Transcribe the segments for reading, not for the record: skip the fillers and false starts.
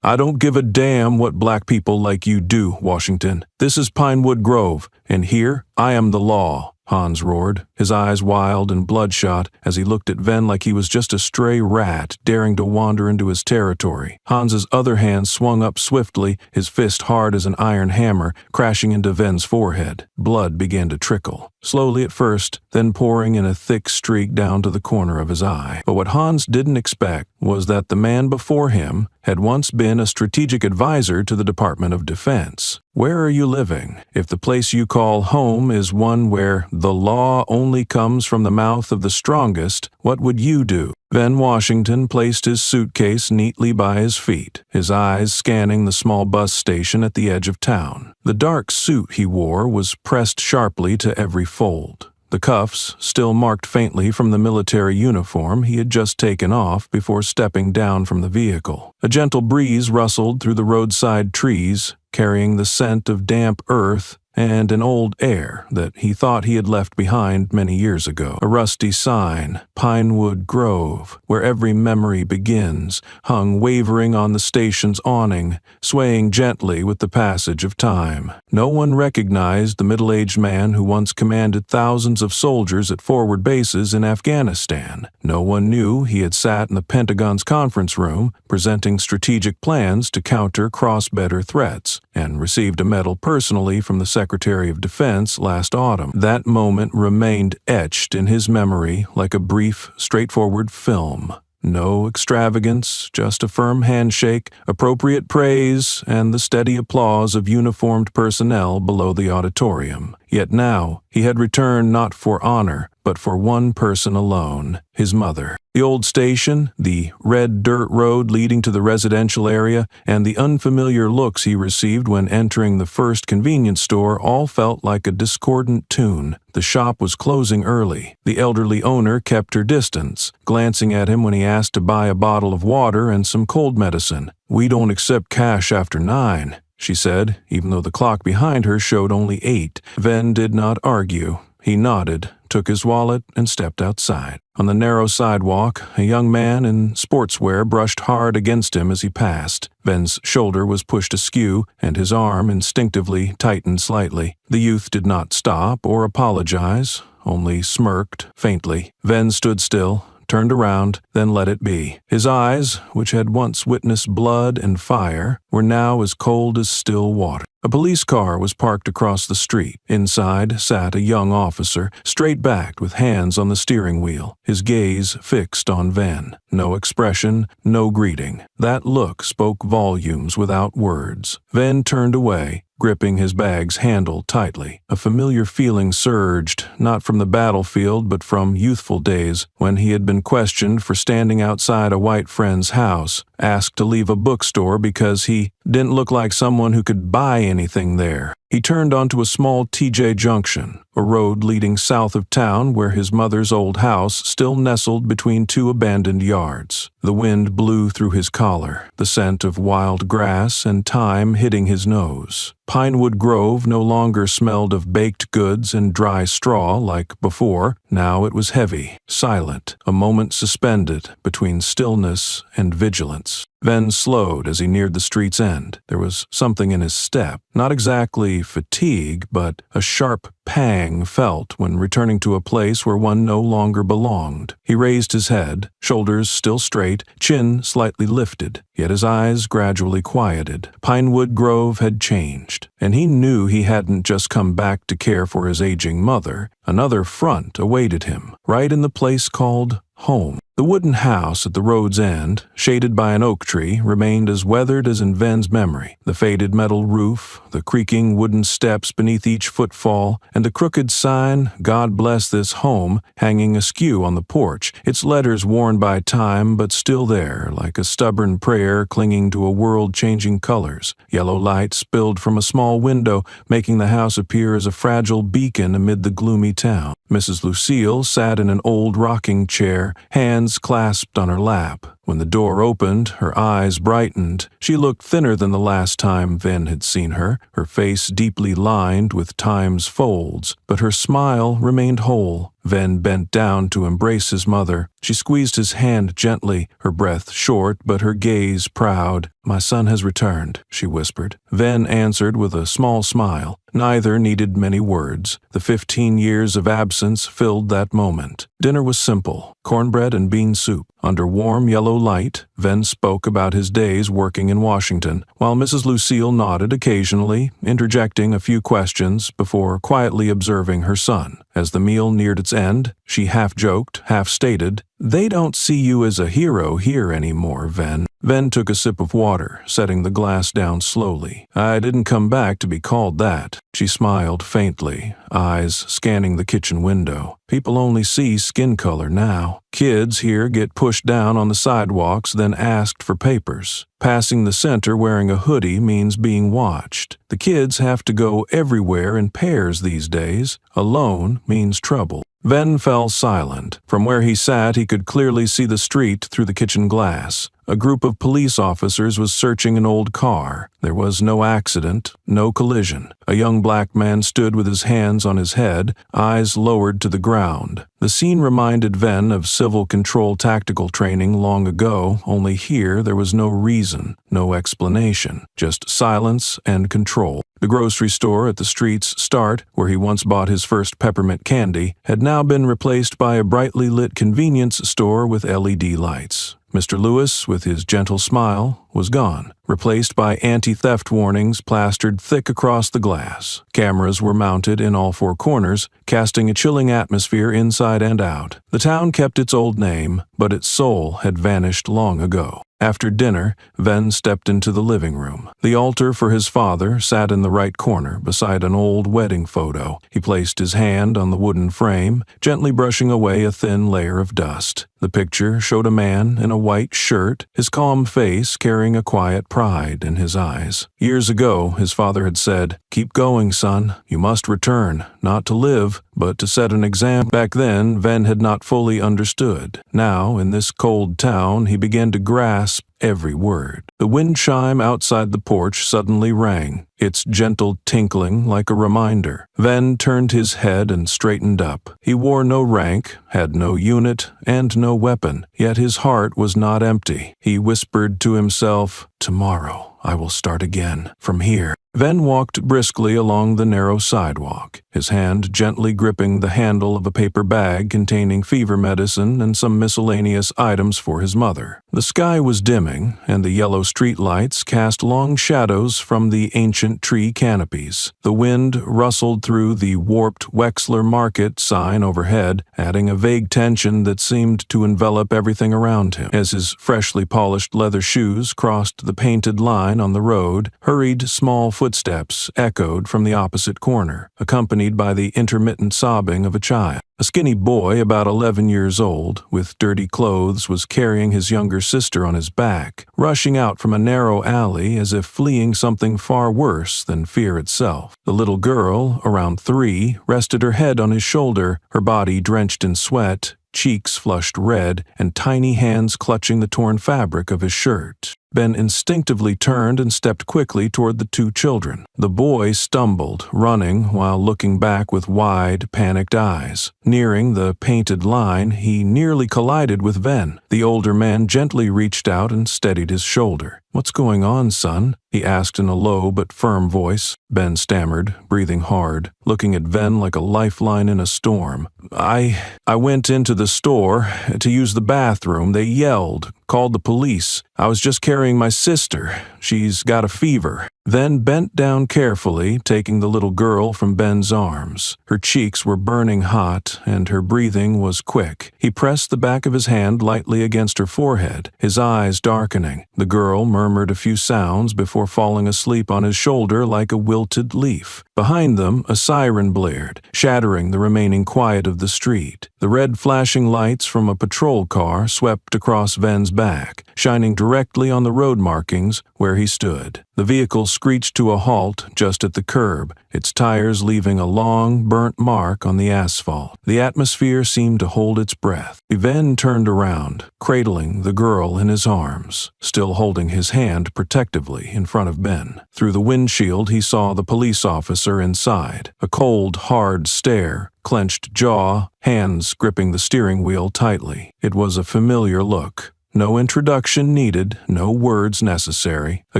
"I don't give a damn what black people like you do, Washington. This is Pinewood Grove, and here I am the law," Hans roared, his eyes wild and bloodshot as he looked at Ven like he was just a stray rat daring to wander into his territory. Hans's other hand swung up swiftly, his fist hard as an iron hammer, crashing into Ven's forehead. Blood began to trickle, slowly at first, then pouring in a thick streak down to the corner of his eye. But what Hans didn't expect was that the man before him had once been a strategic advisor to the Department of Defense. "Where are you living? If the place you call home is one where the law only comes from the mouth of the strongest, what would you do?" Ven Washington placed his suitcase neatly by his feet, his eyes scanning the small bus station at the edge of town. The dark suit he wore was pressed sharply to every fold. The cuffs still marked faintly from the military uniform he had just taken off before stepping down from the vehicle. A gentle breeze rustled through the roadside trees, carrying the scent of damp earth and an old air that he thought he had left behind many years ago. A rusty sign, Pinewood Grove, where every memory begins, hung wavering on the station's awning, swaying gently with the passage of time. No one recognized the middle-aged man who once commanded thousands of soldiers at forward bases in Afghanistan. No one knew he had sat in the Pentagon's conference room, presenting strategic plans to counter cross-border threats, and received a medal personally from the Secretary of Defense last autumn. That moment remained etched in his memory like a brief, straightforward film. No extravagance, just a firm handshake, appropriate praise, and the steady applause of uniformed personnel below the auditorium. Yet now, he had returned not for honor, but for one person alone, his mother. The old station, the red dirt road leading to the residential area, and the unfamiliar looks he received when entering the first convenience store all felt like a discordant tune. The shop was closing early. The elderly owner kept her distance, glancing at him when he asked to buy a bottle of water and some cold medicine. "We don't accept cash after 9, she said, even though the clock behind her showed only 8. Ven did not argue. He nodded, took his wallet, and stepped outside. On the narrow sidewalk, a young man in sportswear brushed hard against him as he passed. Ven's shoulder was pushed askew, and his arm instinctively tightened slightly. The youth did not stop or apologize, only smirked faintly. Ven stood still, turned around, then let it be. His eyes, which had once witnessed blood and fire, were now as cold as still water. A police car was parked across the street. Inside sat a young officer, straight-backed with hands on the steering wheel, his gaze fixed on Ven. No expression, no greeting. That look spoke volumes without words. Ven turned away, gripping his bag's handle tightly. A familiar feeling surged, not from the battlefield but from youthful days, when he had been questioned for standing outside a white friend's house, asked to leave a bookstore because he didn't look like someone who could buy anything there. He turned onto a small TJ junction, a road leading south of town where his mother's old house still nestled between two abandoned yards. The wind blew through his collar, the scent of wild grass and thyme hitting his nose. Pinewood Grove no longer smelled of baked goods and dry straw like before. Now it was heavy, silent, a moment suspended between stillness and vigilance. Ven slowed as he neared the street's end. There was something in his step, not exactly fatigue, but a sharp pang felt when returning to a place where one no longer belonged. He raised his head, shoulders still straight, chin slightly lifted, yet his eyes gradually quieted. Pinewood Grove had changed, and he knew he hadn't just come back to care for his aging mother. Another front awaited him, right in the place called home. The wooden house at the road's end, shaded by an oak tree, remained as weathered as in Ven's memory. The faded metal roof, the creaking wooden steps beneath each footfall, and the crooked sign, "God Bless This Home," hanging askew on the porch, its letters worn by time but still there, like a stubborn prayer clinging to a world changing colors. Yellow light spilled from a small window, making the house appear as a fragile beacon amid the gloomy town. Mrs. Lucille sat in an old rocking chair, hands clasped on her lap. When the door opened, her eyes brightened. She looked thinner than the last time Ven had seen her, her face deeply lined with time's folds, but her smile remained whole. Ven bent down to embrace his mother. She squeezed his hand gently, her breath short but her gaze proud. "My son has returned," she whispered. Ven answered with a small smile. Neither needed many words. The 15 years of absence filled that moment. Dinner was simple, cornbread and bean soup. Under warm yellow light, Ven spoke about his days working in Washington, while Mrs. Lucille nodded occasionally, interjecting a few questions before quietly observing her son. As the meal neared its end, she half-joked, half-stated, "They don't see you as a hero here anymore, Ven." Ven took a sip of water, setting the glass down slowly. "I didn't come back to be called that." She smiled faintly, eyes scanning the kitchen window. "People only see skin color now. Kids here get pushed down on the sidewalks, then asked for papers. Passing the center wearing a hoodie means being watched. The kids have to go everywhere in pairs these days. Alone means trouble." Ven fell silent. From where he sat, he could clearly see the street through the kitchen glass. A group of police officers was searching an old car. There was no accident, no collision. A young black man stood with his hands on his head, eyes lowered to the ground. The scene reminded Ven of civil control tactical training long ago, only here there was no reason, no explanation, just silence and control. The grocery store at the street's start, where he once bought his first peppermint candy, had now been replaced by a brightly lit convenience store with LED lights. Mr. Lewis, with his gentle smile, was gone, replaced by anti-theft warnings plastered thick across the glass. Cameras were mounted in all four corners, casting a chilling atmosphere inside and out. The town kept its old name, but its soul had vanished long ago. After dinner, Ven stepped into the living room. The altar for his father sat in the right corner beside an old wedding photo. He placed his hand on the wooden frame, gently brushing away a thin layer of dust. The picture showed a man in a white shirt, his calm face carrying a quiet pride in his eyes. Years ago, his father had said, "Keep going, son. You must return, not to live, but to set an example." Back then, Ven had not fully understood. Now, in this cold town, he began to grasp every word. The wind chime outside the porch suddenly rang, its gentle tinkling like a reminder. Ven turned his head and straightened up. He wore no rank, had no unit, and no weapon, yet his heart was not empty. He whispered to himself, "Tomorrow I will start again, from here." Ven walked briskly along the narrow sidewalk, his hand gently gripping the handle of a paper bag containing fever medicine and some miscellaneous items for his mother. The sky was dimming, and the yellow street lights cast long shadows from the ancient tree canopies. The wind rustled through the warped Wexler Market sign overhead, adding a vague tension that seemed to envelop everything around him. As his freshly polished leather shoes crossed the painted line on the road, hurried small footsteps echoed from the opposite corner, accompanied by the intermittent sobbing of a child. A skinny boy about 11 years old, with dirty clothes, was carrying his younger sister on his back, rushing out from a narrow alley as if fleeing something far worse than fear itself. The little girl, around 3, rested her head on his shoulder, her body drenched in sweat, cheeks flushed red, and tiny hands clutching the torn fabric of his shirt. Ben instinctively turned and stepped quickly toward the two children. The boy stumbled, running while looking back with wide, panicked eyes. Nearing the painted line, he nearly collided with Ven. The older man gently reached out and steadied his shoulder. "What's going on, son?" he asked in a low but firm voice. Ben stammered, breathing hard, looking at Ven like a lifeline in a storm. I went into the store to use the bathroom. They yelled, called the police. I was just carrying my sister. She's got a fever." Then bent down carefully, taking the little girl from Ben's arms. Her cheeks were burning hot, and her breathing was quick. He pressed the back of his hand lightly against her forehead, his eyes darkening. The girl murmured a few sounds before falling asleep on his shoulder like a wilted leaf. Behind them, a siren blared, shattering the remaining quiet of the street. The red flashing lights from a patrol car swept across Ven's back, shining directly on the road markings where he stood. The vehicle screeched to a halt just at the curb, its tires leaving a long, burnt mark on the asphalt. The atmosphere seemed to hold its breath. Ben turned around, cradling the girl in his arms, still holding his hand protectively in front of Ben. Through the windshield, he saw the police officer inside, a cold, hard stare, clenched jaw, hands gripping the steering wheel tightly. It was a familiar look. No introduction needed, no words necessary. A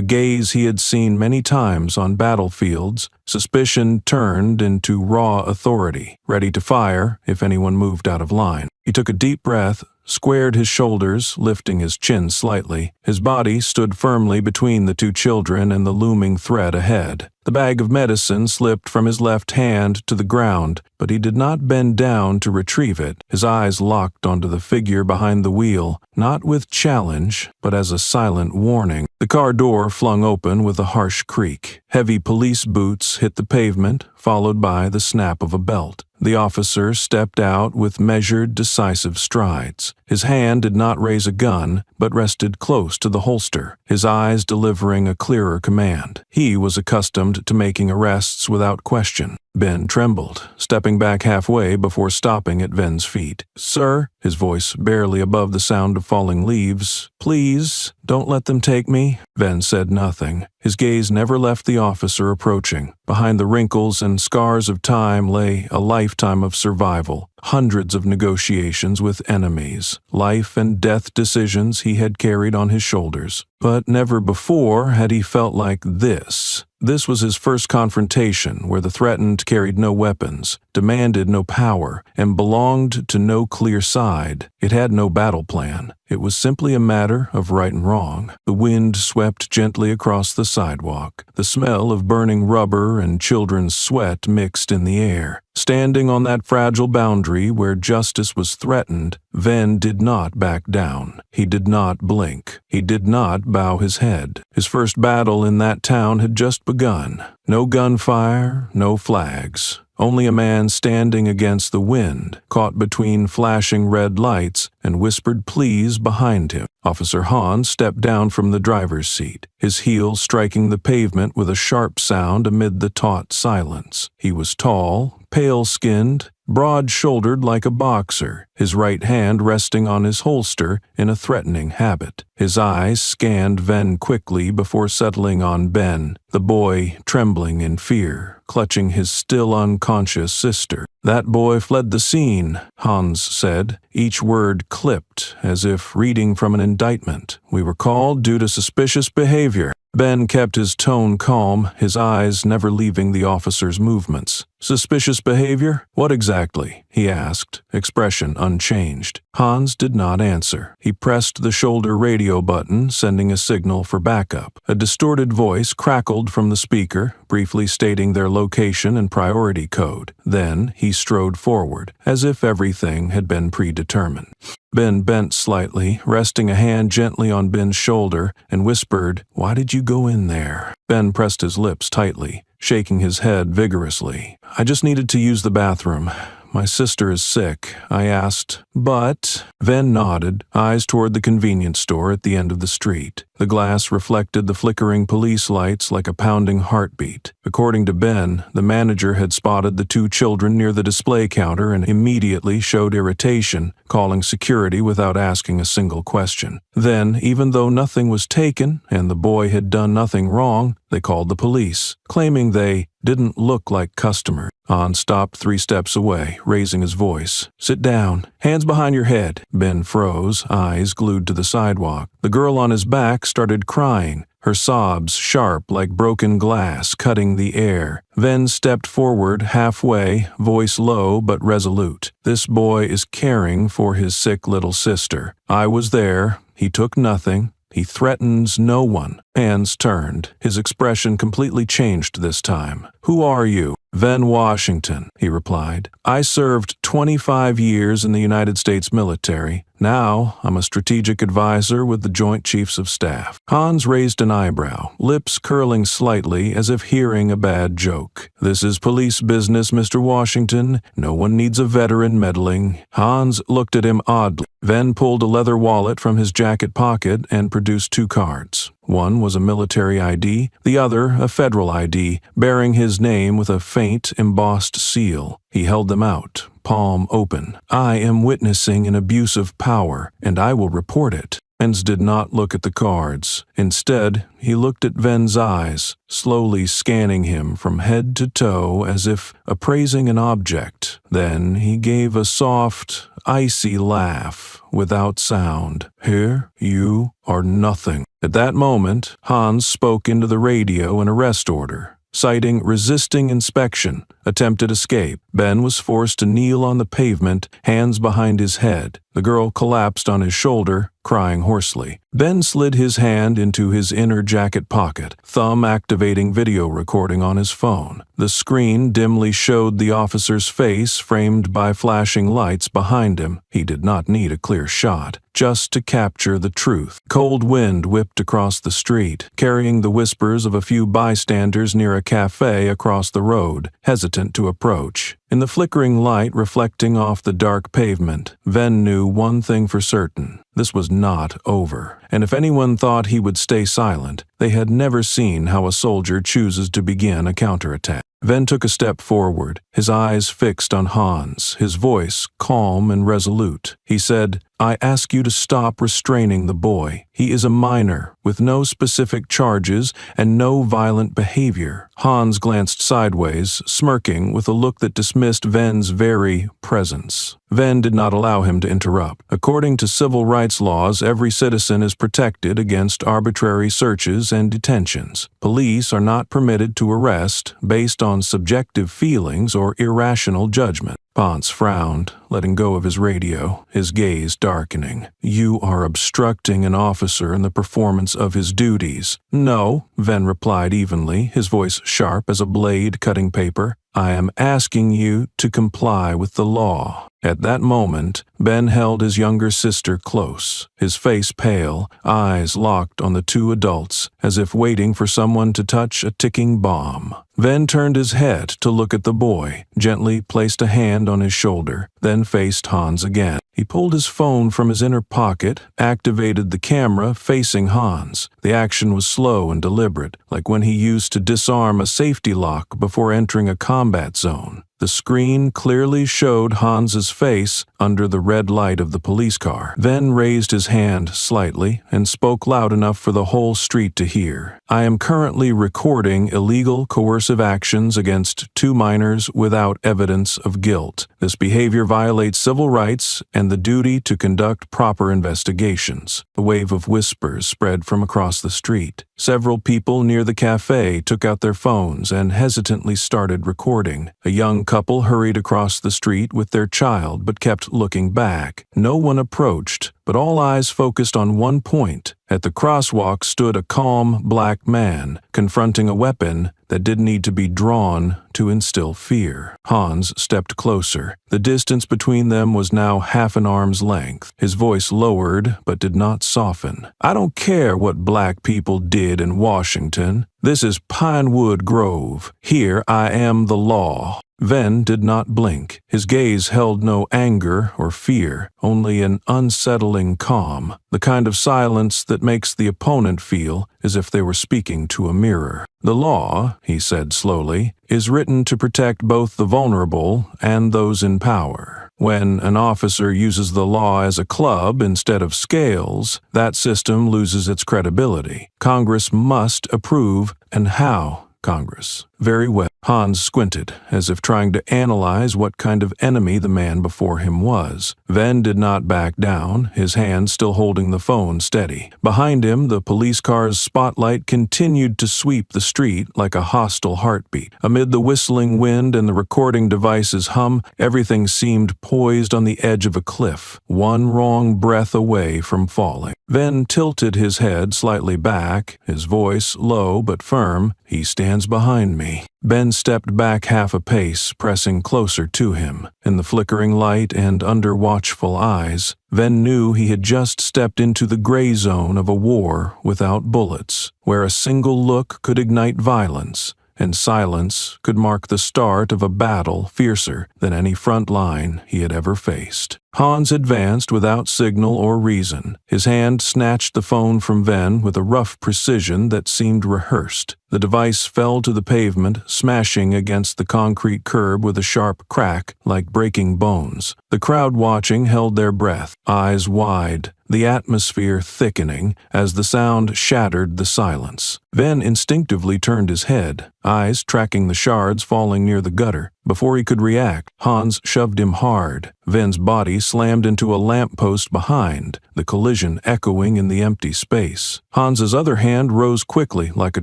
gaze he had seen many times on battlefields, suspicion turned into raw authority, ready to fire if anyone moved out of line. He took a deep breath, squared his shoulders, lifting his chin slightly. His body stood firmly between the two children and the looming threat ahead. The bag of medicine slipped from his left hand to the ground, but he did not bend down to retrieve it. His eyes locked onto the figure behind the wheel, not with challenge, but as a silent warning. The car door flung open with a harsh creak. Heavy police boots hit the pavement, followed by the snap of a belt. The officer stepped out with measured, decisive strides. His hand did not raise a gun, but rested close to the holster, his eyes delivering a clearer command. He was accustomed to making arrests without question. Ben trembled, stepping back halfway before stopping at Ven's feet. "Sir," his voice barely above the sound of falling leaves, "please, don't let them take me." Ben said nothing. His gaze never left the officer approaching. Behind the wrinkles and scars of time lay a lifetime of survival, hundreds of negotiations with enemies, life and death decisions he had carried on his shoulders. But never before had he felt like this. This was his first confrontation where the threatened carried no weapons, demanded no power, and belonged to no clear side. It had no battle plan. It was simply a matter of right and wrong. The wind swept gently across the sidewalk. The smell of burning rubber and children's sweat mixed in the air. Standing on that fragile boundary where justice was threatened, Ven did not back down. He did not blink. He did not bow his head. His first battle in that town had just begun. No gunfire, no flags. Only a man standing against the wind, caught between flashing red lights, and whispered pleas behind him. Officer Hans stepped down from the driver's seat, his heel striking the pavement with a sharp sound amid the taut silence. He was tall, pale-skinned, broad-shouldered like a boxer, his right hand resting on his holster in a threatening habit. His eyes scanned Ven quickly before settling on Ben, the boy trembling in fear, clutching his still unconscious sister. "That boy fled the scene," Hans said, each word clipped as if reading from an indictment. "We were called due to suspicious behavior." Ben kept his tone calm, his eyes never leaving the officer's movements. "Suspicious behavior? What exactly?" he asked, expression unchanged. Hans did not answer. He pressed the shoulder radio button, sending a signal for backup. A distorted voice crackled from the speaker, briefly stating their location and priority code. Then he strode forward, as if everything had been predetermined. Ben bent slightly, resting a hand gently on Ben's shoulder, and whispered, "Why did you go in there?" Ben pressed his lips tightly, shaking his head vigorously. "I just needed to use the bathroom. My sister is sick," I asked. "But—" Ven nodded, eyes toward the convenience store at the end of the street. The glass reflected the flickering police lights like a pounding heartbeat. According to Ben, the manager had spotted the two children near the display counter and immediately showed irritation, calling security without asking a single question. Then, even though nothing was taken and the boy had done nothing wrong, they called the police, claiming they didn't look like customers. Hans stopped 3 steps away, raising his voice. "Sit down. Hands behind your head." Ben froze, eyes glued to the sidewalk. The girl on his back started crying, her sobs sharp like broken glass cutting the air. Ven stepped forward halfway, voice low but resolute. "This boy is caring for his sick little sister. I was there. He took nothing. He threatens no one." Hands turned. His expression completely changed this time. "Who are you?" "Ven Washington," he replied. "I served 25 years in the United States military. Now, I'm a strategic advisor with the Joint Chiefs of Staff. Hans raised an eyebrow, lips curling slightly as if hearing a bad joke. This is police business, Mr. Washington. No one needs a veteran meddling. Hans looked at him oddly, then pulled a leather wallet from his jacket pocket and produced 2 cards. One was a military ID, the other a federal ID, bearing his name with a faint, embossed seal. He held them out, palm open. I am witnessing an abuse of power, and I will report it. Venz did not look at the cards. Instead, he looked at Ven's eyes, slowly scanning him from head to toe as if appraising an object. Then he gave a soft, icy laugh without sound. Here, you are nothing. At that moment, Hans spoke into the radio an arrest order, citing resisting inspection, attempted escape. Ben was forced to kneel on the pavement, hands behind his head. The girl collapsed on his shoulder, crying hoarsely. Ben slid his hand into his inner jacket pocket, thumb activating video recording on his phone. The screen dimly showed the officer's face framed by flashing lights behind him. He did not need a clear shot, just to capture the truth. Cold wind whipped across the street, carrying the whispers of a few bystanders near a cafe across the road, hesitant to approach. In the flickering light reflecting off the dark pavement, Ven knew one thing for certain. This was not over, and if anyone thought he would stay silent, they had never seen how a soldier chooses to begin a counterattack. Ven took a step forward, his eyes fixed on Hans, his voice calm and resolute. He said, I ask you to stop restraining the boy. He is a minor, with no specific charges and no violent behavior. Hans glanced sideways, smirking with a look that dismissed Ven's very presence. Ven did not allow him to interrupt. According to civil rights laws, every citizen is protected against arbitrary searches and detentions. Police are not permitted to arrest based on subjective feelings or irrational judgment. Ponce frowned, letting go of his radio, his gaze darkening. You are obstructing an officer in the performance of his duties. No, Ven replied evenly, his voice sharp as a blade cutting paper. I am asking you to comply with the law. At that moment, Ben held his younger sister close, his face pale, eyes locked on the 2 adults, as if waiting for someone to touch a ticking bomb. Ben turned his head to look at the boy, gently placed a hand on his shoulder, then faced Hans again. He pulled his phone from his inner pocket, activated the camera facing Hans. The action was slow and deliberate, like when he used to disarm a safety lock before entering a combat zone. The screen clearly showed Hans's face under the red light of the police car. Ven raised his hand slightly and spoke loud enough for the whole street to hear. I am currently recording illegal coercive actions against 2 minors without evidence of guilt. This behavior violates civil rights and the duty to conduct proper investigations. A wave of whispers spread from across the street. Several people near the cafe took out their phones and hesitantly started recording. A young couple hurried across the street with their child but kept looking back. No one approached, but all eyes focused on one point. At the crosswalk stood a calm black man, confronting a weapon that didn't need to be drawn to instill fear. Hans stepped closer. The distance between them was now half an arm's length. His voice lowered but did not soften. I don't care what black people did in Washington. This is Pinewood Grove. Here I am the law. Ven did not blink. His gaze held no anger or fear, only an unsettling calm, the kind of silence that makes the opponent feel as if they were speaking to a mirror. The law, he said slowly, is written to protect both the vulnerable and those in power. When an officer uses the law as a club instead of scales, that system loses its credibility. Congress must approve, and how? Congress. Very well. Hans squinted, as if trying to analyze what kind of enemy the man before him was. Ven did not back down, his hand still holding the phone steady. Behind him, the police car's spotlight continued to sweep the street like a hostile heartbeat. Amid the whistling wind and the recording device's hum, everything seemed poised on the edge of a cliff, one wrong breath away from falling. Ven tilted his head slightly back, his voice low but firm. "He stands behind me." Ben stepped back half a pace, pressing closer to him. In the flickering light and under watchful eyes, Ven knew he had just stepped into the gray zone of a war without bullets, where a single look could ignite violence, and silence could mark the start of a battle fiercer than any front line he had ever faced. Hans advanced without signal or reason. His hand snatched the phone from Ven with a rough precision that seemed rehearsed. The device fell to the pavement, smashing against the concrete curb with a sharp crack like breaking bones. The crowd watching held their breath, eyes wide, the atmosphere thickening as the sound shattered the silence. Ven instinctively turned his head, eyes tracking the shards falling near the gutter. Before he could react, Hans shoved him hard. Ven's body slammed into a lamppost behind, the collision echoing in the empty space. Hans's other hand rose quickly like a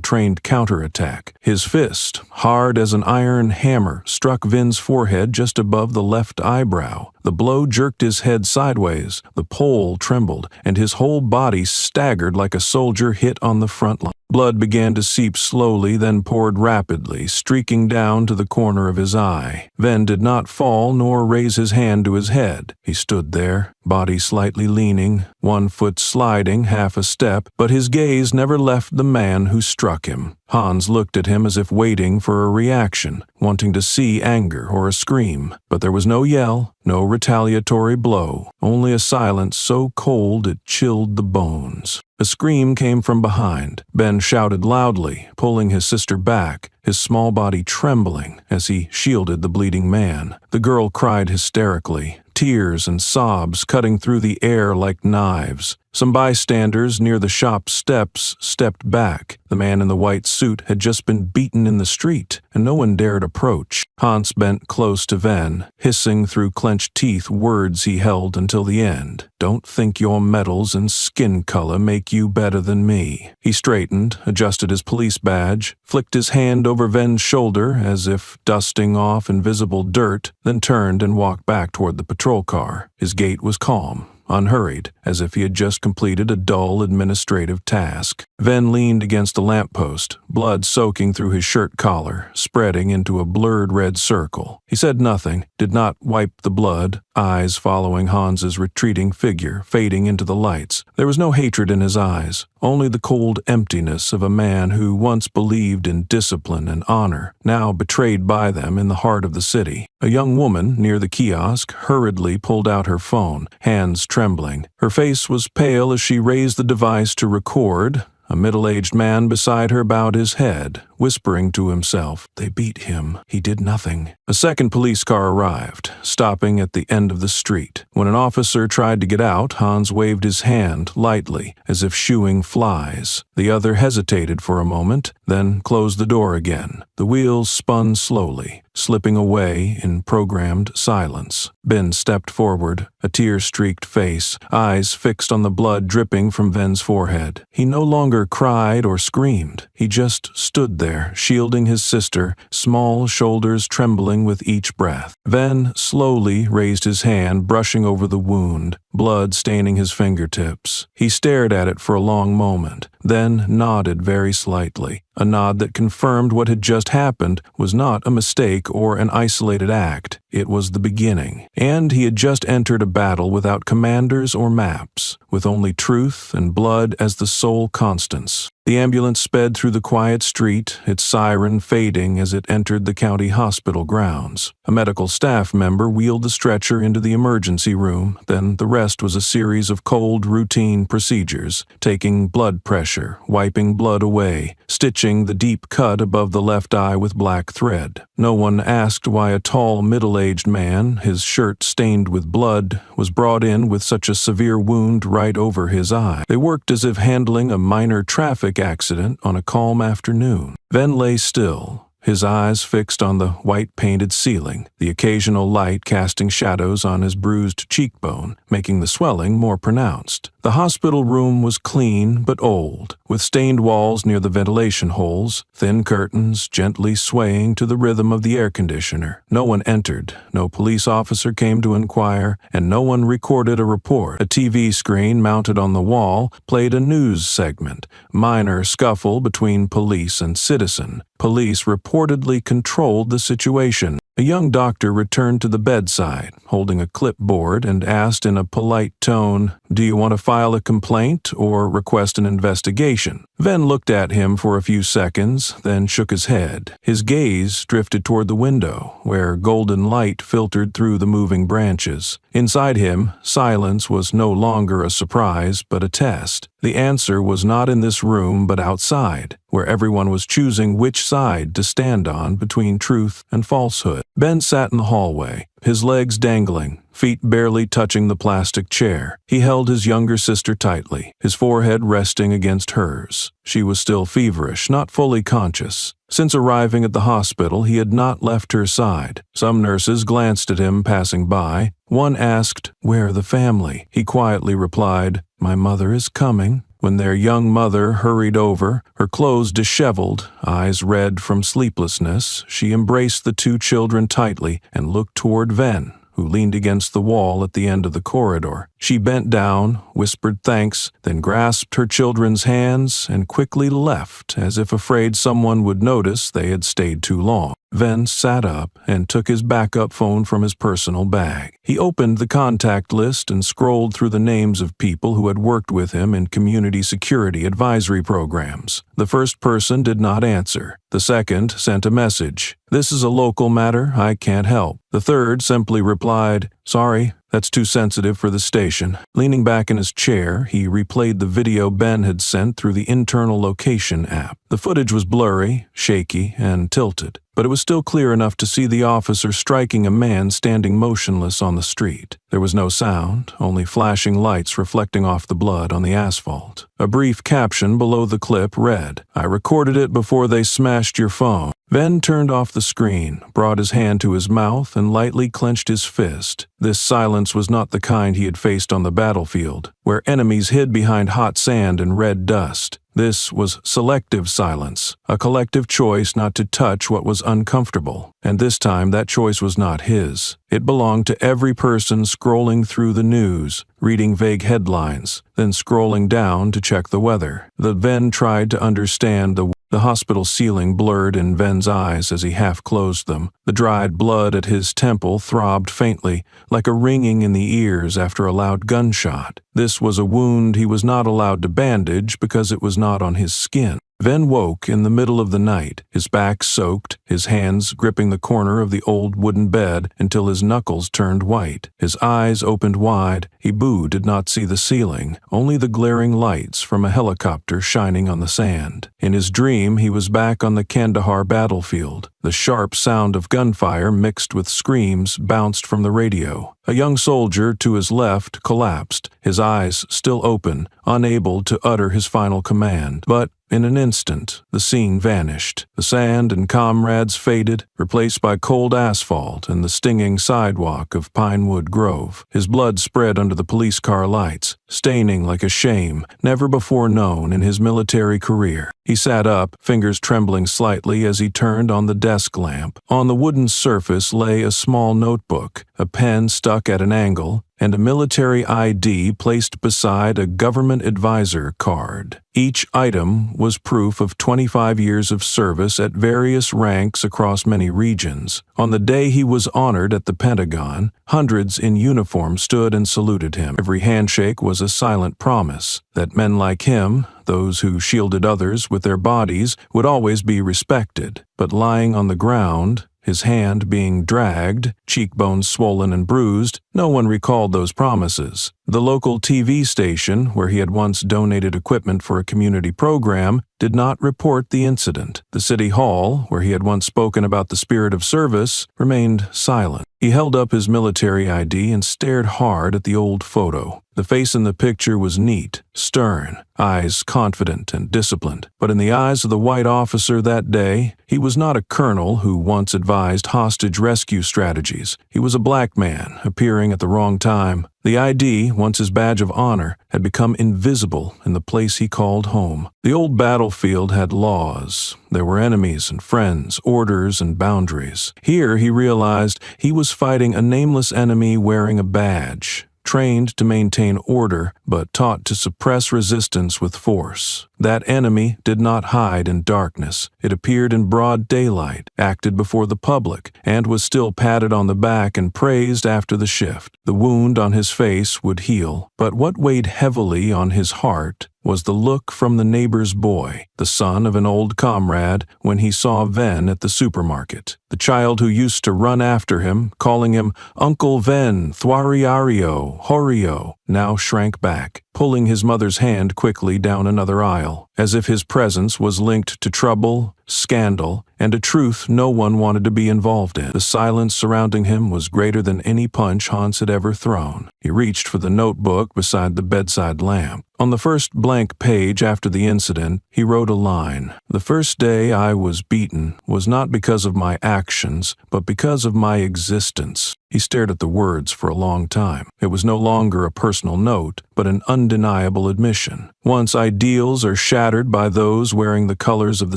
trained counterattack. His fist, hard as an iron hammer, struck Ven's forehead just above the left eyebrow. The blow jerked his head sideways, the pole trembled, and his whole body staggered like a soldier hit on the front line. Blood began to seep slowly, then poured rapidly, streaking down to the corner of his eye. Ven did not fall nor raise his hand to his head. He stood there, body slightly leaning, one foot sliding half a step, but his gaze never left the man who struck him. Hans looked at him as if waiting for a reaction, wanting to see anger or a scream. But there was no yell, no retaliatory blow, only a silence so cold it chilled the bones. A scream came from behind. Ben shouted loudly, pulling his sister back, his small body trembling as he shielded the bleeding man. The girl cried hysterically, tears and sobs cutting through the air like knives. Some bystanders near the shop steps stepped back. The man in the white suit had just been beaten in the street, and no one dared approach. Hans bent close to Ven, hissing through clenched teeth words he held until the end. "Don't think your medals and skin color make you better than me." He straightened, adjusted his police badge, flicked his hand over Ven's shoulder as if dusting off invisible dirt, then turned and walked back toward the patrol car. His gait was calm, unhurried, as if he had just completed a dull administrative task. Ven leaned against the lamppost, blood soaking through his shirt collar, spreading into a blurred red circle. He said nothing, did not wipe the blood, eyes following Hans's retreating figure, fading into the lights. There was no hatred in his eyes, only the cold emptiness of a man who once believed in discipline and honor, now betrayed by them in the heart of the city. A young woman near the kiosk hurriedly pulled out her phone, hands trembling. Her face was pale as she raised the device to record. A middle-aged man beside her bowed his head, whispering to himself, "They beat him. He did nothing." A second police car arrived, stopping at the end of the street. When an officer tried to get out, Hans waved his hand lightly, as if shooing flies. The other hesitated for a moment, then closed the door again. The wheels spun slowly, slipping away in programmed silence. Ben stepped forward, a tear-streaked face, eyes fixed on the blood dripping from Ven's forehead. He no longer cried or screamed. He just stood there, shielding his sister, small shoulders trembling with each breath. Ven slowly raised his hand, brushing over the wound, blood staining his fingertips. He stared at it for a long moment, then nodded very slightly. A nod that confirmed what had just happened was not a mistake or an isolated act. It was the beginning. And he had just entered a battle without commanders or maps, with only truth and blood as the sole constants. The ambulance sped through the quiet street, its siren fading as it entered the county hospital grounds. A medical staff member wheeled the stretcher into the emergency room, then the rest was a series of cold, routine procedures, taking blood pressure, wiping blood away, stitching the deep cut above the left eye with black thread. No one asked why a tall, middle-aged man, his shirt stained with blood, was brought in with such a severe wound right over his eye. They worked as if handling a minor traffic accident on a calm afternoon. Ven lay still, his eyes fixed on the white-painted ceiling, the occasional light casting shadows on his bruised cheekbone, making the swelling more pronounced. The hospital room was clean but old, with stained walls near the ventilation holes, thin curtains gently swaying to the rhythm of the air conditioner. No one entered, no police officer came to inquire, and no one recorded a report. A TV screen mounted on the wall played a news segment, minor scuffle between police and citizen. Police reportedly controlled the situation. A young doctor returned to the bedside, holding a clipboard, and asked in a polite tone, "Do you want to file a complaint or request an investigation?" Venn looked at him for a few seconds, then shook his head. His gaze drifted toward the window, where golden light filtered through the moving branches. Inside him, silence was no longer a surprise, but a test. The answer was not in this room, but outside, where everyone was choosing which side to stand on between truth and falsehood. Ben sat in the hallway, his legs dangling, feet barely touching the plastic chair. He held his younger sister tightly, his forehead resting against hers. She was still feverish, not fully conscious. Since arriving at the hospital, he had not left her side. Some nurses glanced at him passing by. One asked, "Where are the family?" He quietly replied, "My mother is coming." When their young mother hurried over, her clothes disheveled, eyes red from sleeplessness, she embraced the two children tightly and looked toward Venn, who leaned against the wall at the end of the corridor. She bent down, whispered thanks, then grasped her children's hands and quickly left, as if afraid someone would notice they had stayed too long. Venn sat up and took his backup phone from his personal bag. He opened the contact list and scrolled through the names of people who had worked with him in community security advisory programs. The first person did not answer. The second sent a message, "This is a local matter, I can't help." The third simply replied, "Sorry, that's too sensitive for the station." Leaning back in his chair, he replayed the video Ben had sent through the internal location app. The footage was blurry, shaky, and tilted, but it was still clear enough to see the officer striking a man standing motionless on the street. There was no sound, only flashing lights reflecting off the blood on the asphalt. A brief caption below the clip read, "I recorded it before they smashed your phone." Venn turned off the screen, brought his hand to his mouth, and lightly clenched his fist. This silence was not the kind he had faced on the battlefield, where enemies hid behind hot sand and red dust. This was selective silence, a collective choice not to touch what was uncomfortable. And this time that choice was not his. It belonged to every person scrolling through the news, reading vague headlines, then scrolling down to check the weather. Venn tried to understand the hospital ceiling blurred in Venn's eyes as he half-closed them. The dried blood at his temple throbbed faintly, like a ringing in the ears after a loud gunshot. This was a wound he was not allowed to bandage because it was not on his skin. Venn woke in the middle of the night, his back soaked, his hands gripping the corner of the old wooden bed until his knuckles turned white. His eyes opened wide. Ibu did not see the ceiling, only the glaring lights from a helicopter shining on the sand. In his dream, he was back on the Kandahar battlefield. The sharp sound of gunfire mixed with screams bounced from the radio. A young soldier to his left collapsed, his eyes still open, unable to utter his final command. But in an instant, the scene vanished. The sand and comrades faded, replaced by cold asphalt and the stinging sidewalk of Pinewood Grove. His blood spread under the police car lights, staining like a shame never before known in his military career. He sat up, fingers trembling slightly as he turned on the desk lamp. On the wooden surface lay a small notebook, a pen stuck at an angle, and a military ID placed beside a government advisor card. Each item was proof of 25 years of service at various ranks across many regions. On the day he was honored at the Pentagon, hundreds in uniform stood and saluted him. Every handshake was a silent promise that men like him, those who shielded others with their bodies, would always be respected. But lying on the ground, his hand being dragged, cheekbones swollen and bruised, no one recalled those promises. The local TV station, where he had once donated equipment for a community program, did not report the incident. The city hall, where he had once spoken about the spirit of service, remained silent. He held up his military ID and stared hard at the old photo. The face in the picture was neat, stern, eyes confident and disciplined. But in the eyes of the white officer that day, he was not a colonel who once advised hostage rescue strategies. He was a black man, appearing at the wrong time, The ID, once his badge of honor, had become invisible in the place he called home. The old battlefield had laws. There were enemies and friends, orders and boundaries. Here, he realized, he was fighting a nameless enemy wearing a badge, trained to maintain order, but taught to suppress resistance with force. That enemy did not hide in darkness. It appeared in broad daylight, acted before the public, and was still patted on the back and praised after the shift. The wound on his face would heal, but what weighed heavily on his heart was the look from the neighbor's boy, the son of an old comrade, when he saw Ven at the supermarket. The child who used to run after him, calling him Uncle Ven, Thuariario, Horio, now shrank back, pulling his mother's hand quickly down another aisle, as if his presence was linked to trouble, scandal, and a truth no one wanted to be involved in. The silence surrounding him was greater than any punch Hans had ever thrown. He reached for the notebook beside the bedside lamp. On the first blank page after the incident, he wrote a line. "The first day I was beaten was not because of my actions, but because of my existence." He stared at the words for a long time. It was no longer a personal note, but an undeniable admission. Once ideals are shattered by those wearing the colors of the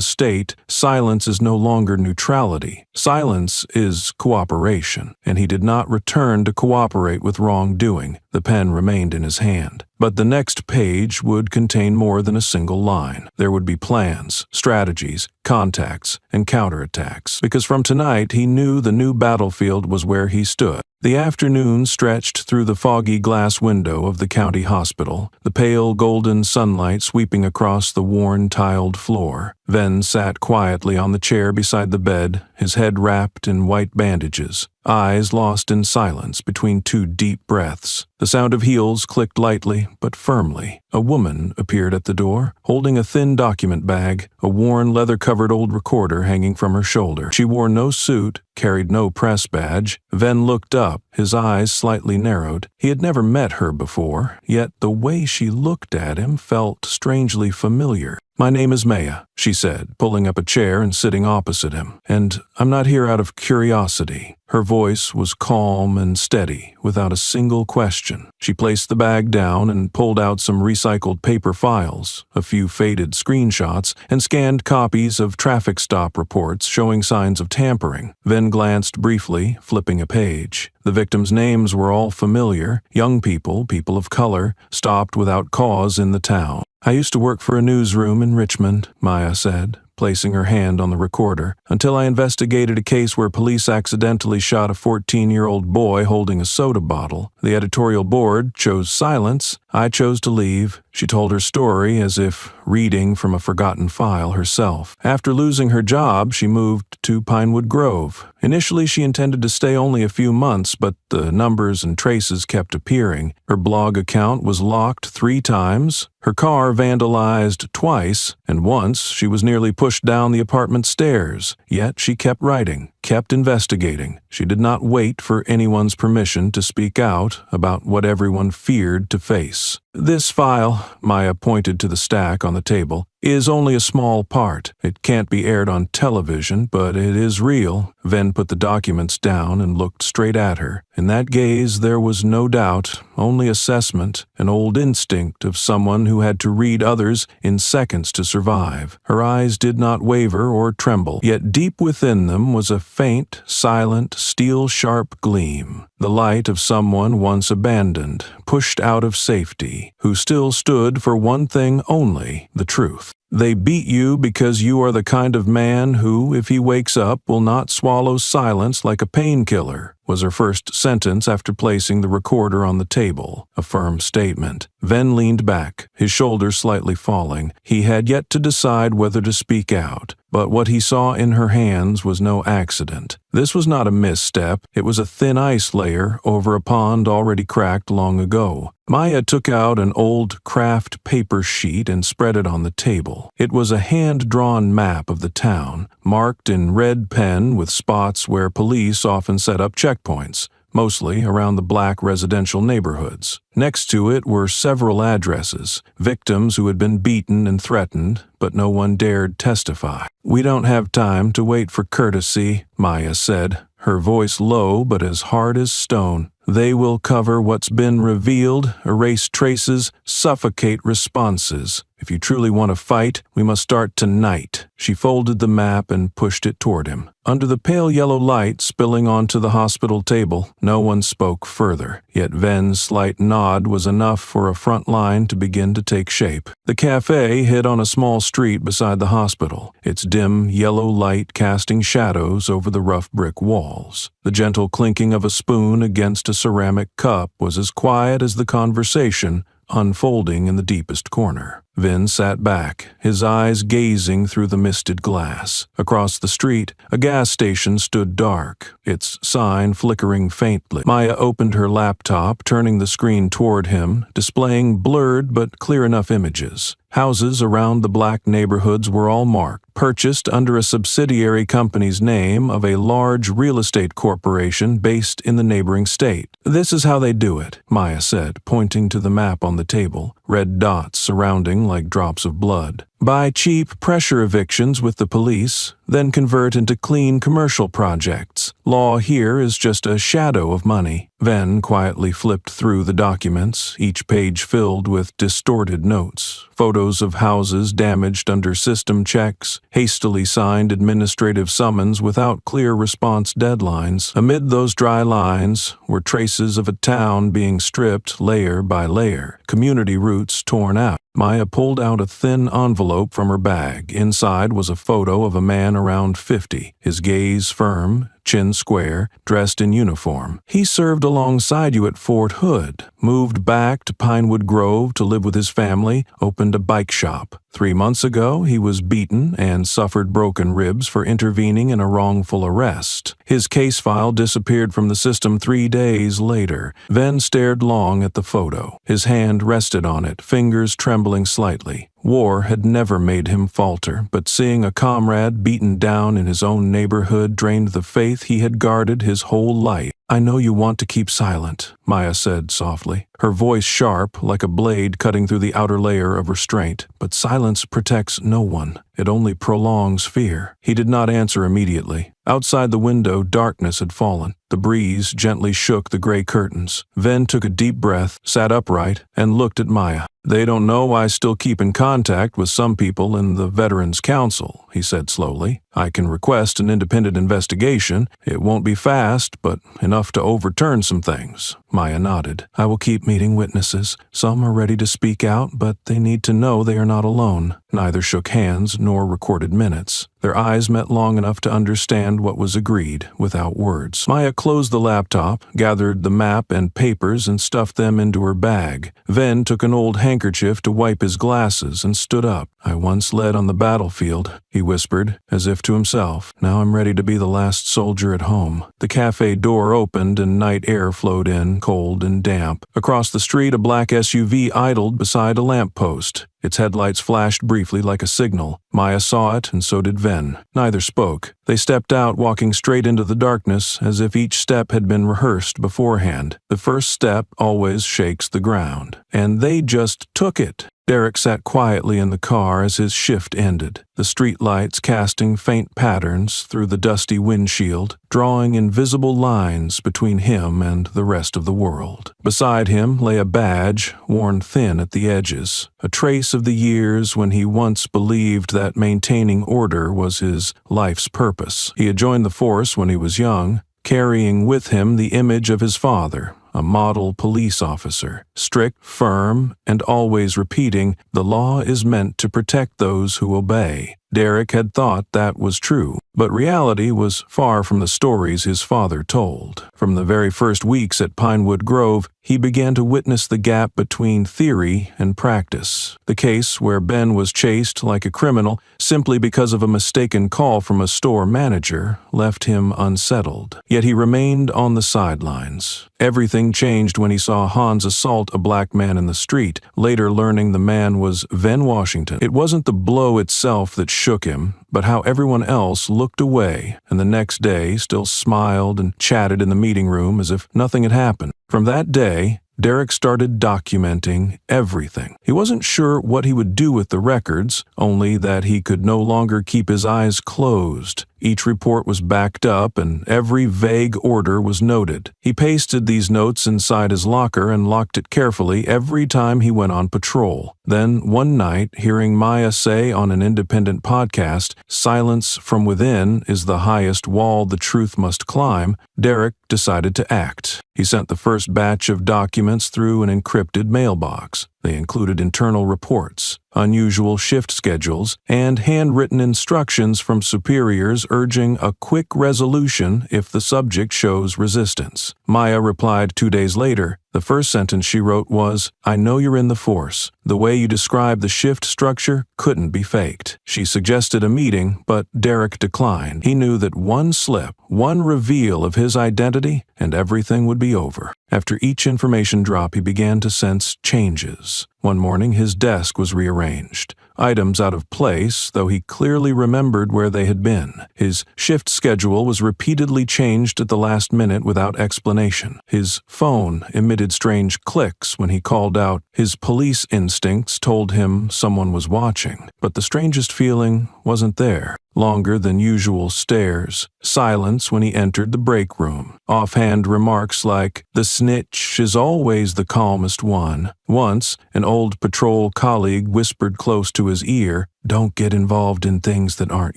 state, silence is no longer neutrality. Silence is cooperation, and he did not return to cooperate with wrongdoing. The pen remained in his hand. But the next page would contain more than a single line. There would be plans, strategies, contacts, and counterattacks, because from tonight he knew the new battlefield was where he stood. The afternoon stretched through the foggy glass window of the county hospital, the pale golden sunlight sweeping across the worn tiled floor. Ven sat quietly on the chair beside the bed, his head wrapped in white bandages, eyes lost in silence between two deep breaths. The sound of heels clicked lightly but firmly. A woman appeared at the door, holding a thin document bag, a worn leather-covered old recorder hanging from her shoulder. She wore no suit, carried no press badge. Ven looked up, his eyes slightly narrowed. He had never met her before, yet the way she looked at him felt strangely familiar. "My name is Maya," she said, pulling up a chair and sitting opposite him. "And I'm not here out of curiosity." Her voice was calm and steady, without a single question. She placed the bag down and pulled out some recycled paper files, a few faded screenshots, and scanned copies of traffic stop reports showing signs of tampering. Then glanced briefly, flipping a page. The victims' names were all familiar: young people, people of color, stopped without cause in the town. "I used to work for a newsroom in Richmond," Maya said, placing her hand on the recorder, "until I investigated a case where police accidentally shot a 14-year-old boy holding a soda bottle. The editorial board chose silence. I chose to leave." She told her story as if reading from a forgotten file herself. After losing her job, she moved to Pinewood Grove. Initially, she intended to stay only a few months, but the numbers and traces kept appearing. Her blog account was locked 3 times, her car vandalized twice, and once she was nearly pushed down the apartment stairs. Yet she kept writing, kept investigating. She did not wait for anyone's permission to speak out about what everyone feared to face. "This file," Maya pointed to the stack on the table, "is only a small part. It can't be aired on television, but it is real." Ven put the documents down and looked straight at her. In that gaze there was no doubt, only assessment, an old instinct of someone who had to read others in seconds to survive. Her eyes did not waver or tremble, yet deep within them was a faint, silent, steel-sharp gleam. The light of someone once abandoned, pushed out of safety, who still stood for one thing only: the truth. "They beat you because you are the kind of man who, if he wakes up, will not swallow silence like a painkiller," was her first sentence after placing the recorder on the table. A firm statement. Ven leaned back, his shoulders slightly falling. He had yet to decide whether to speak out, but what he saw in her hands was no accident. This was not a misstep. It was a thin ice layer over a pond already cracked long ago. Maya took out an old craft paper sheet and spread it on the table. It was a hand-drawn map of the town, marked in red pen with spots where police often set up checkpoints, mostly around the black residential neighborhoods. Next to it were several addresses, victims who had been beaten and threatened, but no one dared testify. "We don't have time to wait for courtesy," Maya said, her voice low but as hard as stone. They will cover what's been revealed, erase traces, suffocate responses. If you truly want to fight, we must start tonight. She folded the map and pushed it toward him. Under the pale yellow light spilling onto the hospital table, no one spoke further. Yet Ven's slight nod was enough for a front line to begin to take shape. The cafe hid on a small street beside the hospital, its dim yellow light casting shadows over the rough brick walls. The gentle clinking of a spoon against a ceramic cup was as quiet as the conversation unfolding in the deepest corner. Vin sat back, his eyes gazing through the misted glass. Across the street, a gas station stood dark, its sign flickering faintly. Maya opened her laptop, turning the screen toward him, displaying blurred but clear enough images. Houses around the black neighborhoods were all marked, purchased under a subsidiary company's name of a large real estate corporation based in the neighboring state. "This is how they do it," Maya said, pointing to the map on the table, red dots surrounding like drops of blood. "Buy cheap pressure evictions with the police, then convert into clean commercial projects. Law here is just a shadow of money." Ven quietly flipped through the documents, each page filled with distorted notes, photos of houses damaged under system checks, hastily signed administrative summons without clear response deadlines. Amid those dry lines were traces of a town being stripped layer by layer, community roots torn out. Maya pulled out a thin envelope from her bag. Inside was a photo of a man around 50, his gaze firm, chin square, dressed in uniform. "He served alongside you at Fort Hood, moved back to Pinewood Grove to live with his family, opened a bike shop. 3 months ago, he was beaten and suffered broken ribs for intervening in a wrongful arrest. His case file disappeared from the system 3 days later." Ven stared long at the photo. His hand rested on it, fingers trembling slightly. War had never made him falter, but seeing a comrade beaten down in his own neighborhood drained the faith he had guarded his whole life. "I know you want to keep silent," Maya said softly, her voice sharp like a blade cutting through the outer layer of restraint. "But silence protects no one. It only prolongs fear." He did not answer immediately. Outside the window, darkness had fallen. The breeze gently shook the gray curtains. Ven took a deep breath, sat upright, and looked at Maya. "They don't know I still keep in contact with some people in the Veterans Council," he said slowly. "I can request an independent investigation. It won't be fast, but enough to overturn some things." Maya nodded. "I will keep meeting witnesses. Some are ready to speak out, but they need to know they are not alone." Neither shook hands nor recorded minutes. Their eyes met long enough to understand what was agreed, without words. Maya closed the laptop, gathered the map and papers, and stuffed them into her bag. Ven took an old handkerchief to wipe his glasses and stood up. "I once led on the battlefield," he whispered, as if to himself. "Now I'm ready to be the last soldier at home." The cafe door opened and night air flowed in, cold and damp. Across the street, a black SUV idled beside a lamppost. Its headlights flashed briefly like a signal. Maya saw it, and so did Ven. Neither spoke. They stepped out, walking straight into the darkness, as if each step had been rehearsed beforehand. The first step always shakes the ground. And they just took it. Derek sat quietly in the car as his shift ended, the streetlights casting faint patterns through the dusty windshield, drawing invisible lines between him and the rest of the world. Beside him lay a badge, worn thin at the edges, a trace of the years when he once believed that maintaining order was his life's purpose. He had joined the force when he was young, carrying with him the image of his father, a model police officer, strict, firm, and always repeating, "The law is meant to protect those who obey." Derek had thought that was true, but reality was far from the stories his father told. From the very first weeks at Pinewood Grove, he began to witness the gap between theory and practice. The case where Ben was chased like a criminal simply because of a mistaken call from a store manager left him unsettled. Yet he remained on the sidelines. Everything changed when he saw Hans assault a black man in the street, later learning the man was Ven Washington. It wasn't the blow itself that shook him, but how everyone else looked away, and the next day still smiled and chatted in the meeting room as if nothing had happened. From that day, Derek started documenting everything. He wasn't sure what he would do with the records, only that he could no longer keep his eyes closed. Each report was backed up and every vague order was noted. He pasted these notes inside his locker and locked it carefully every time he went on patrol. Then, one night, hearing Maya say on an independent podcast, "Silence from within is the highest wall the truth must climb," Derek decided to act. He sent the first batch of documents through an encrypted mailbox. They included internal reports, unusual shift schedules, and handwritten instructions from superiors urging a quick resolution if the subject shows resistance. Maya replied 2 days later. The first sentence she wrote was, "I know you're in the force. The way you describe the shift structure couldn't be faked." She suggested a meeting, but Derek declined. He knew that one slip, one reveal of his identity, and everything would be over. After each information drop, he began to sense changes. One morning, his desk was rearranged. Items out of place, though he clearly remembered where they had been. His shift schedule was repeatedly changed at the last minute without explanation. His phone emitted strange clicks when he called out. His police instincts told him someone was watching, but the strangest feeling wasn't there. Longer than usual stares, silence when he entered the break room, offhand remarks like, "The snitch is always the calmest one." Once, an old patrol colleague whispered close to his ear, "Don't get involved in things that aren't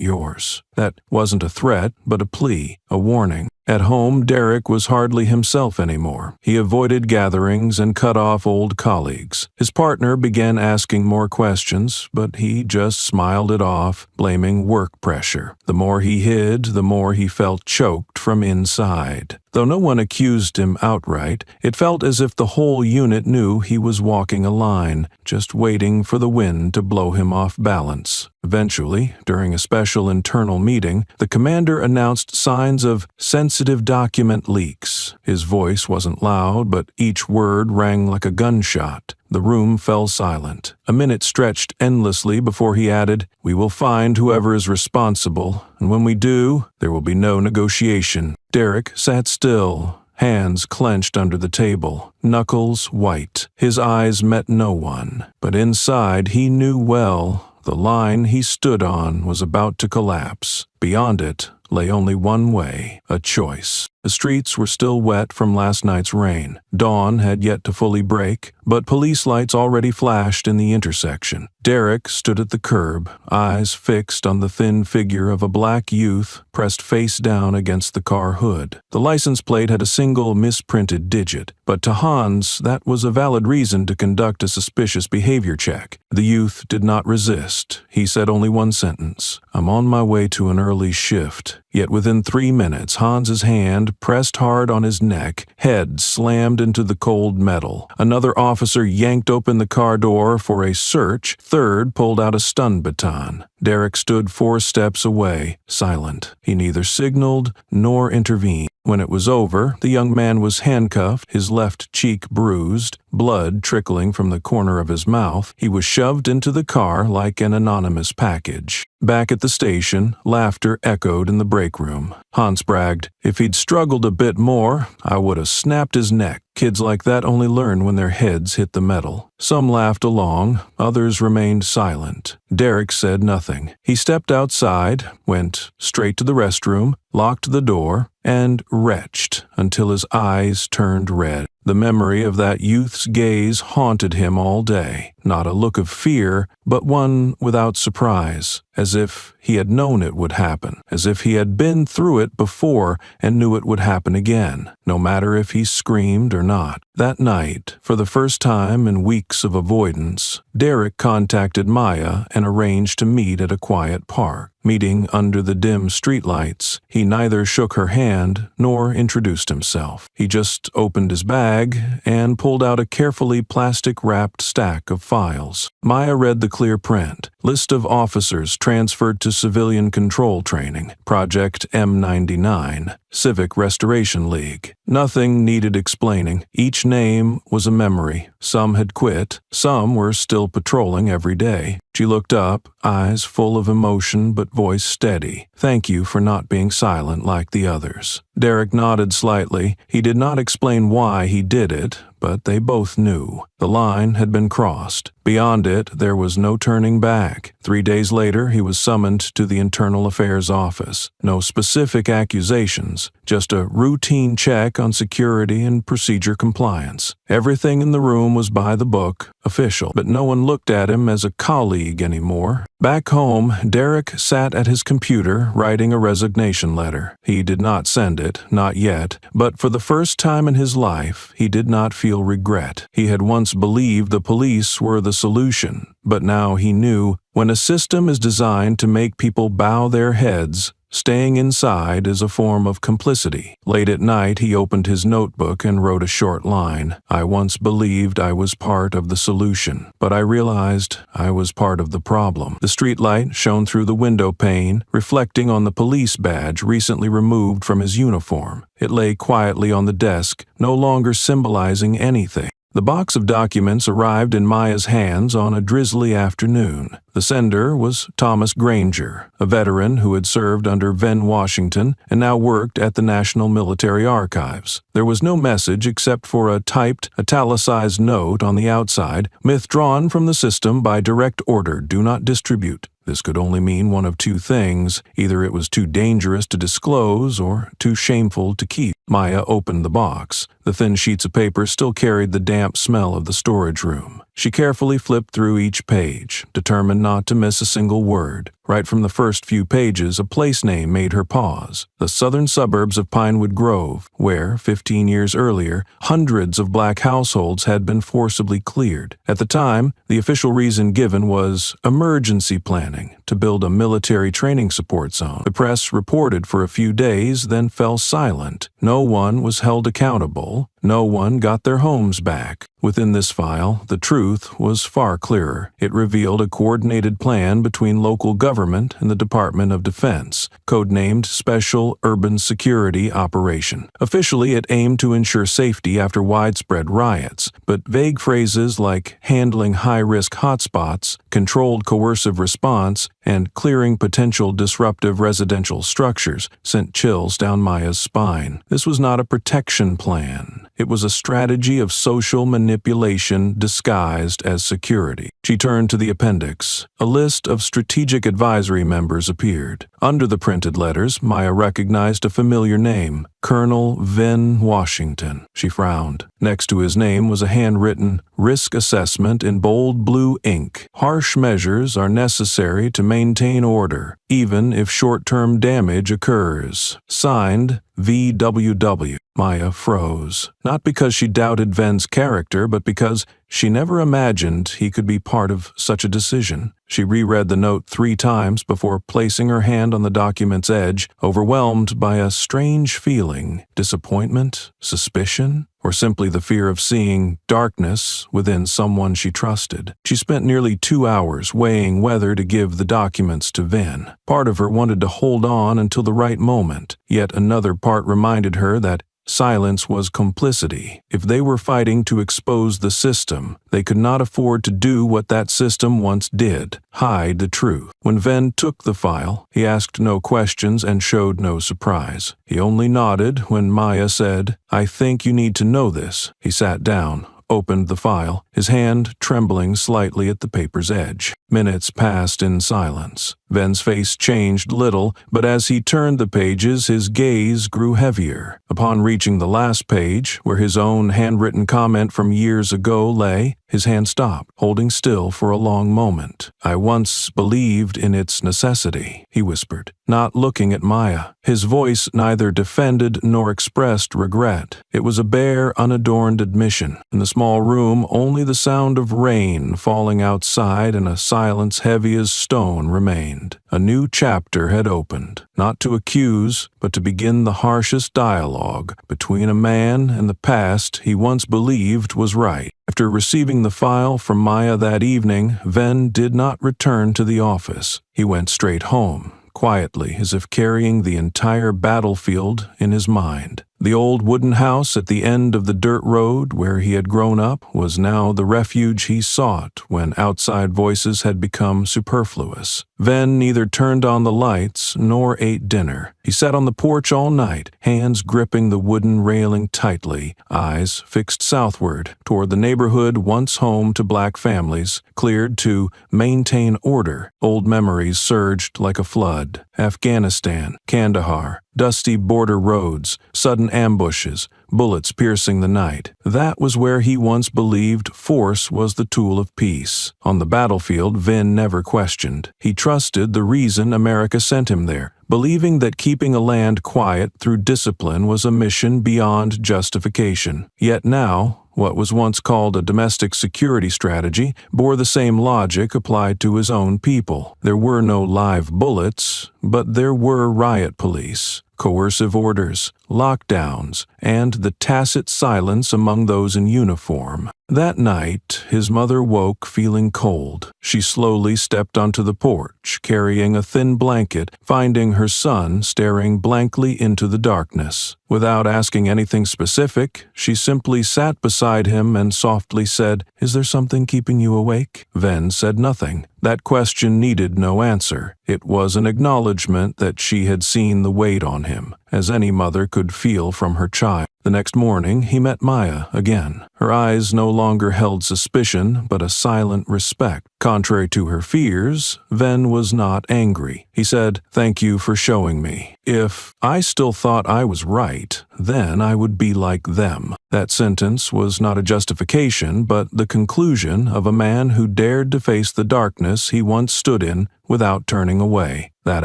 yours." That wasn't a threat, but a plea, a warning. At home, Derek was hardly himself anymore. He avoided gatherings and cut off old colleagues. His partner began asking more questions, but he just smiled it off, blaming work pressure. The more he hid, the more he felt choked from inside. Though no one accused him outright, it felt as if the whole unit knew he was walking a line, just waiting for the wind to blow him off balance. Eventually, during a special internal meeting, the commander announced signs of sensitive document leaks. His voice wasn't loud, but each word rang like a gunshot. The room fell silent. A minute stretched endlessly before he added, "We will find whoever is responsible, and when we do, there will be no negotiation." Derek sat still, hands clenched under the table, knuckles white. His eyes met no one, but inside he knew well the line he stood on was about to collapse. Beyond it lay only one way, a choice. The streets were still wet from last night's rain. Dawn had yet to fully break, but police lights already flashed in the intersection. Derek stood at the curb, eyes fixed on the thin figure of a black youth pressed face down against the car hood. The license plate had a single misprinted digit, but to Hans that was a valid reason to conduct a suspicious behavior check. The youth did not resist. He said only one sentence, "I'm on my way to an early shift." Yet within 3 minutes, Hans's hand pressed hard on his neck, head slammed into the cold metal. Another officer yanked open the car door for a search. Third pulled out a stun baton. Derek stood 4 steps away, silent. He neither signaled nor intervened. When it was over, the young man was handcuffed, his left cheek bruised, blood trickling from the corner of his mouth. He was shoved into the car like an anonymous package. Back at the station, laughter echoed in the break room. Hans bragged, "If he'd struggled a bit more, I would have snapped his neck. Kids like that only learn when their heads hit the metal." Some laughed along, others remained silent. Derek said nothing. He stepped outside, went straight to the restroom, locked the door, and retched until his eyes turned red. The memory of that youth's gaze haunted him all day. Not a look of fear, but one without surprise, as if he had known it would happen, as if he had been through it before and knew it would happen again, no matter if he screamed or not. That night, for the first time in weeks of avoidance, Derek contacted Maya and arranged to meet at a quiet park. Meeting under the dim streetlights, he neither shook her hand nor introduced himself. He just opened his bag and pulled out a carefully plastic-wrapped stack of files. Maya read the clear print. List of officers transferred to civilian control training. Project M99. Civic Restoration League. Nothing needed explaining. Each name was a memory. Some had quit. Some were still patrolling every day. She looked up, eyes full of emotion but voice steady. Thank you for not being silent like the others." Derek nodded slightly. He did not explain why he did it, but they both knew. The line had been crossed. Beyond it, there was no turning back. 3 days later, he was summoned to the Internal Affairs office. No specific accusations, just a routine check on security and procedure compliance. Everything in the room was by the book, official, but no one looked at him as a colleague anymore. Back home, Derek sat at his computer writing a resignation letter. He did not send it, not yet, but for the first time in his life, he did not feel regret. He had once believed the police were the solution, but now he knew when a system is designed to make people bow their heads, staying inside is a form of complicity. Late at night, he opened his notebook and wrote a short line. "I once believed I was part of the solution, but I realized I was part of the problem." The streetlight shone through the window pane, reflecting on the police badge recently removed from his uniform. It lay quietly on the desk, no longer symbolizing anything. The box of documents arrived in Maya's hands on a drizzly afternoon. The sender was Thomas Granger, a veteran who had served under Venn Washington and now worked at the National Military Archives. There was no message except for a typed, italicized note on the outside, "Withdrawn from the system by direct order, do not distribute." This could only mean one of two things. Either it was too dangerous to disclose or too shameful to keep. Maya opened the box. The thin sheets of paper still carried the damp smell of the storage room. She carefully flipped through each page, determined not to miss a single word. Right from the first few pages, a place name made her pause. The southern suburbs of Pinewood Grove, where, 15 years earlier, hundreds of black households had been forcibly cleared. At the time, the official reason given was emergency planning to build a military training support zone. The press reported for a few days, then fell silent. No one was held accountable. No one got their homes back. Within this file, the truth was far clearer. It revealed a coordinated plan between local government and the Department of Defense, codenamed Special Urban Security Operation. Officially, it aimed to ensure safety after widespread riots, but vague phrases like handling high-risk hotspots, controlled coercive response, and clearing potential disruptive residential structures sent chills down Maya's spine. This was not a protection plan. It was a strategy of social manipulation disguised as security. She turned to the appendix. A list of strategic advisory members appeared. Under the printed letters, Maya recognized a familiar name, Colonel Venn Washington. She frowned. Next to his name was a handwritten risk assessment in bold blue ink. Harsh measures are necessary to maintain order, even if short-term damage occurs. Signed, VWW. Maya froze. Not because she doubted Venn's character, but because she never imagined he could be part of such a decision. She reread the note 3 times before placing her hand on the document's edge, overwhelmed by a strange feeling, disappointment, suspicion, or simply the fear of seeing darkness within someone she trusted. She spent nearly 2 hours weighing whether to give the documents to Venn. Part of her wanted to hold on until the right moment, yet another part reminded her that silence was complicity. If they were fighting to expose the system, they could not afford to do what that system once did, hide the truth. When Venn took the file, he asked no questions and showed no surprise. He only nodded when Maya said, "I think you need to know this." He sat down, opened the file, his hand trembling slightly at the paper's edge. Minutes passed in silence. Venn's face changed little, but as he turned the pages, his gaze grew heavier. Upon reaching the last page, where his own handwritten comment from years ago lay, his hand stopped, holding still for a long moment. "I once believed in its necessity," he whispered, not looking at Maya. His voice neither defended nor expressed regret. It was a bare, unadorned admission. In the small room, only the sound of rain falling outside and a silence heavy as stone remained. A new chapter had opened, not to accuse, but to begin the harshest dialogue between a man and the past he once believed was right. After receiving the file from Maya that evening, Venn did not return to the office. He went straight home, quietly, as if carrying the entire battlefield in his mind. The old wooden house at the end of the dirt road where he had grown up was now the refuge he sought when outside voices had become superfluous. Ven neither turned on the lights nor ate dinner. He sat on the porch all night, hands gripping the wooden railing tightly, eyes fixed southward toward the neighborhood once home to black families, cleared to maintain order. Old memories surged like a flood. Afghanistan, Kandahar, dusty border roads, sudden ambushes, bullets piercing the night. That was where he once believed force was the tool of peace. On the battlefield, Ven never questioned. He trusted the reason America sent him there, believing that keeping a land quiet through discipline was a mission beyond justification. Yet now, what was once called a domestic security strategy bore the same logic applied to his own people. There were no live bullets, but there were riot police, coercive orders, lockdowns, and the tacit silence among those in uniform. That night, his mother woke feeling cold. She slowly stepped onto the porch, carrying a thin blanket, finding her son staring blankly into the darkness. Without asking anything specific, she simply sat beside him and softly said, "Is there something keeping you awake?" Ven said nothing. That question needed no answer. It was an acknowledgement that she had seen the weight on him, as any mother could feel from her child. The next morning, he met Maya again. Her eyes no longer held suspicion, but a silent respect. Contrary to her fears, Ven was not angry. He said, "Thank you for showing me. If I still thought I was right, then I would be like them." That sentence was not a justification, but the conclusion of a man who dared to face the darkness he once stood in without turning away. That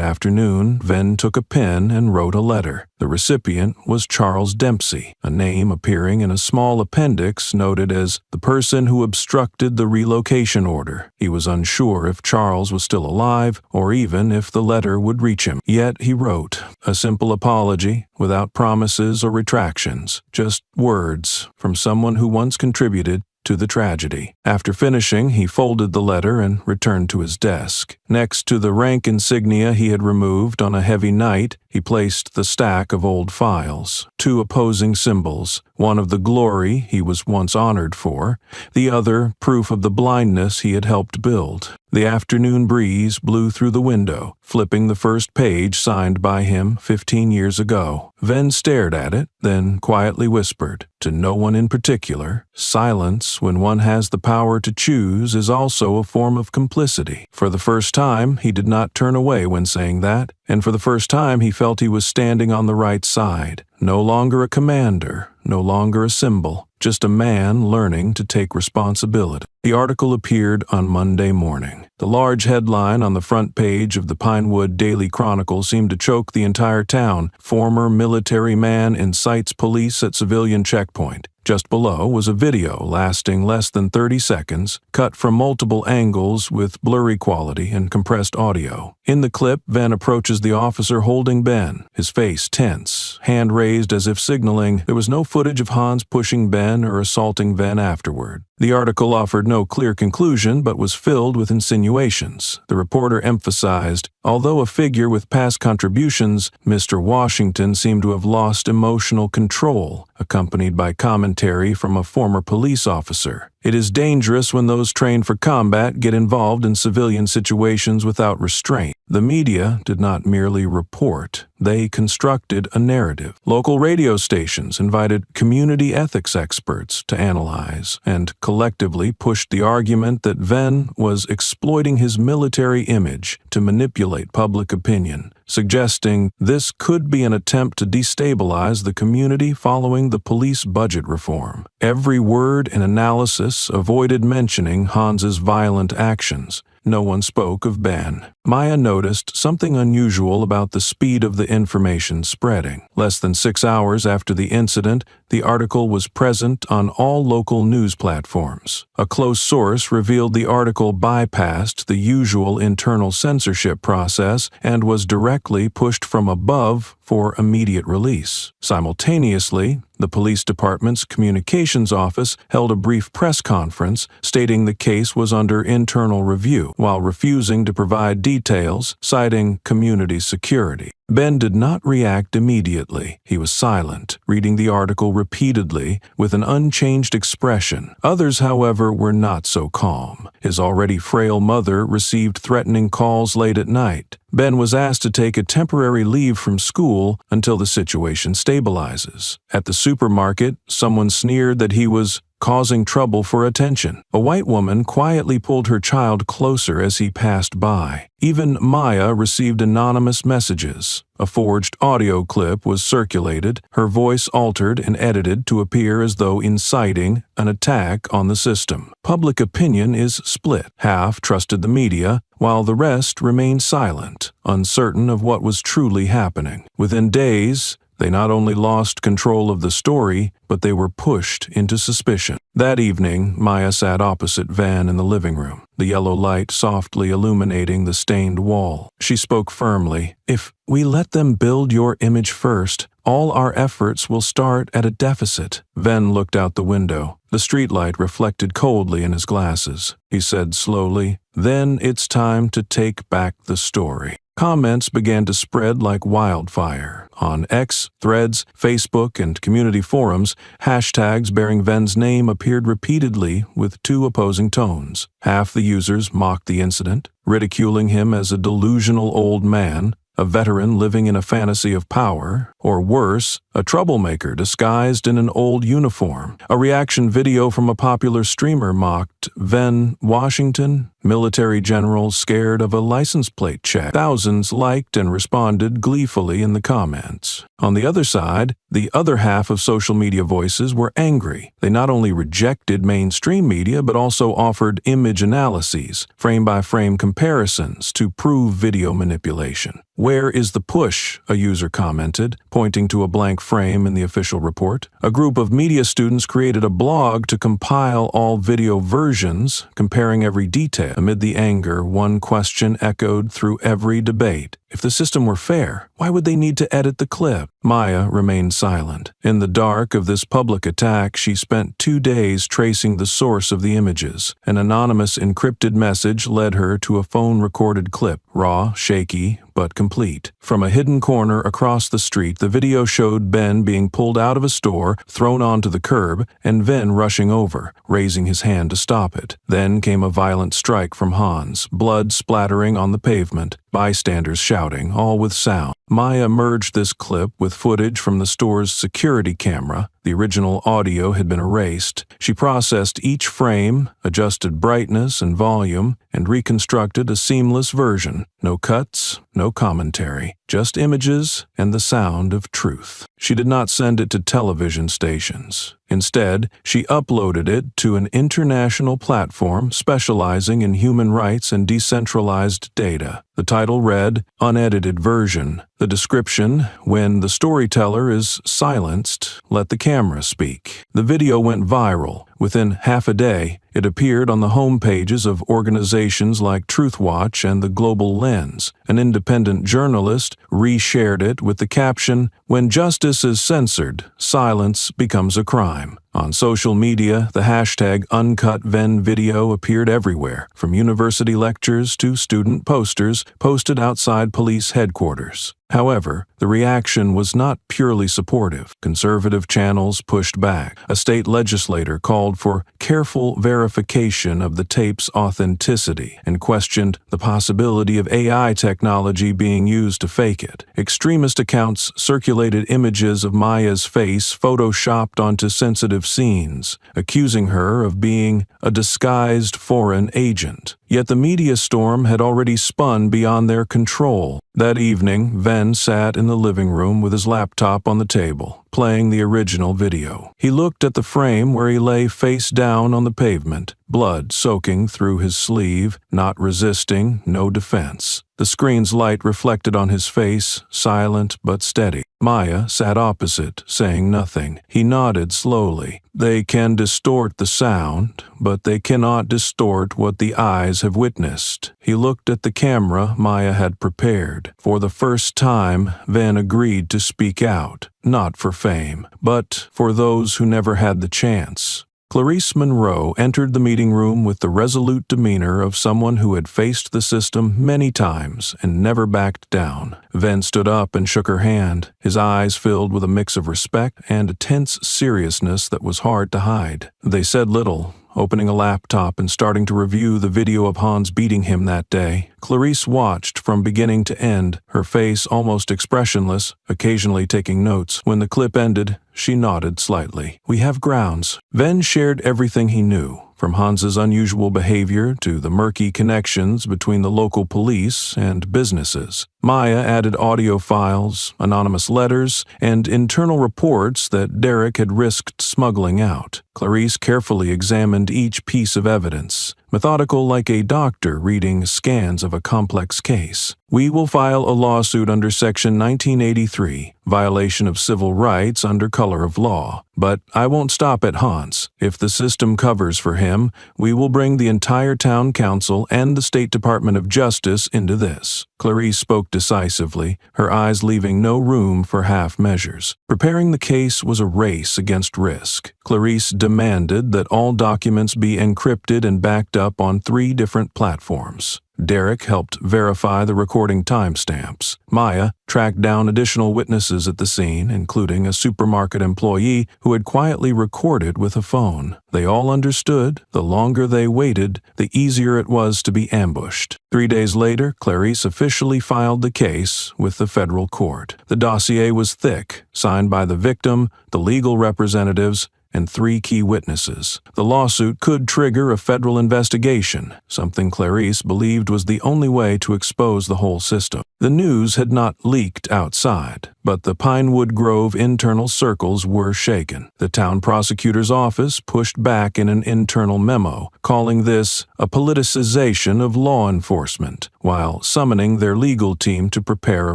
afternoon, Ven took a pen and wrote a letter. The recipient was Charles Dempsey, a name appearing in a small appendix noted as the person who obstructed the relocation order. He was unsure if Charles was still alive or even if the letter would reach him. Yet he wrote a simple apology without promises or retractions, just words from someone who once contributed to the tragedy. After finishing, he folded the letter and returned to his desk. Next to the rank insignia he had removed on a heavy night, he placed the stack of old files, two opposing symbols, one of the glory he was once honored for, the other proof of the blindness he had helped build. The afternoon breeze blew through the window, flipping the first page signed by him 15 years ago. Ven stared at it, then quietly whispered, to no one in particular, "Silence, when one has the power to choose, is also a form of complicity." For the first time, he did not turn away when saying that, and for the first time he felt he was standing on the right side. No longer a commander, no longer a symbol, just a man learning to take responsibility. The article appeared on Monday morning. The large headline on the front page of the Pinewood Daily Chronicle seemed to choke the entire town. "Former military man incites police at civilian checkpoint." Just below was a video lasting less than 30 seconds, cut from multiple angles with blurry quality and compressed audio. In the clip, Ven approaches the officer holding Ben, his face tense, hand raised as if signaling there was no footage of Hans pushing Ben or assaulting Ven afterward. The article offered no clear conclusion but was filled with insinuations. The reporter emphasized, although a figure with past contributions, Mr. Washington seemed to have lost emotional control, accompanied by commentary from a former police officer. It is dangerous when those trained for combat get involved in civilian situations without restraint. The media did not merely report, they constructed a narrative. Local radio stations invited community ethics experts to analyze and collectively pushed the argument that Ven was exploiting his military image to manipulate public opinion, suggesting this could be an attempt to destabilize the community following the police budget reform. Every word and analysis avoided mentioning Hans's violent actions. No one spoke of Ben. Maya noticed something unusual about the speed of the information spreading. Less than 6 hours after the incident, the article was present on all local news platforms. A close source revealed the article bypassed the usual internal censorship process and was directly pushed from above for immediate release. Simultaneously, the police department's communications office held a brief press conference stating the case was under internal review, while refusing to provide details, citing community security. Ben did not react immediately. He was silent, reading the article repeatedly with an unchanged expression. Others, however, were not so calm. His already frail mother received threatening calls late at night. Ben was asked to take a temporary leave from school until the situation stabilizes. At the supermarket, someone sneered that he was causing trouble for attention. A white woman quietly pulled her child closer as he passed by. Even Maya received anonymous messages. A forged audio clip was circulated, her voice altered and edited to appear as though inciting an attack on the system. Public opinion is split. Half trusted the media, while the rest remained silent, uncertain of what was truly happening. Within days, they not only lost control of the story, but they were pushed into suspicion. That evening, Maya sat opposite Van in the living room, the yellow light softly illuminating the stained wall. She spoke firmly. "If we let them build your image first, all our efforts will start at a deficit." Van looked out the window. The streetlight reflected coldly in his glasses. He said slowly, "Then it's time to take back the story." Comments began to spread like wildfire. On X, Threads, Facebook, and community forums, hashtags bearing Ven's name appeared repeatedly with two opposing tones. Half the users mocked the incident, ridiculing him as a delusional old man, a veteran living in a fantasy of power, or worse, a troublemaker disguised in an old uniform. A reaction video from a popular streamer mocked Ven Washington, military general scared of a license plate check. Thousands liked and responded gleefully in the comments. On the other side, the other half of social media voices were angry. They not only rejected mainstream media, but also offered image analyses, frame-by-frame comparisons to prove video manipulation. "Where is the push?" a user commented, pointing to a blank frame in the official report. A group of media students created a blog to compile all video versions, comparing every detail. Amid the anger, one question echoed through every debate. If the system were fair, why would they need to edit the clip? Maya remained silent. In the dark of this public attack, she spent 2 days tracing the source of the images. An anonymous encrypted message led her to a phone-recorded clip, raw, shaky, but complete. From a hidden corner across the street, the video showed Ben being pulled out of a store, thrown onto the curb, and Ven rushing over, raising his hand to stop it. Then came a violent strike from Hans, blood splattering on the pavement, bystanders shouting, all with sound. Maya merged this clip with footage from the store's security camera. The original audio had been erased. She processed each frame, adjusted brightness and volume, and reconstructed a seamless version. No cuts, no commentary, just images and the sound of truth. She did not send it to television stations. Instead, she uploaded it to an international platform specializing in human rights and decentralized data. The title read, "Unedited Version." The description, "When the storyteller is silenced, let the camera speak." The video went viral. Within half a day, it appeared on the home pages of organizations like Truthwatch and The Global Lens. An independent journalist reshared it with the caption, "When justice is censored, silence becomes a crime." On social media, the hashtag #UncutVenVideo appeared everywhere, from university lectures to student posters posted outside police headquarters. However, the reaction was not purely supportive. Conservative channels pushed back. A state legislator called for careful verification of the tape's authenticity and questioned the possibility of AI technology being used to fake it. Extremist accounts circulated images of Maya's face photoshopped onto sensitive scenes, accusing her of being a disguised foreign agent. Yet the media storm had already spun beyond their control. That evening, Ven sat in the living room with his laptop on the table, playing the original video. He looked at the frame where he lay face down on the pavement, blood soaking through his sleeve, not resisting, no defense. The screen's light reflected on his face, silent but steady. Maya sat opposite, saying nothing. He nodded slowly. "They can distort the sound, but they cannot distort what the eyes have witnessed." He looked at the camera Maya had prepared. For the first time, Van agreed to speak out, not for fame, but for those who never had the chance. Clarice Monroe entered the meeting room with the resolute demeanor of someone who had faced the system many times and never backed down. Venn stood up and shook her hand, his eyes filled with a mix of respect and a tense seriousness that was hard to hide. They said little, opening a laptop and starting to review the video of Hans beating him that day. Clarice watched from beginning to end, her face almost expressionless, occasionally taking notes. When the clip ended, she nodded slightly. "We have grounds." Venn shared everything he knew, from Hans's unusual behavior to the murky connections between the local police and businesses. Maya added audio files, anonymous letters, and internal reports that Derek had risked smuggling out. Clarice carefully examined each piece of evidence, methodical like a doctor reading scans of a complex case. "We will file a lawsuit under Section 1983, violation of civil rights under color of law. But I won't stop at Hans. If the system covers for him, we will bring the entire town council and the State Department of Justice into this." Clarice spoke decisively, her eyes leaving no room for half measures. Preparing the case was a race against risk. Clarice demanded that all documents be encrypted and backed up on 3 different platforms. Derek helped verify the recording timestamps. Maya tracked down additional witnesses at the scene, including a supermarket employee who had quietly recorded with a phone. They all understood the longer they waited, the easier it was to be ambushed. 3 days later, Clarice officially filed the case with the federal court. The dossier was thick, signed by the victim, the legal representatives, and 3 key witnesses. The lawsuit could trigger a federal investigation, something Clarice believed was the only way to expose the whole system. The news had not leaked outside, but the Pinewood Grove internal circles were shaken. The town prosecutor's office pushed back in an internal memo, calling this a politicization of law enforcement, while summoning their legal team to prepare a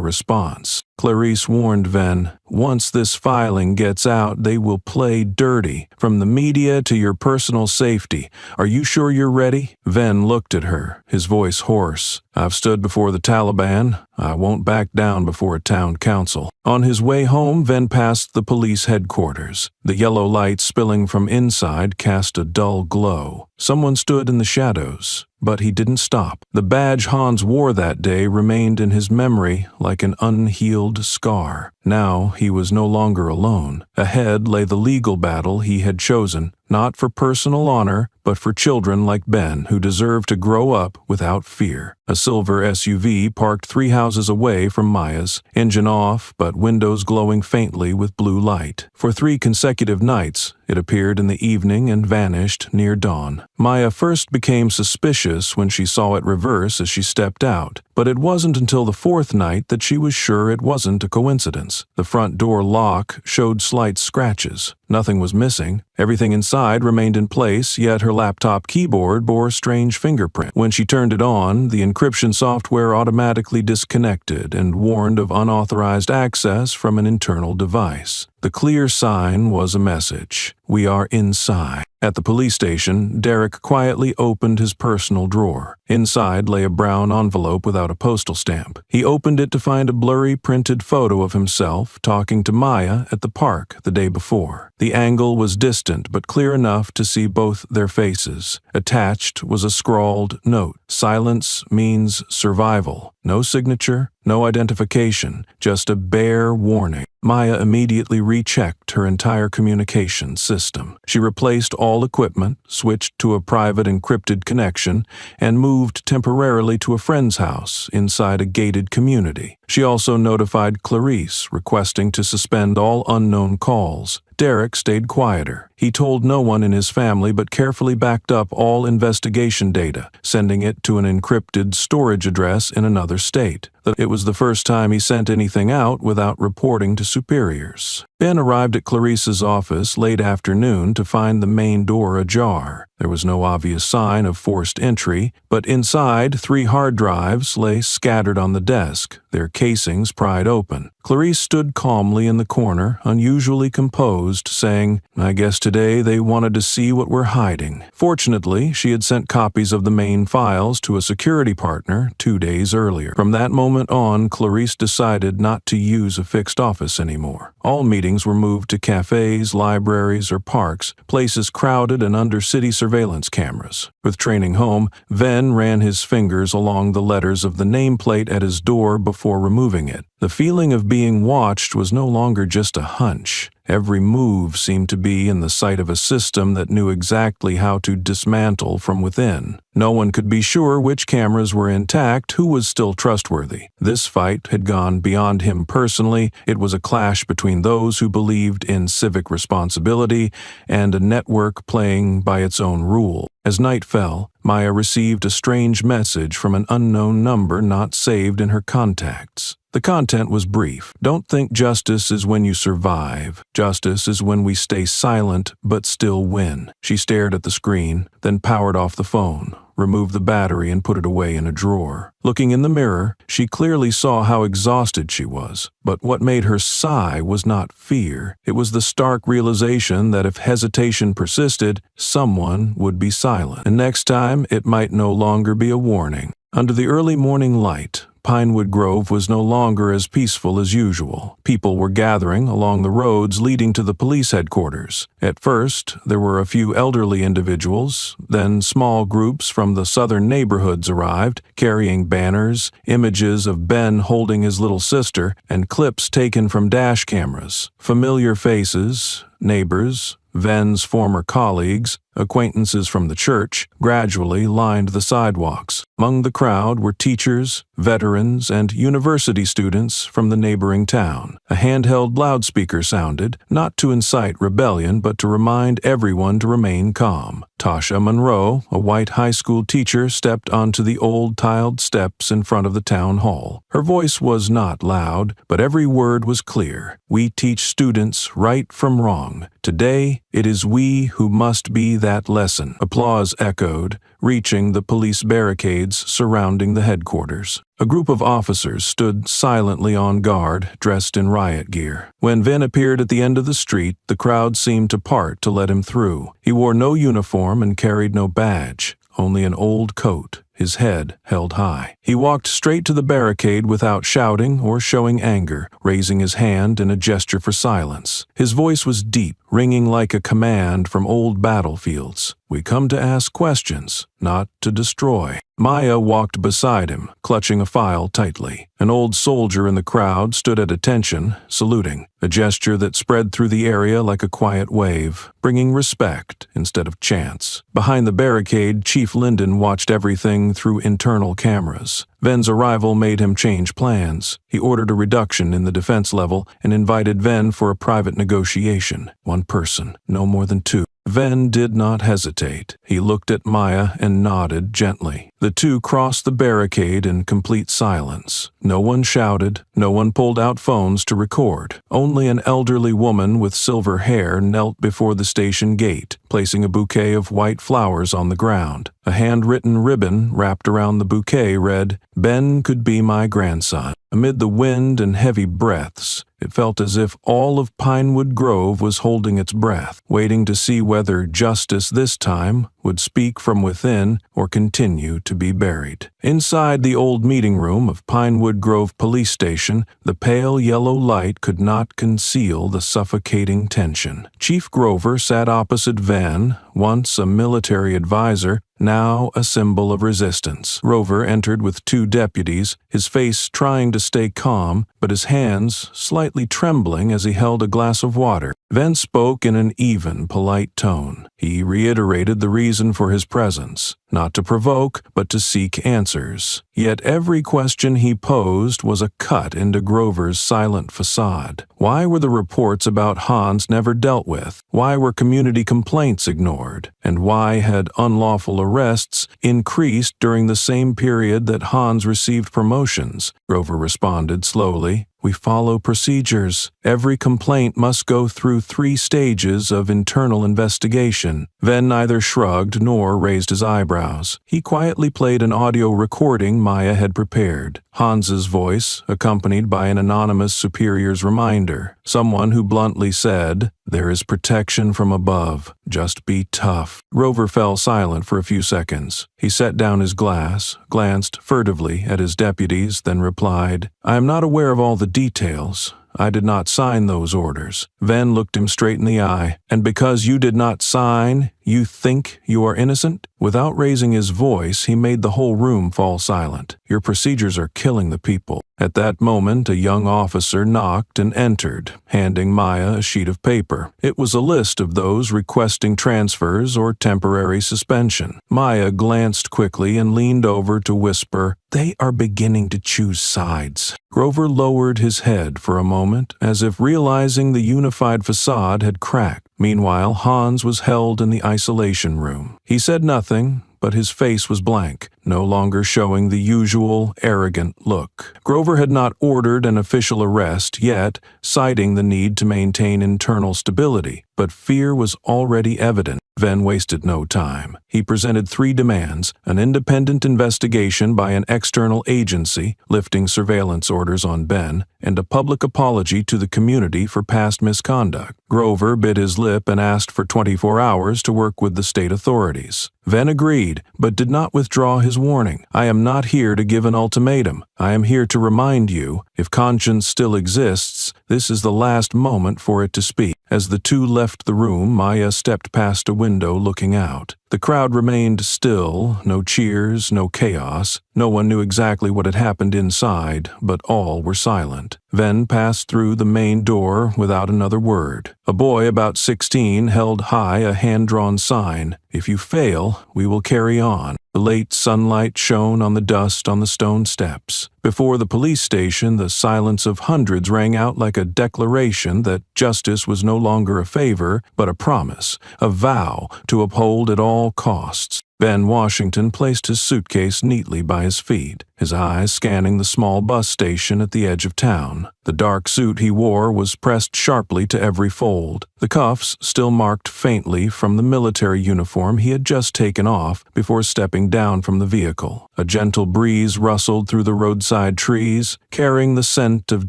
response. Clarice warned Venn, "Once this filing gets out, they will play dirty, from the media to your personal safety. Are you sure you're ready?" Venn looked at her, his voice hoarse. "I've stood before the Taliban. I won't back down before a town council." On his way home, Venn passed the police headquarters. The yellow light spilling from inside cast a dull glow. Someone stood in the shadows, but he didn't stop. The badge Hans wore that day remained in his memory like an unhealed scar. Now he was no longer alone. Ahead lay the legal battle he had chosen, not for personal honor, but for children like Ben who deserved to grow up without fear. A silver SUV parked 3 houses away from Maya's, engine off but windows glowing faintly with blue light. For 3 consecutive nights, it appeared in the evening and vanished near dawn. Maya first became suspicious when she saw it reverse as she stepped out, but it wasn't until the 4th night that she was sure it wasn't a coincidence. The front door lock showed slight scratches. Nothing was missing. Everything inside remained in place, yet her laptop keyboard bore a strange fingerprint. When she turned it on, the encryption software automatically disconnected and warned of unauthorized access from an internal device. The clear sign was a message: "We are inside." At the police station, Derek quietly opened his personal drawer. Inside lay a brown envelope without a postal stamp. He opened it to find a blurry printed photo of himself talking to Maya at the park the day before. The angle was distant but clear enough to see both their faces. Attached was a scrawled note: "Silence means survival." No signature, no identification, just a bare warning. Maya immediately rechecked her entire communication system. She replaced all equipment, switched to a private encrypted connection, and moved temporarily to a friend's house inside a gated community. She also notified Clarice, requesting to suspend all unknown calls. Derek stayed quieter. He told no one in his family but carefully backed up all investigation data, sending it to an encrypted storage address in another state. It was the first time he sent anything out without reporting to superiors. Ben arrived at Clarice's office late afternoon to find the main door ajar. There was no obvious sign of forced entry, but inside 3 hard drives lay scattered on the desk, their casings pried open. Clarice stood calmly in the corner, unusually composed, saying, "I guess today they wanted to see what we're hiding." Fortunately, she had sent copies of the main files to a security partner 2 days earlier. From that moment on, Clarice decided not to use a fixed office anymore. All meetings were moved to cafes, libraries, or parks, places crowded and under city surveillance cameras. With training home, Venn ran his fingers along the letters of the nameplate at his door before removing it. The feeling of being watched was no longer just a hunch. Every move seemed to be in the sight of a system that knew exactly how to dismantle from within. No one could be sure which cameras were intact, who was still trustworthy. This fight had gone beyond him personally. It was a clash between those who believed in civic responsibility and a network playing by its own rules. As night fell, Maya received a strange message from an unknown number not saved in her contacts. The content was brief. "Don't think justice is when you survive. Justice is when we stay silent but still win." She stared at the screen, then powered off the phone, removed the battery and put it away in a drawer. Looking in the mirror, she clearly saw how exhausted she was. But what made her sigh was not fear. It was the stark realization that if hesitation persisted, someone would be silent. And next time, it might no longer be a warning. Under the early morning light, Pinewood Grove was no longer as peaceful as usual. People were gathering along the roads leading to the police headquarters. At first, there were a few elderly individuals, then small groups from the southern neighborhoods arrived, carrying banners, images of Ben holding his little sister, and clips taken from dash cameras. Familiar faces, neighbors, Venn's former colleagues, acquaintances from the church, gradually lined the sidewalks. Among the crowd were teachers, veterans, and university students from the neighboring town. A handheld loudspeaker sounded, not to incite rebellion but to remind everyone to remain calm. Tasha Monroe, a white high school teacher, stepped onto the old tiled steps in front of the town hall. Her voice was not loud, but every word was clear. "We teach students right from wrong. Today, it is we who must be that lesson." Applause echoed, reaching the police barricades surrounding the headquarters. A group of officers stood silently on guard, dressed in riot gear. When Venn appeared at the end of the street, the crowd seemed to part to let him through. He wore no uniform and carried no badge, only an old coat, his head held high. He walked straight to the barricade without shouting or showing anger, raising his hand in a gesture for silence. His voice was deep, ringing like a command from old battlefields. "We come to ask questions, not to destroy." Maya walked beside him, clutching a file tightly. An old soldier in the crowd stood at attention, saluting, a gesture that spread through the area like a quiet wave, bringing respect instead of chance. Behind the barricade, Chief Linden watched everything through internal cameras. Venn's arrival made him change plans. He ordered a reduction in the defense level and invited Venn for a private negotiation. One person, no more than two. Venn did not hesitate. He looked at Maya and nodded gently. The two crossed the barricade in complete silence. No one shouted, no one pulled out phones to record. Only an elderly woman with silver hair knelt before the station gate, placing a bouquet of white flowers on the ground. A handwritten ribbon wrapped around the bouquet read, "Ben could be my grandson." Amid the wind and heavy breaths, it felt as if all of Pinewood Grove was holding its breath, waiting to see whether justice this time would speak from within or continue to be buried. Inside the old meeting room of Pinewood Grove Police Station, the pale yellow light could not conceal the suffocating tension. Chief Grover sat opposite Venn, once a military advisor, now a symbol of resistance. Grover entered with two deputies, his face trying to stay calm, but his hands slightly trembling as he held a glass of water. Venn spoke in an even, polite tone. He reiterated the reason for his presence, not to provoke, but to seek answers. Yet every question he posed was a cut into Grover's silent facade. Why were the reports about Hans never dealt with? Why were community complaints ignored? And why had unlawful arrests increased during the same period that Hans received promotions? Grover responded slowly. We follow procedures. Every complaint must go through 3 stages of internal investigation. Ven neither shrugged nor raised his eyebrows. He quietly played an audio recording Maya had prepared. Hans's voice, accompanied by an anonymous superior's reminder. Someone who bluntly said, "There is protection from above. Just be tough." Grover fell silent for a few seconds. He set down his glass, glanced furtively at his deputies, then replied, "I am not aware of all the details. I did not sign those orders." Ven looked him straight in the eye. "And because you did not sign, you think you are innocent?" Without raising his voice, he made the whole room fall silent. "Your procedures are killing the people." At that moment, a young officer knocked and entered, handing Maya a sheet of paper. It was a list of those requesting transfers or temporary suspension. Maya glanced quickly and leaned over to whisper, "They are beginning to choose sides." Grover lowered his head for a moment, as if realizing the unified facade had cracked. Meanwhile, Hans was held in the isolation room. He said nothing, but his face was blank, no longer showing the usual arrogant look. Grover had not ordered an official arrest yet, citing the need to maintain internal stability, but fear was already evident. Ven wasted no time. He presented 3 demands: an independent investigation by an external agency, lifting surveillance orders on Ben, and a public apology to the community for past misconduct. Grover bit his lip and asked for 24 hours to work with the state authorities. Ven agreed, but did not withdraw his warning. "I am not here to give an ultimatum. I am here to remind you, if conscience still exists, this is the last moment for it to speak." As the 2 left the room, Maya stepped past a window looking out. The crowd remained still, no cheers, no chaos. No one knew exactly what had happened inside, but all were silent. Ven passed through the main door without another word. A boy about 16 held high a hand-drawn sign, "If you fail, we will carry on." The late sunlight shone on the dust on the stone steps. Before the police station, the silence of hundreds rang out like a declaration that justice was no longer a favor, but a promise, a vow to uphold at all costs. Van Washington placed his suitcase neatly by his feet, his eyes scanning the small bus station at the edge of town. The dark suit he wore was pressed sharply to every fold. The cuffs still marked faintly from the military uniform he had just taken off before stepping down from the vehicle. A gentle breeze rustled through the roadside trees, carrying the scent of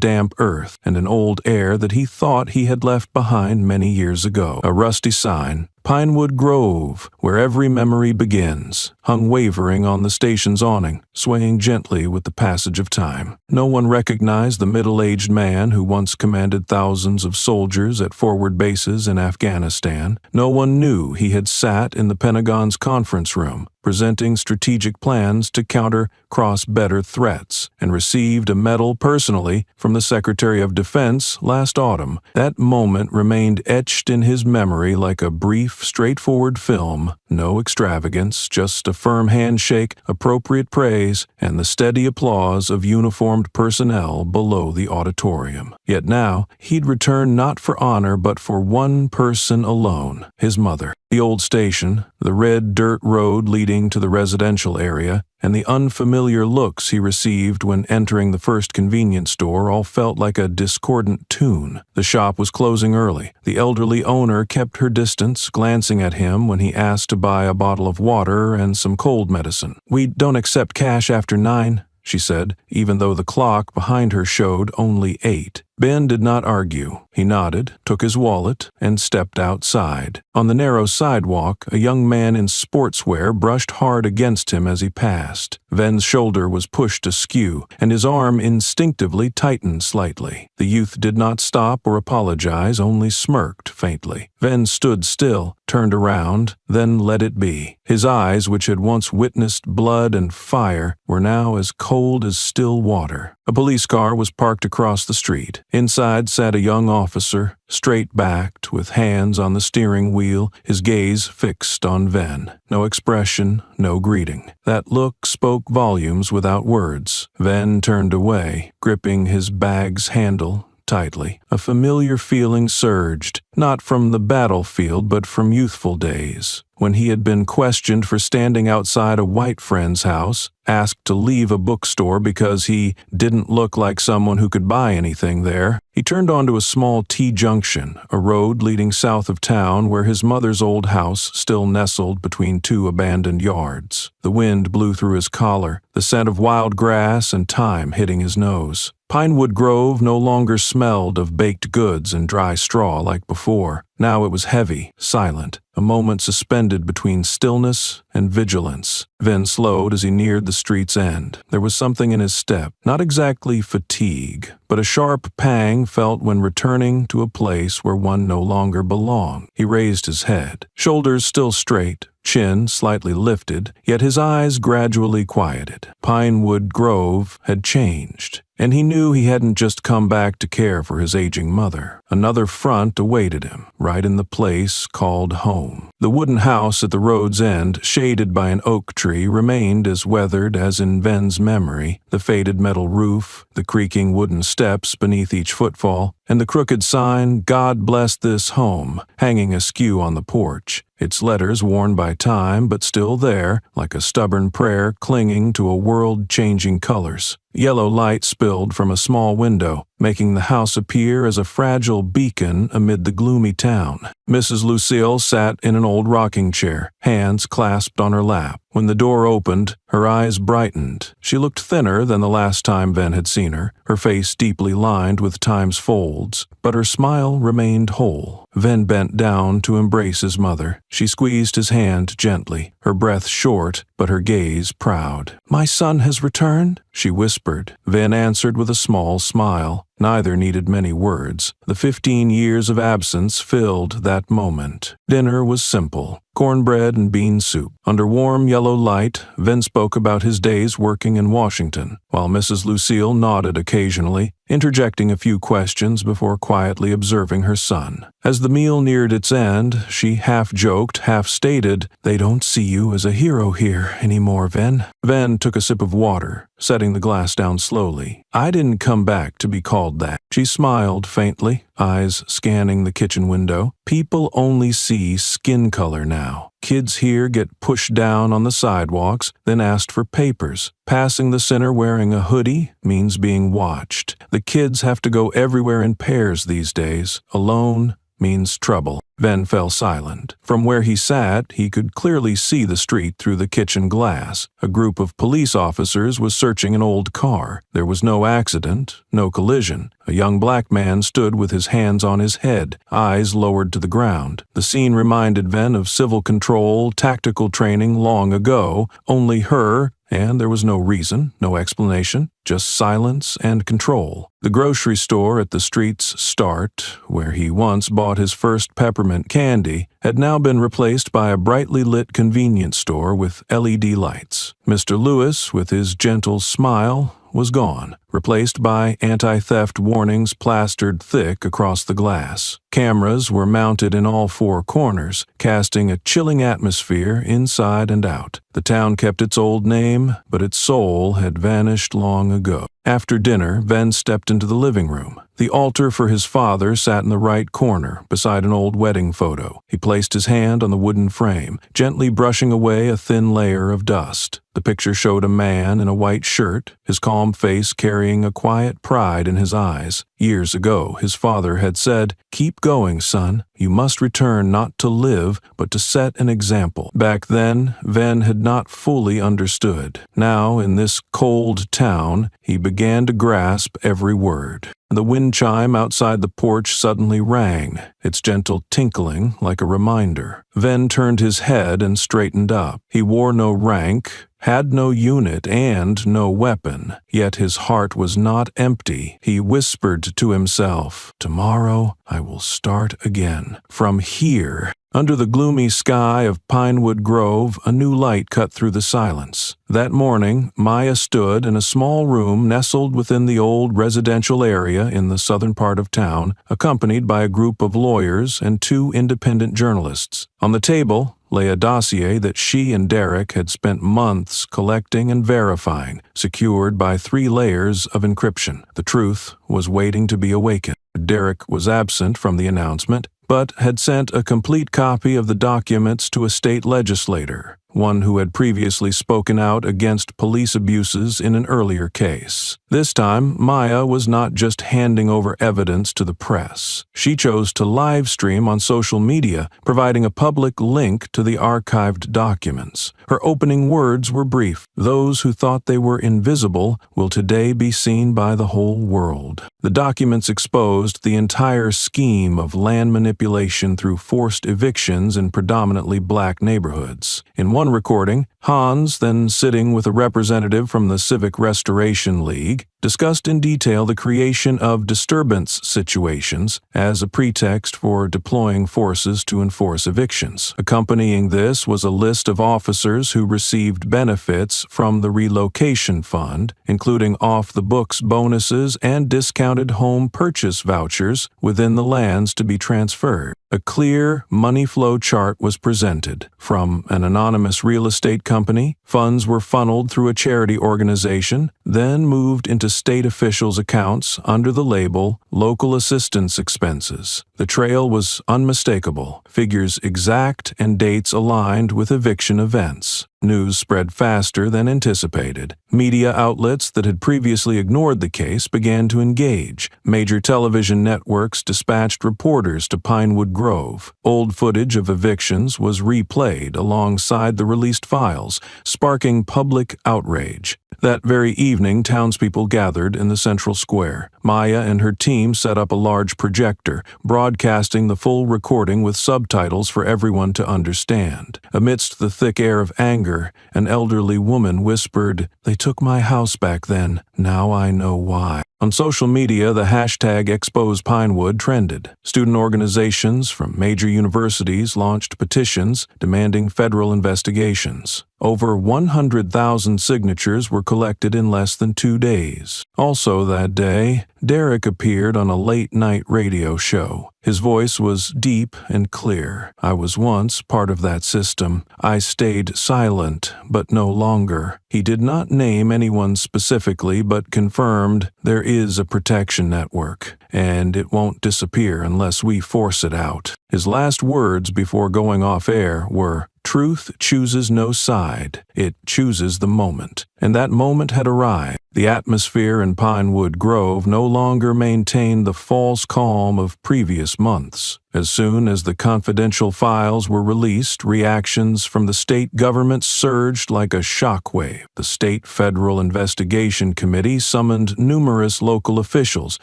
damp earth and an old air that he thought he had left behind many years ago. A rusty sign, "Pinewood Grove, where every memory begins," hung wavering on the station's awning, swaying gently with the passage of time. No one recognized the middle-aged man who once commanded thousands of soldiers at forward bases in Afghanistan. No one knew he had sat in the Pentagon's conference room, presenting strategic plans to counter cross-border threats, and received a medal personally from the Secretary of Defense last autumn. That moment remained etched in his memory like a brief, straightforward film. No extravagance, just a firm handshake, appropriate praise, and the steady applause of uniformed personnel below the auditorium. Yet now, he'd returned not for honor but for one person alone, his mother. The old station, the red dirt road leading to the residential area, and the unfamiliar looks he received when entering the first convenience store all felt like a discordant tune. The shop was closing early. The elderly owner kept her distance, glancing at him when he asked to buy a bottle of water and some cold medicine. "We don't accept cash after 9, she said, even though the clock behind her showed only 8. Ben did not argue. He nodded, took his wallet, and stepped outside. On the narrow sidewalk, a young man in sportswear brushed hard against him as he passed. Ven's shoulder was pushed askew, and his arm instinctively tightened slightly. The youth did not stop or apologize, only smirked faintly. Ven stood still, turned around, then let it be. His eyes, which had once witnessed blood and fire, were now as cold as still water. A police car was parked across the street. Inside sat a young officer, straight-backed, with hands on the steering wheel, his gaze fixed on Ven. No expression, no greeting. That look spoke volumes without words. Ven turned away, gripping his bag's handle tightly. A familiar feeling surged, not from the battlefield but from youthful days, when he had been questioned for standing outside a white friend's house, asked to leave a bookstore because he didn't look like someone who could buy anything there. He turned onto a small T-junction, a road leading south of town where his mother's old house still nestled between two abandoned yards. The wind blew through his collar, the scent of wild grass and thyme hitting his nose. Pinewood Grove no longer smelled of baked goods and dry straw like before. Now it was heavy, silent, a moment suspended between stillness and vigilance. Ven slowed as he neared the street's end. There was something in his step, not exactly fatigue, but a sharp pang felt when returning to a place where one no longer belonged. He raised his head, shoulders still straight, chin slightly lifted, yet his eyes gradually quieted. Pinewood Grove had changed, and he knew he hadn't just come back to care for his aging mother. Another front awaited him, right in the place called home. The wooden house at the road's end, shaded by an oak tree, remained as weathered as in Ven's memory. The faded metal roof, the creaking wooden steps beneath each footfall, and the crooked sign, "God bless this home," hanging askew on the porch. Its letters worn by time, but still there, like a stubborn prayer clinging to a world-changing colors. Yellow light spilled from a small window, making the house appear as a fragile beacon amid the gloomy town. Mrs. Lucille sat in an old rocking chair, hands clasped on her lap. When the door opened, her eyes brightened. She looked thinner than the last time Ven had seen her, her face deeply lined with time's folds, but her smile remained whole. Ven bent down to embrace his mother. She squeezed his hand gently, her breath short, but her gaze proud. "My son has returned?" she whispered. Ven answered with a small smile. Neither needed many words. The 15 years of absence filled that moment. Dinner was simple. Cornbread and bean soup. Under warm yellow light, Ven spoke about his days working in Washington, while Mrs. Lucille nodded occasionally, interjecting a few questions before quietly observing her son. As the meal neared its end, she half-joked, half-stated, "They don't see you as a hero here anymore, Ven." Ven took a sip of water, setting the glass down slowly. "I didn't come back to be called that." She smiled faintly, eyes scanning the kitchen window. "People only see skin color now. Kids here get pushed down on the sidewalks, then asked for papers. Passing the center wearing a hoodie means being watched. The kids have to go everywhere in pairs these days. Alone means trouble." Ven fell silent. From where he sat, he could clearly see the street through the kitchen glass. A group of police officers was searching an old car. There was no accident, no collision. A young black man stood with his hands on his head, eyes lowered to the ground. The scene reminded Ven of civil control, tactical training long ago, only her, and there was no reason, no explanation, just silence and control. The grocery store at the street's start, where he once bought his first peppermint candy, had now been replaced by a brightly lit convenience store with LED lights. Mr. Lewis, with his gentle smile, was gone, replaced by anti-theft warnings plastered thick across the glass. Cameras were mounted in all four corners, casting a chilling atmosphere inside and out. The town kept its old name, but its soul had vanished long ago. After dinner, Ven stepped into the living room. The altar for his father sat in the right corner, beside an old wedding photo. He placed his hand on the wooden frame, gently brushing away a thin layer of dust. The picture showed a man in a white shirt, his calm face carrying a quiet pride in his eyes. Years ago, his father had said, "Keep going, son. You must return not to live, but to set an example." Back then, Ven had not fully understood. Now, in this cold town, he began to grasp every word. The wind chime outside the porch suddenly rang, its gentle tinkling like a reminder. Ven turned his head and straightened up. He wore no rank, had no unit, and no weapon, yet his heart was not empty. He whispered to himself, "Tomorrow I will start again. From here." Under the gloomy sky of Pinewood Grove, a new light cut through the silence. That morning, Maya stood in a small room nestled within the old residential area in the southern part of town, accompanied by a group of lawyers and two independent journalists. On the table, lay a dossier that she and Derek had spent months collecting and verifying, secured by 3 layers of encryption. The truth was waiting to be awakened. Derek was absent from the announcement, but had sent a complete copy of the documents to a state legislator, one who had previously spoken out against police abuses in an earlier case. This time, Maya was not just handing over evidence to the press. She chose to live stream on social media, providing a public link to the archived documents. Her opening words were brief. "Those who thought they were invisible will today be seen by the whole world." The documents exposed the entire scheme of land manipulation through forced evictions in predominantly black neighborhoods. In one recording, Hans, then sitting with a representative from the Civic Restoration League, discussed in detail the creation of disturbance situations as a pretext for deploying forces to enforce evictions. Accompanying this was a list of officers who received benefits from the relocation fund, including off-the-books bonuses and discounted home purchase vouchers within the lands to be transferred. A clear money flow chart was presented. From an anonymous real estate company, funds were funneled through a charity organization, then moved into state officials' accounts under the label Local Assistance Expenses. The trail was unmistakable, figures exact and dates aligned with eviction events. News spread faster than anticipated. Media outlets that had previously ignored the case began to engage. Major television networks dispatched reporters to Pinewood Grove. Old footage of evictions was replayed alongside the released files, sparking public outrage. That very evening, townspeople gathered in the central square. Maya and her team set up a large projector, broadcasting the full recording with subtitles for everyone to understand. Amidst the thick air of anger, an elderly woman whispered, "They took my house back then. Now I know why." On social media, the hashtag #ExposePinewood trended. Student organizations from major universities launched petitions demanding federal investigations. Over 100,000 signatures were collected in less than 2 days. Also that day, Derek appeared on a late-night radio show. His voice was deep and clear. "I was once part of that system. I stayed silent, but no longer." He did not name anyone specifically, but confirmed there is a protection network, and it won't disappear unless we force it out. His last words before going off air were, "Truth chooses no side. It chooses the moment." And that moment had arrived. The atmosphere in Pinewood Grove no longer maintained the false calm of previous months. As soon as the confidential files were released, reactions from the state government surged like a shockwave. The State Federal Investigation Committee summoned numerous local officials,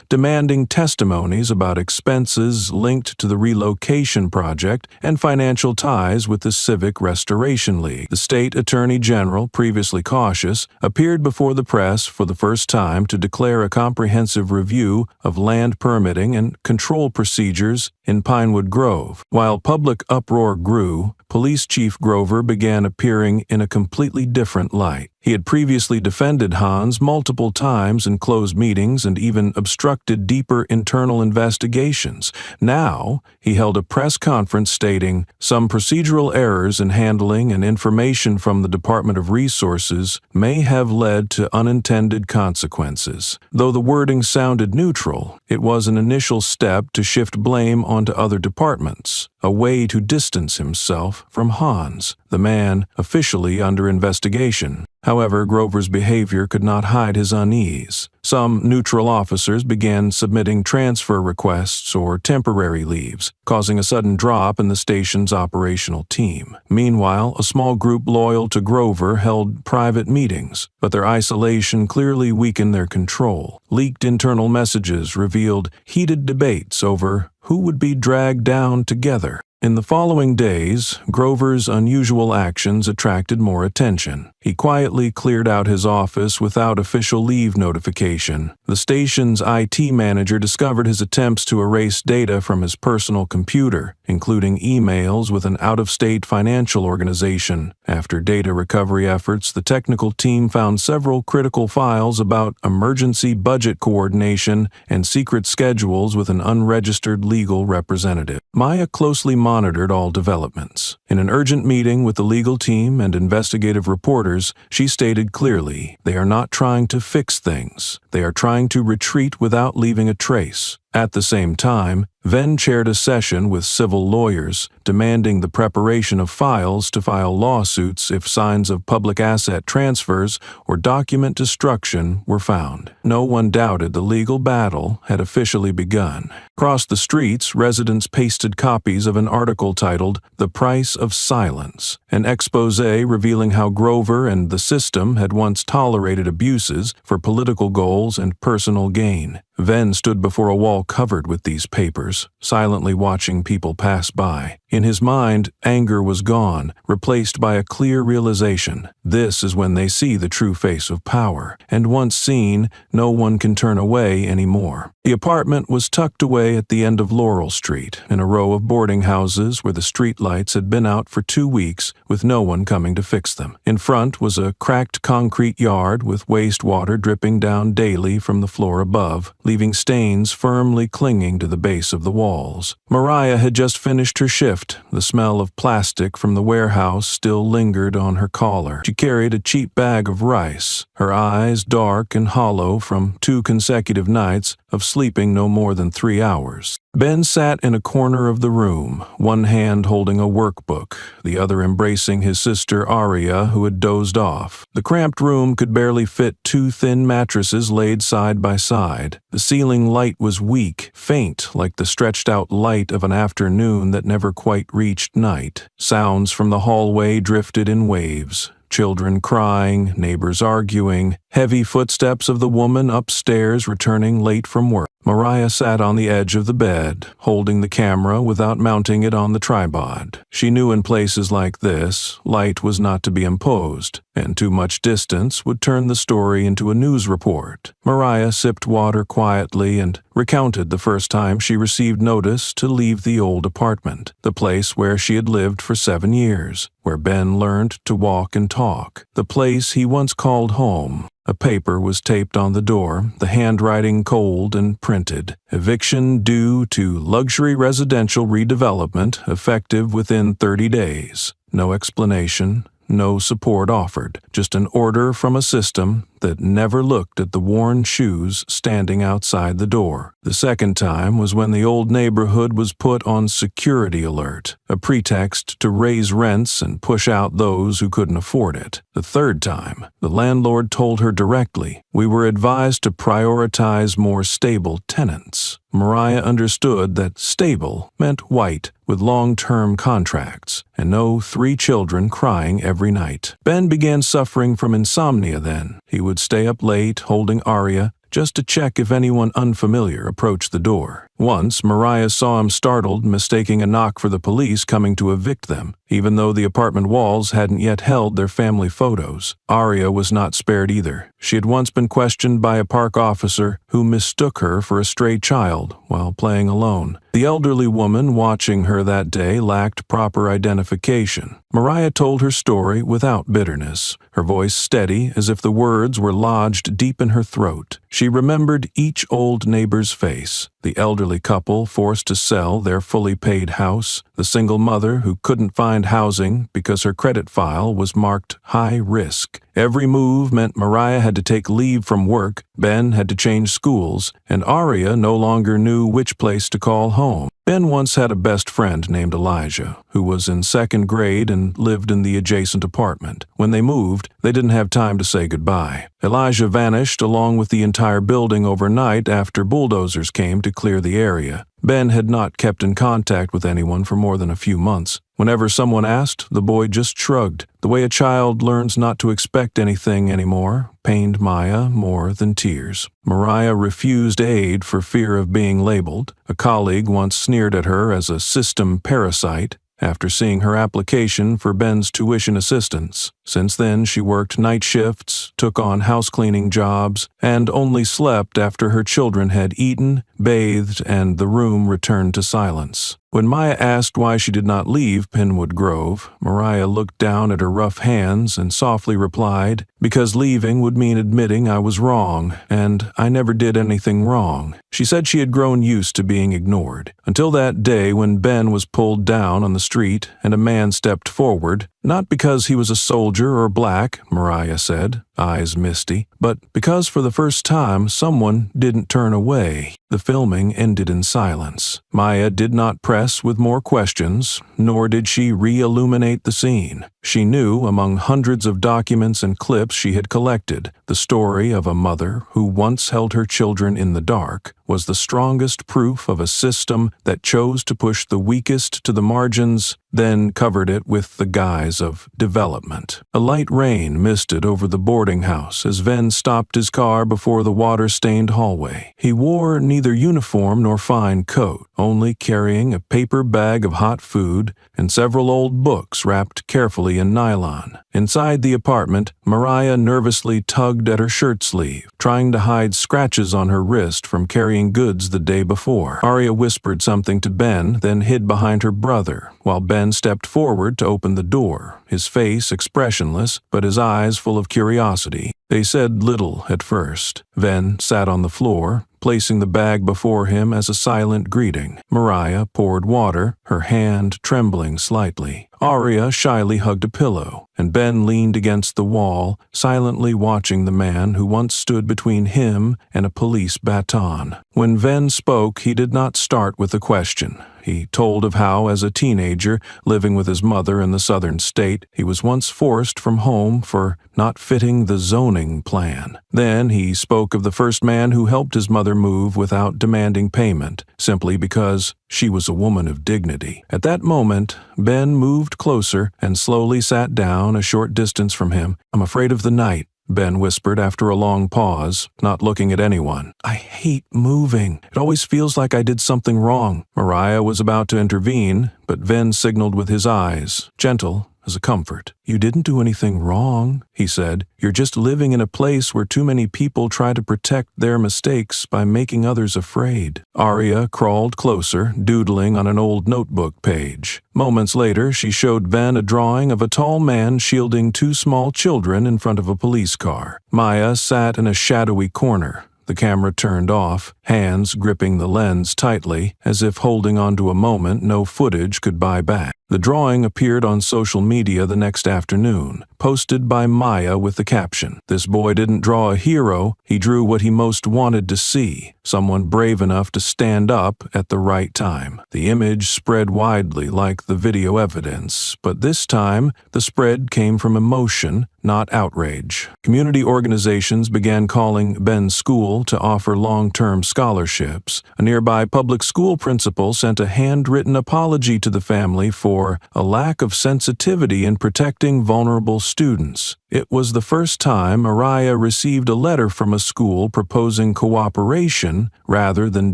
demanding testimonies about expenses linked to the relocation project and financial ties with the Civic Restoration League. The state attorney general, previously cautious, appeared before the press for the first time to declare a comprehensive review of land permitting and control procedures in Pinewood Grove. While public uproar grew, Police Chief Grover began appearing in a completely different light. He had previously defended Hans multiple times in closed meetings and even obstructed deeper internal investigations. Now, he held a press conference stating, "Some procedural errors in handling and information from the Department of Resources may have led to unintended consequences." Though the wording sounded neutral, it was an initial step to shift blame onto other departments, a way to distance himself from Hans, the man officially under investigation. However, Grover's behavior could not hide his unease. Some neutral officers began submitting transfer requests or temporary leaves, causing a sudden drop in the station's operational team. Meanwhile, a small group loyal to Grover held private meetings, but their isolation clearly weakened their control. Leaked internal messages revealed heated debates over who would be dragged down together. In the following days, Grover's unusual actions attracted more attention. He quietly cleared out his office without official leave notification. The station's IT manager discovered his attempts to erase data from his personal computer, including emails with an out-of-state financial organization. After data recovery efforts, the technical team found several critical files about emergency budget coordination and secret schedules with an unregistered legal representative. Maya closely monitored all developments. In an urgent meeting with the legal team and investigative reporters, she stated clearly, they are not trying to fix things. They are trying to retreat without leaving a trace. At the same time, Venn chaired a session with civil lawyers, demanding the preparation of files to file lawsuits if signs of public asset transfers or document destruction were found. No one doubted the legal battle had officially begun. Across the streets, residents pasted copies of an article titled "The Price of Silence," an expose revealing how Grover and the system had once tolerated abuses for political goals and personal gain. Venn stood before a wall covered with these papers, silently watching people pass by. In his mind, anger was gone, replaced by a clear realization. This is when they see the true face of power, and once seen, no one can turn away anymore. The apartment was tucked away at the end of Laurel Street, in a row of boarding houses where the streetlights had been out for 2 weeks with no one coming to fix them. In front was a cracked concrete yard with wastewater dripping down daily from the floor above, leaving stains firmly clinging to the base of the walls. Mariah had just finished her shift. The smell of plastic from the warehouse still lingered on her collar. She carried a cheap bag of rice, her eyes dark and hollow from 2 consecutive nights of sleeping no more than 3 hours. Ben sat in a corner of the room, one hand holding a workbook, the other embracing his sister Aria, who had dozed off. The cramped room could barely fit 2 thin mattresses laid side by side. The ceiling light was weak, faint like the stretched-out light of an afternoon that never quite reached night. Sounds from the hallway drifted in waves. Children crying, neighbors arguing, heavy footsteps of the woman upstairs returning late from work. Mariah sat on the edge of the bed, holding the camera without mounting it on the tripod. She knew in places like this, light was not to be imposed, and too much distance would turn the story into a news report. Mariah sipped water quietly and recounted the first time she received notice to leave the old apartment, the place where she had lived for 7 years, where Ben learned to walk and talk, the place he once called home. A paper was taped on the door, the handwriting cold and printed. Eviction due to luxury residential redevelopment effective within 30 days. No explanation, no support offered, just an order from a system that never looked at the worn shoes standing outside the door. The second time was when the old neighborhood was put on security alert, a pretext to raise rents and push out those who couldn't afford it. The third time, the landlord told her directly, "We were advised to prioritize more stable tenants." Mariah understood that stable meant white with long-term contracts, and no 3 children crying every night. Ben began suffering from insomnia then. He would stay up late holding Aria just to check if anyone unfamiliar approached the door. Once, Mariah saw him startled, mistaking a knock for the police coming to evict them, even though the apartment walls hadn't yet held their family photos. Aria was not spared either. She had once been questioned by a park officer who mistook her for a stray child while playing alone. The elderly woman watching her that day lacked proper identification. Mariah told her story without bitterness, her voice steady as if the words were lodged deep in her throat. She remembered each old neighbor's face, the elderly couple forced to sell their fully paid house, the single mother who couldn't find housing because her credit file was marked high risk. Every move meant Mariah had to take leave from work, Ben had to change schools, and Aria no longer knew which place to call home. Ben once had a best friend named Elijah, who was in 2nd grade and lived in the adjacent apartment. When they moved, they didn't have time to say goodbye. Elijah vanished along with the entire building overnight after bulldozers came to clear the area. Ben had not kept in contact with anyone for more than a few months. Whenever someone asked, the boy just shrugged. The way a child learns not to expect anything anymore pained Maya more than tears. Mariah refused aid for fear of being labeled. A colleague once sneered at her as a system parasite. after seeing her application for Ben's tuition assistance. Since then, she worked night shifts, took on house-cleaning jobs, and only slept after her children had eaten, bathed, and the room returned to silence. When Maya asked why she did not leave Pinwood Grove, Mariah looked down at her rough hands and softly replied, "Because leaving would mean admitting I was wrong, and I never did anything wrong." She said she had grown used to being ignored, until that day when Ben was pulled down on the street and a man stepped forward, not because he was a soldier or black, Mariah said, eyes misty, but because for the first time someone didn't turn away. The filming ended in silence. Maya did not press with more questions, nor did she re-illuminate the scene. She knew, among hundreds of documents and clips she had collected, the story of a mother who once held her children in the dark was the strongest proof of a system that chose to push the weakest to the margins, then covered it with the guise of development. A light rain misted over the boarding house as Venn stopped his car before the water-stained hallway. He wore neither uniform nor fine coat, only carrying a paper bag of hot food and several old books wrapped carefully in nylon. Inside the apartment, Mariah nervously tugged at her shirt sleeve, trying to hide scratches on her wrist from carrying goods the day before. Aria whispered something to Ben, then hid behind her brother, while Ben stepped forward to open the door, his face expressionless, but his eyes full of curiosity. They said little at first. Venn sat on the floor, placing the bag before him as a silent greeting. Mariah poured water, her hand trembling slightly. Aria shyly hugged a pillow, and Ben leaned against the wall, silently watching the man who once stood between him and a police baton. When Venn spoke, he did not start with a question. He told of how, as a teenager, living with his mother in the southern state, he was once forced from home for not fitting the zoning plan. Then he spoke of the first man who helped his mother move without demanding payment, simply because she was a woman of dignity. At that moment, Ben moved closer and slowly sat down a short distance from him. "I'm afraid of the night," Ben whispered after a long pause, not looking at anyone. "I hate moving. It always feels like I did something wrong." Mariah was about to intervene, but Ben signaled with his eyes, gentle as a comfort. "You didn't do anything wrong," he said. "You're just living in a place where too many people try to protect their mistakes by making others afraid." Aria crawled closer, doodling on an old notebook page. Moments later, she showed Ben a drawing of a tall man shielding two small children in front of a police car. Maya sat in a shadowy corner, the camera turned off, hands gripping the lens tightly, as if holding onto a moment no footage could buy back. The drawing appeared on social media the next afternoon, posted by Maya with the caption, "This boy didn't draw a hero, he drew what he most wanted to see, someone brave enough to stand up at the right time." The image spread widely like the video evidence, but this time the spread came from emotion, not outrage. Community organizations began calling Ben's school to offer long-term scholarships. A nearby public school principal sent a handwritten apology to the family for a lack of sensitivity in protecting vulnerable students. It was the first time Mariah received a letter from a school proposing cooperation rather than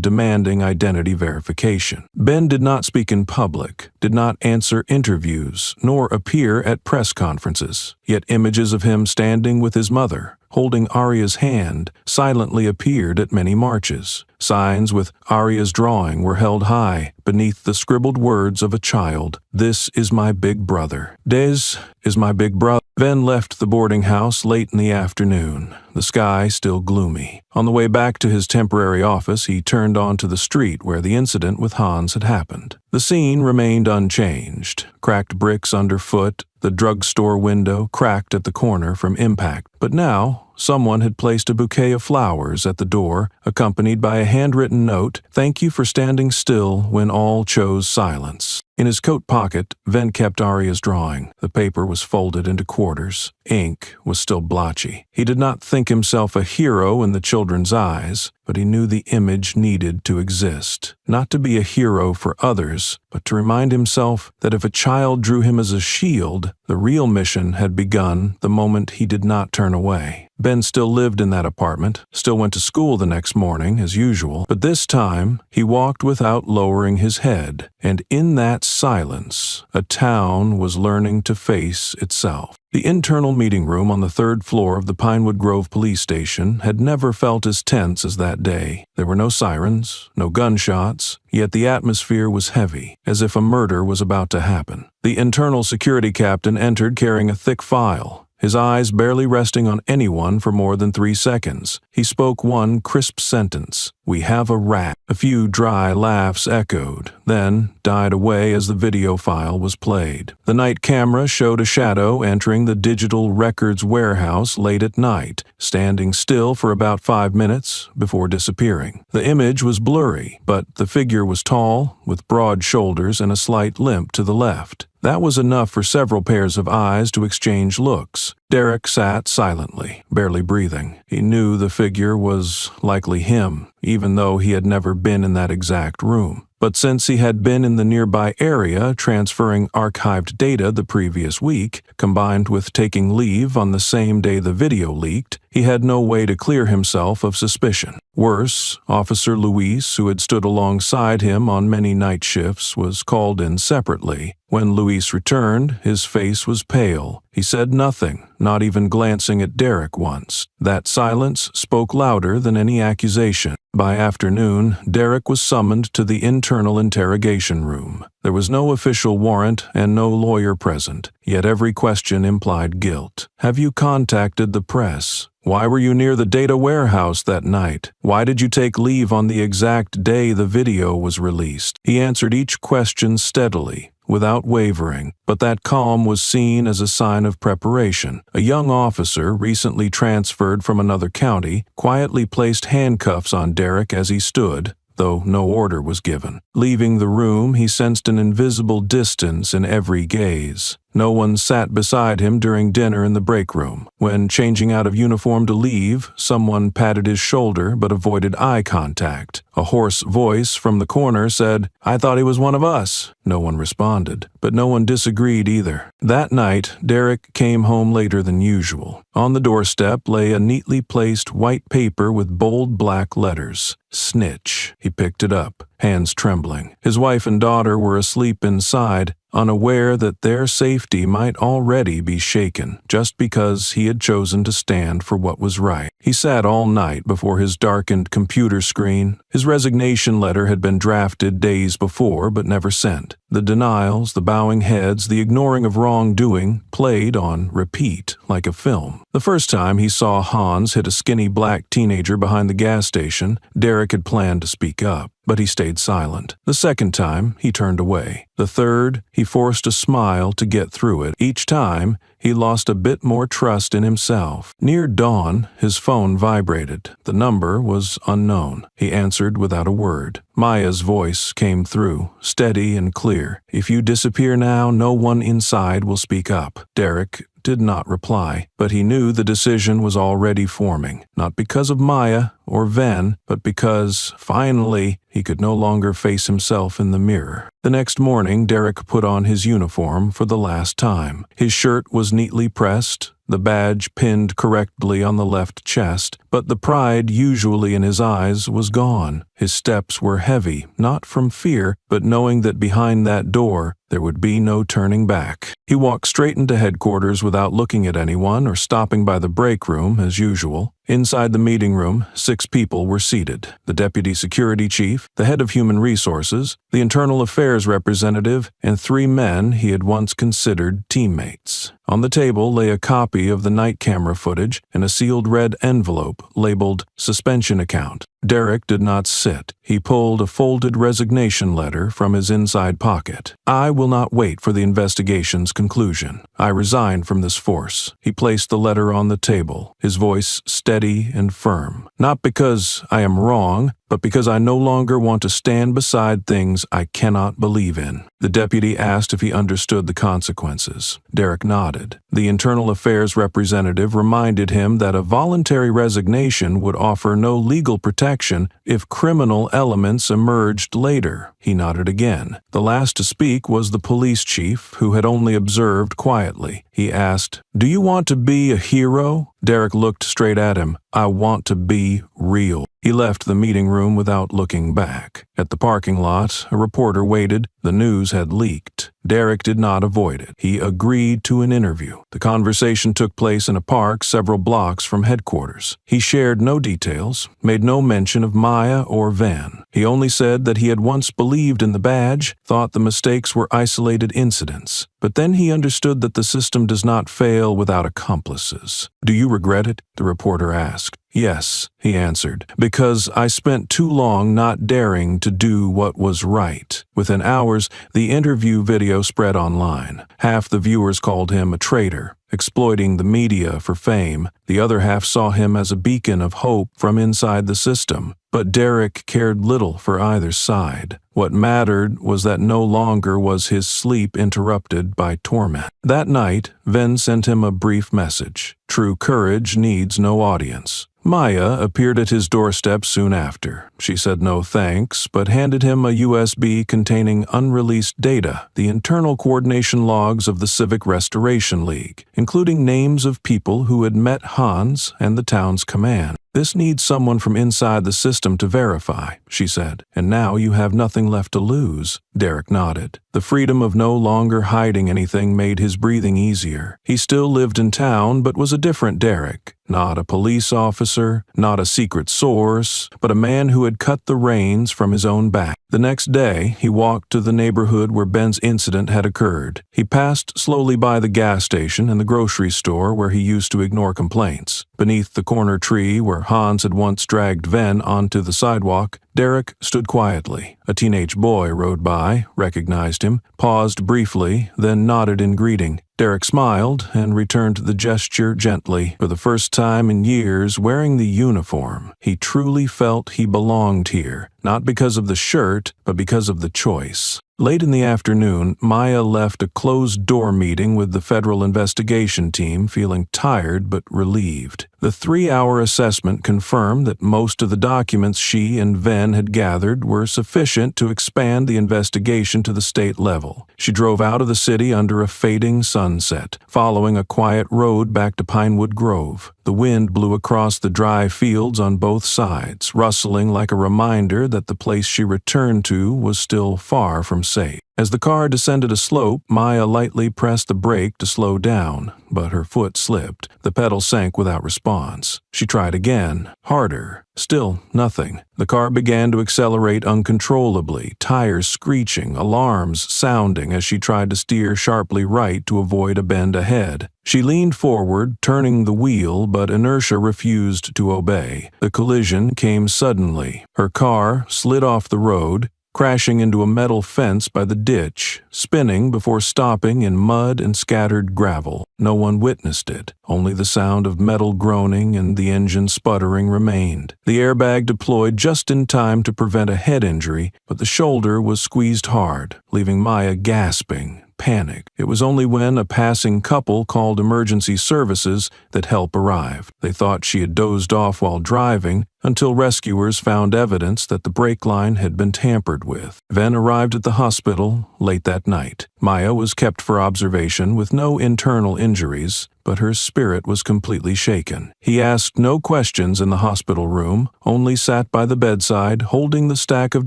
demanding identity verification. Ben did not speak in public, did not answer interviews, nor appear at press conferences. Yet images of him standing with his mother, holding Aria's hand, silently appeared at many marches. Signs with Aria's drawing were held high beneath the scribbled words of a child. "This is my big brother. Des is my big brother." Ben left the boarding house late in the afternoon, the sky still gloomy. On the way back to his temporary office, he turned onto the street where the incident with Hans had happened. The scene remained unchanged. Cracked bricks underfoot, the drugstore window cracked at the corner from impact. But now, someone had placed a bouquet of flowers at the door, accompanied by a handwritten note, "Thank you for standing still when all chose silence." In his coat pocket, Venn kept Aria's drawing. The paper was folded into quarters. Ink was still blotchy. He did not think himself a hero in the children's eyes, but he knew the image needed to exist. Not to be a hero for others, but to remind himself that if a child drew him as a shield, the real mission had begun the moment he did not turn away. Ben still lived in that apartment, still went to school the next morning as usual, but this time he walked without lowering his head, and in that silence, a town was learning to face itself. The internal meeting room on the third floor of the Pinewood Grove police station had never felt as tense as that day. There were no sirens, no gunshots, yet the atmosphere was heavy, as if a murder was about to happen. The internal security captain entered carrying a thick file, his eyes barely resting on anyone for more than 3 seconds. He spoke one crisp sentence: "We have a rat." A few dry laughs echoed, then died away as the video file was played. The night camera showed a shadow entering the digital records warehouse late at night, standing still for about 5 minutes before disappearing. The image was blurry, but the figure was tall, with broad shoulders and a slight limp to the left. That was enough for several pairs of eyes to exchange looks. Derek sat silently, barely breathing. He knew the figure was likely him, even though he had never been in that exact room. But since he had been in the nearby area transferring archived data the previous week, combined with taking leave on the same day the video leaked, he had no way to clear himself of suspicion. Worse, Officer Luis, who had stood alongside him on many night shifts, was called in separately. When Luis returned, his face was pale. He said nothing, not even glancing at Derek once. That silence spoke louder than any accusation. By afternoon, Derek was summoned to the internal interrogation room. There was no official warrant and no lawyer present, yet every question implied guilt. "Have you contacted the press? Why were you near the data warehouse that night? Why did you take leave on the exact day the video was released?" He answered each question steadily, without wavering, but that calm was seen as a sign of preparation. A young officer, recently transferred from another county, quietly placed handcuffs on Derek as he stood, though no order was given. Leaving the room, he sensed an invisible distance in every gaze. No one sat beside him during dinner in the break room. When changing out of uniform to leave, someone patted his shoulder but avoided eye contact. A hoarse voice from the corner said, "I thought he was one of us." No one responded, but no one disagreed either. That night, Derek came home later than usual. On the doorstep lay a neatly placed white paper with bold black letters. "Snitch." He picked it up, hands trembling. His wife and daughter were asleep inside, unaware that their safety might already be shaken just because he had chosen to stand for what was right. He sat all night before his darkened computer screen. His resignation letter had been drafted days before but never sent. The denials, the bowing heads, the ignoring of wrongdoing played on repeat like a film. The first time he saw Hans hit a skinny black teenager behind the gas station, Derek had planned to speak up, but he stayed silent. The second time, he turned away. The third, he forced a smile to get through it. Each time, he lost a bit more trust in himself. Near dawn, his phone vibrated. The number was unknown. He answered without a word. Maya's voice came through, steady and clear. "If you disappear now, no one inside will speak up." Derek did not reply, but he knew the decision was already forming, not because of Maya or Ven, but because, finally, he could no longer face himself in the mirror. The next morning, Derek put on his uniform for the last time. His shirt was neatly pressed, the badge pinned correctly on the left chest, but the pride usually in his eyes was gone. His steps were heavy, not from fear, but knowing that behind that door there would be no turning back. He walked straight into headquarters without looking at anyone or stopping by the break room as usual. Inside the meeting room, 6 people were seated: the deputy security chief, the head of human resources, the internal affairs representative, and 3 men he had once considered teammates. On the table lay a copy of the night camera footage and a sealed red envelope labeled suspension account. Derek did not sit. He pulled a folded resignation letter from his inside pocket. "I will not wait for the investigation's conclusion. I resign from this force." He placed the letter on the table, his voice steady and firm. "Not because I am wrong, but but because I no longer want to stand beside things I cannot believe in." The deputy asked if he understood the consequences. Derek nodded. The internal affairs representative reminded him that a voluntary resignation would offer no legal protection if criminal elements emerged later. He nodded again. The last to speak was the police chief, who had only observed quietly. He asked, "Do you want to be a hero?" Derek looked straight at him. "I want to be real." He left the meeting room without looking back. At the parking lot, a reporter waited. The news had leaked. Derek did not avoid it. He agreed to an interview. The conversation took place in a park several blocks from headquarters. He shared no details, made no mention of Maya or Van. He only said that he had once believed in the badge, thought the mistakes were isolated incidents. But then he understood that the system does not fail without accomplices. "Do you regret it?" the reporter asked. "Yes," he answered, "because I spent too long not daring to do what was right." Within hours, the interview video spread online. Half the viewers called him a traitor, exploiting the media for fame. The other half saw him as a beacon of hope from inside the system. But Derek cared little for either side. What mattered was that no longer was his sleep interrupted by torment. That night, Ven sent him a brief message. True courage needs no audience. Maya appeared at his doorstep soon after. She said no thanks, but handed him a USB containing unreleased data, the internal coordination logs of the Civic Restoration League, including names of people who had met Hans and the town's command. "This needs someone from inside the system to verify," she said, "and now you have nothing left to lose." Derek nodded. The freedom of no longer hiding anything made his breathing easier. He still lived in town, but was a different Derek. Not a police officer, not a secret source, but a man who had cut the reins from his own back. The next day, he walked to the neighborhood where Ben's incident had occurred. He passed slowly by the gas station and the grocery store where he used to ignore complaints. Beneath the corner tree where Hans had once dragged Ven onto the sidewalk, Derek stood quietly. A teenage boy rode by, recognized him, paused briefly, then nodded in greeting. Derek smiled and returned the gesture gently. For the first time in years wearing the uniform, he truly felt he belonged here, not because of the shirt, but because of the choice. Late in the afternoon, Maya left a closed-door meeting with the federal investigation team feeling tired but relieved. The 3-hour assessment confirmed that most of the documents she and Ven had gathered were sufficient to expand the investigation to the state level. She drove out of the city under a fading sunset, following a quiet road back to Pinewood Grove. The wind blew across the dry fields on both sides, rustling like a reminder that the place she returned to was still far from safe. As the car descended a slope, Maya lightly pressed the brake to slow down, but her foot slipped. The pedal sank without response. She tried again, harder. Still nothing. The car began to accelerate uncontrollably, tires screeching, alarms sounding as she tried to steer sharply right to avoid a bend ahead. She leaned forward, turning the wheel, but inertia refused to obey. The collision came suddenly. Her car slid off the road, crashing into a metal fence by the ditch, spinning before stopping in mud and scattered gravel. No one witnessed it. Only the sound of metal groaning and the engine sputtering remained. The airbag deployed just in time to prevent a head injury, but the shoulder was squeezed hard, leaving Maya gasping. Panic. It was only when a passing couple called emergency services that help arrived. They thought she had dozed off while driving until rescuers found evidence that the brake line had been tampered with. Ven arrived at the hospital late that night. Maya was kept for observation with no internal injuries, but her spirit was completely shaken. He asked no questions in the hospital room, only sat by the bedside holding the stack of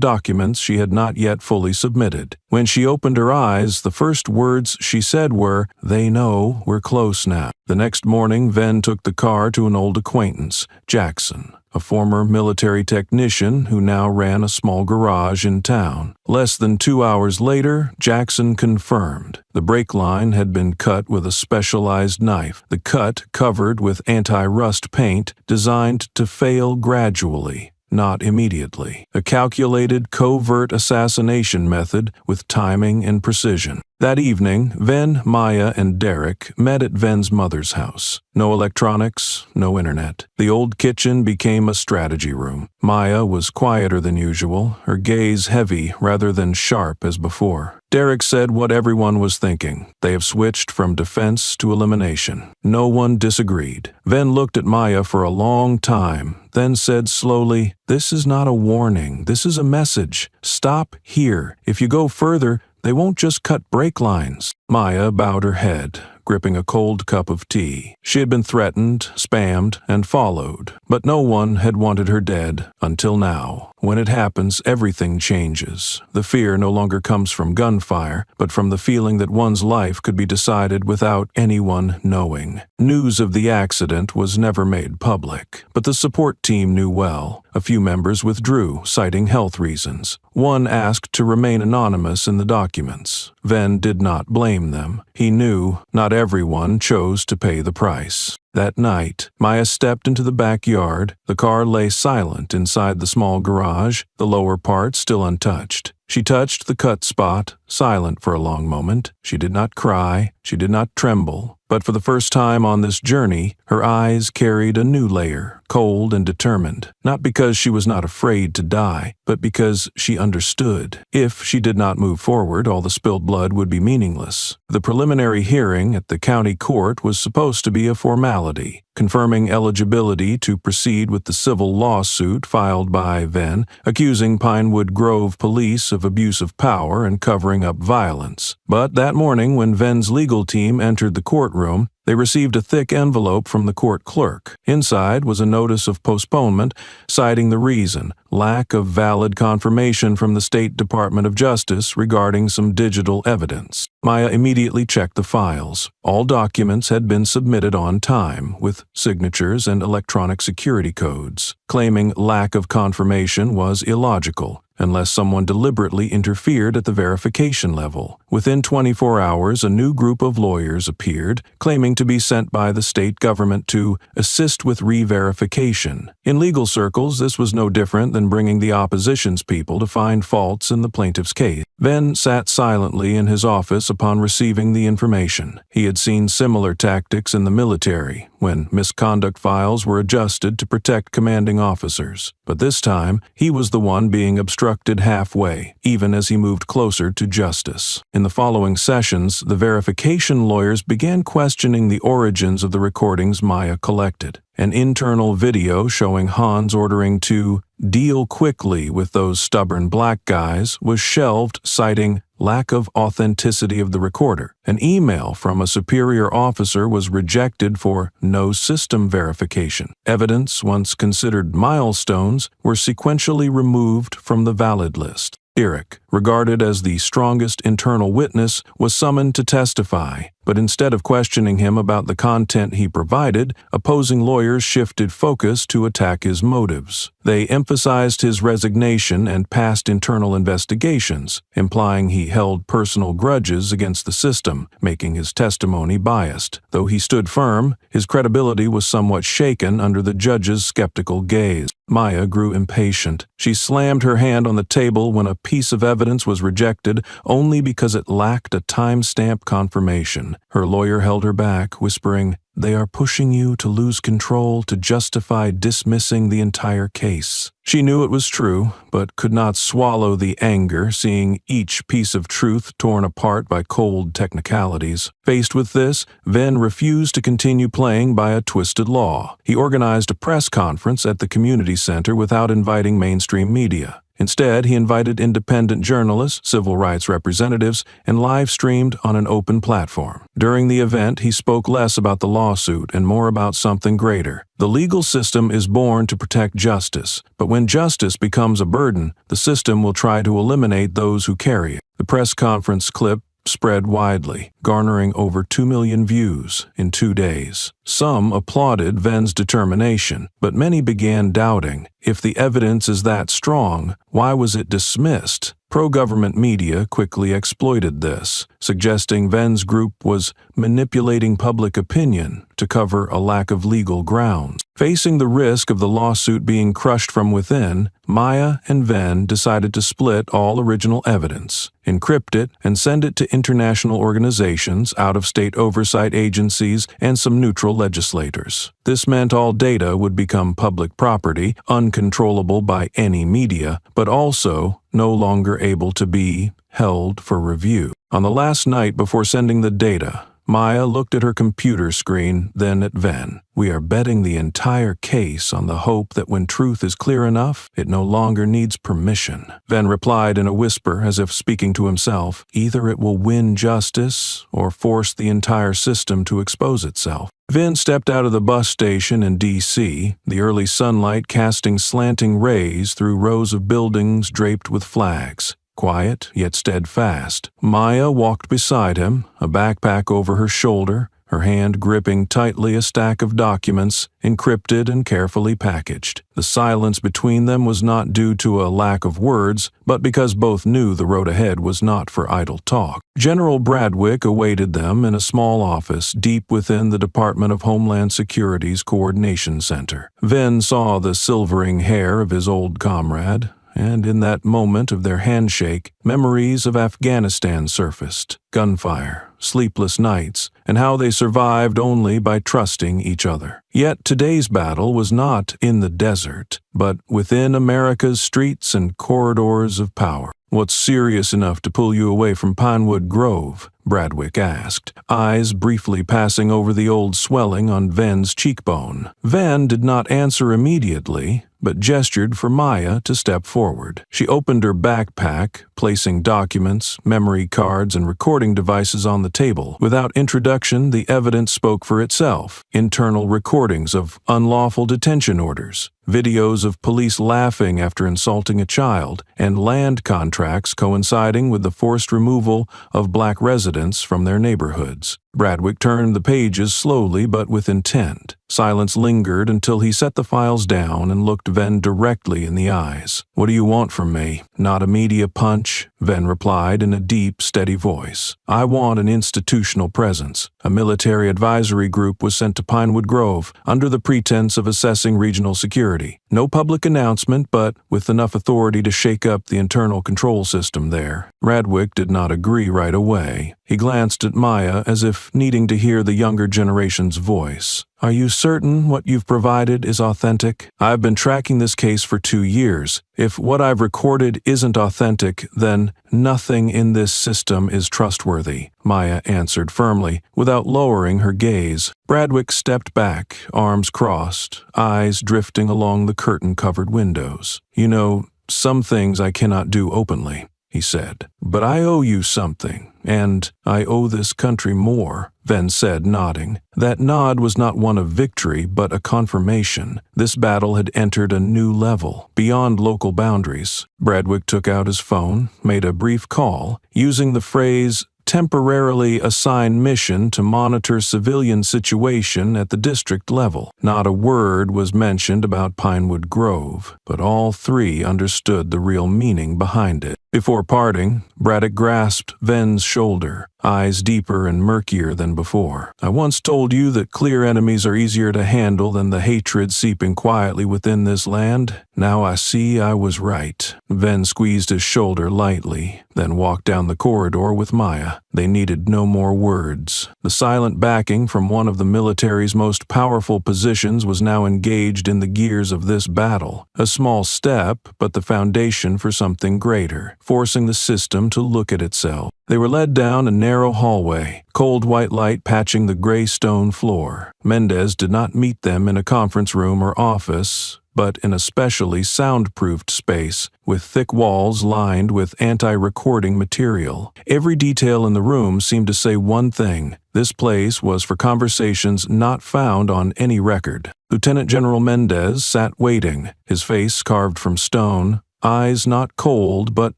documents she had not yet fully submitted. When she opened her eyes, the first words she said were, "They know we're close now." The next morning, Ven took the car to an old acquaintance, Jackson, a former military technician who now ran a small garage in town. Less than 2 hours later, Jackson confirmed. The brake line had been cut with a specialized knife, the cut covered with anti-rust paint designed to fail gradually, not immediately. A calculated, covert assassination method with timing and precision. That evening, Ven, Maya, and Derek met at Ven's mother's house. No electronics, no internet. The old kitchen became a strategy room. Maya was quieter than usual, her gaze heavy rather than sharp as before. Derek said what everyone was thinking. They have switched from defense to elimination. No one disagreed. Ven looked at Maya for a long time, then said slowly, "This is not a warning. This is a message. Stop here. If you go further, they won't just cut brake lines." Maya bowed her head, gripping a cold cup of tea. She had been threatened, spammed, and followed, but no one had wanted her dead until now. When it happens, everything changes. The fear no longer comes from gunfire, but from the feeling that one's life could be decided without anyone knowing. News of the accident was never made public, but the support team knew well. A few members withdrew, citing health reasons. One asked to remain anonymous in the documents. Ven did not blame them. He knew not everyone chose to pay the price. That night, Maya stepped into the backyard. The car lay silent inside the small garage, the lower part still untouched. She touched the cut spot, silent for a long moment. She did not cry, she did not tremble, but for the first time on this journey, her eyes carried a new layer, cold and determined, not because she was not afraid to die, but because she understood. If she did not move forward, all the spilled blood would be meaningless. The preliminary hearing at the county court was supposed to be a formality, confirming eligibility to proceed with the civil lawsuit filed by Ven, accusing Pinewood Grove police of abuse of power and covering up violence. But that morning, when Ven's legal team entered the courtroom, they received a thick envelope from the court clerk. Inside was a notice of postponement, citing the reason: lack of valid confirmation from the State Department of Justice regarding some digital evidence. Maya immediately checked the files. All documents had been submitted on time, with signatures and electronic security codes. Claiming lack of confirmation was illogical, unless someone deliberately interfered at the verification level. Within 24 hours, a new group of lawyers appeared, claiming to be sent by the state government to assist with re-verification. In legal circles, this was no different than bringing the opposition's people to find faults in the plaintiff's case. Ven sat silently in his office upon receiving the information. He had seen similar tactics in the military, when misconduct files were adjusted to protect commanding officers. But this time, he was the one being obstructed halfway, even as he moved closer to justice. In the following sessions, the verification lawyers began questioning the origins of the recordings Maya collected. An internal video showing Hans ordering to deal quickly with those stubborn black guys was shelved, citing lack of authenticity of the recorder. An email from a superior officer was rejected for no system verification. Evidence, once considered milestones, were sequentially removed from the valid list. Derek, regarded as the strongest internal witness, was summoned to testify, but instead of questioning him about the content he provided, opposing lawyers shifted focus to attack his motives. They emphasized his resignation and past internal investigations, implying he held personal grudges against the system, making his testimony biased. Though he stood firm, his credibility was somewhat shaken under the judge's skeptical gaze. Maya grew impatient. She slammed her hand on the table when a piece of evidence was rejected only because it lacked a time-stamp confirmation. Her lawyer held her back, whispering, "They are pushing you to lose control to justify dismissing the entire case." She knew it was true, but could not swallow the anger seeing each piece of truth torn apart by cold technicalities. Faced with this, Ven refused to continue playing by a twisted law. He organized a press conference at the community center without inviting mainstream media. Instead, he invited independent journalists, civil rights representatives, and live-streamed on an open platform. During the event, he spoke less about the lawsuit and more about something greater. The legal system is born to protect justice, but when justice becomes a burden, the system will try to eliminate those who carry it. The press conference clip spread widely, garnering over 2 million views in 2 days. Some applauded Ven's determination, but many began doubting. If the evidence is that strong, why was it dismissed? Pro-government media quickly exploited this, suggesting Ven's group was manipulating public opinion to cover a lack of legal grounds. Facing the risk of the lawsuit being crushed from within, Maya and Ven decided to split all original evidence, encrypt it, and send it to international organizations, out-of-state oversight agencies, and some neutral legislators. This meant all data would become public property, uncontrollable by any media, but also no longer able to be held for review. On the last night before sending the data, Maya looked at her computer screen, then at Ven. We are betting the entire case on the hope that when truth is clear enough, it no longer needs permission. Ven replied in a whisper as if speaking to himself, either it will win justice or force the entire system to expose itself. Ven stepped out of the bus station in D.C., the early sunlight casting slanting rays through rows of buildings draped with flags. Quiet, yet steadfast. Maya walked beside him, a backpack over her shoulder, her hand gripping tightly a stack of documents, encrypted and carefully packaged. The silence between them was not due to a lack of words, but because both knew the road ahead was not for idle talk. General Bradwick awaited them in a small office deep within the Department of Homeland Security's Coordination Center. Ven saw the silvering hair of his old comrade, and in that moment of their handshake, memories of Afghanistan surfaced. Gunfire, sleepless nights, and how they survived only by trusting each other. Yet today's battle was not in the desert, but within America's streets and corridors of power. What's serious enough to pull you away from Pinewood Grove? Bradwick asked, eyes briefly passing over the old swelling on Ven's cheekbone. Ven did not answer immediately, but gestured for Maya to step forward. She opened her backpack, placing documents, memory cards, and recording devices on the table. Without introduction, the evidence spoke for itself. Internal recordings of unlawful detention orders, videos of police laughing after insulting a child, and land contracts coinciding with the forced removal of black residents from their neighborhoods. Bradwick turned the pages slowly but with intent. Silence lingered until he set the files down and looked Ven directly in the eyes. "What do you want from me?" "Not a media punch," Ven replied in a deep, steady voice. "I want an institutional presence." A military advisory group was sent to Pinewood Grove under the pretense of assessing regional security. No public announcement, but with enough authority to shake up the internal control system there. Bradwick did not agree right away. He glanced at Maya as if needing to hear the younger generation's voice. "Are you certain what you've provided is authentic? I've been tracking this case for 2 years. If what I've recorded isn't authentic, then nothing in this system is trustworthy," Maya answered firmly, without lowering her gaze. Bradwick stepped back, arms crossed, eyes drifting along the curtain-covered windows. "You know, some things I cannot do openly," he said. "But I owe you something, and I owe this country more," Ven said, nodding. That nod was not one of victory, but a confirmation. This battle had entered a new level, beyond local boundaries. Bradwick took out his phone, made a brief call, using the phrase, "temporarily assigned mission to monitor civilian situation at the district level." Not a word was mentioned about Pinewood Grove, but all three understood the real meaning behind it. Before parting, Braddock grasped Ven's shoulder, eyes deeper and murkier than before. "I once told you that clear enemies are easier to handle than the hatred seeping quietly within this land. Now I see I was right." Ven squeezed his shoulder lightly, then walked down the corridor with Maya. They needed no more words. The silent backing from one of the military's most powerful positions was now engaged in the gears of this battle. A small step, but the foundation for something greater, forcing the system to look at itself. They were led down a narrow hallway, cold white light patching the gray stone floor. Mendez did not meet them in a conference room or office, but in a specially soundproofed space with thick walls lined with anti-recording material. Every detail in the room seemed to say one thing: this place was for conversations not found on any record. Lieutenant General Mendez sat waiting, his face carved from stone, eyes not cold but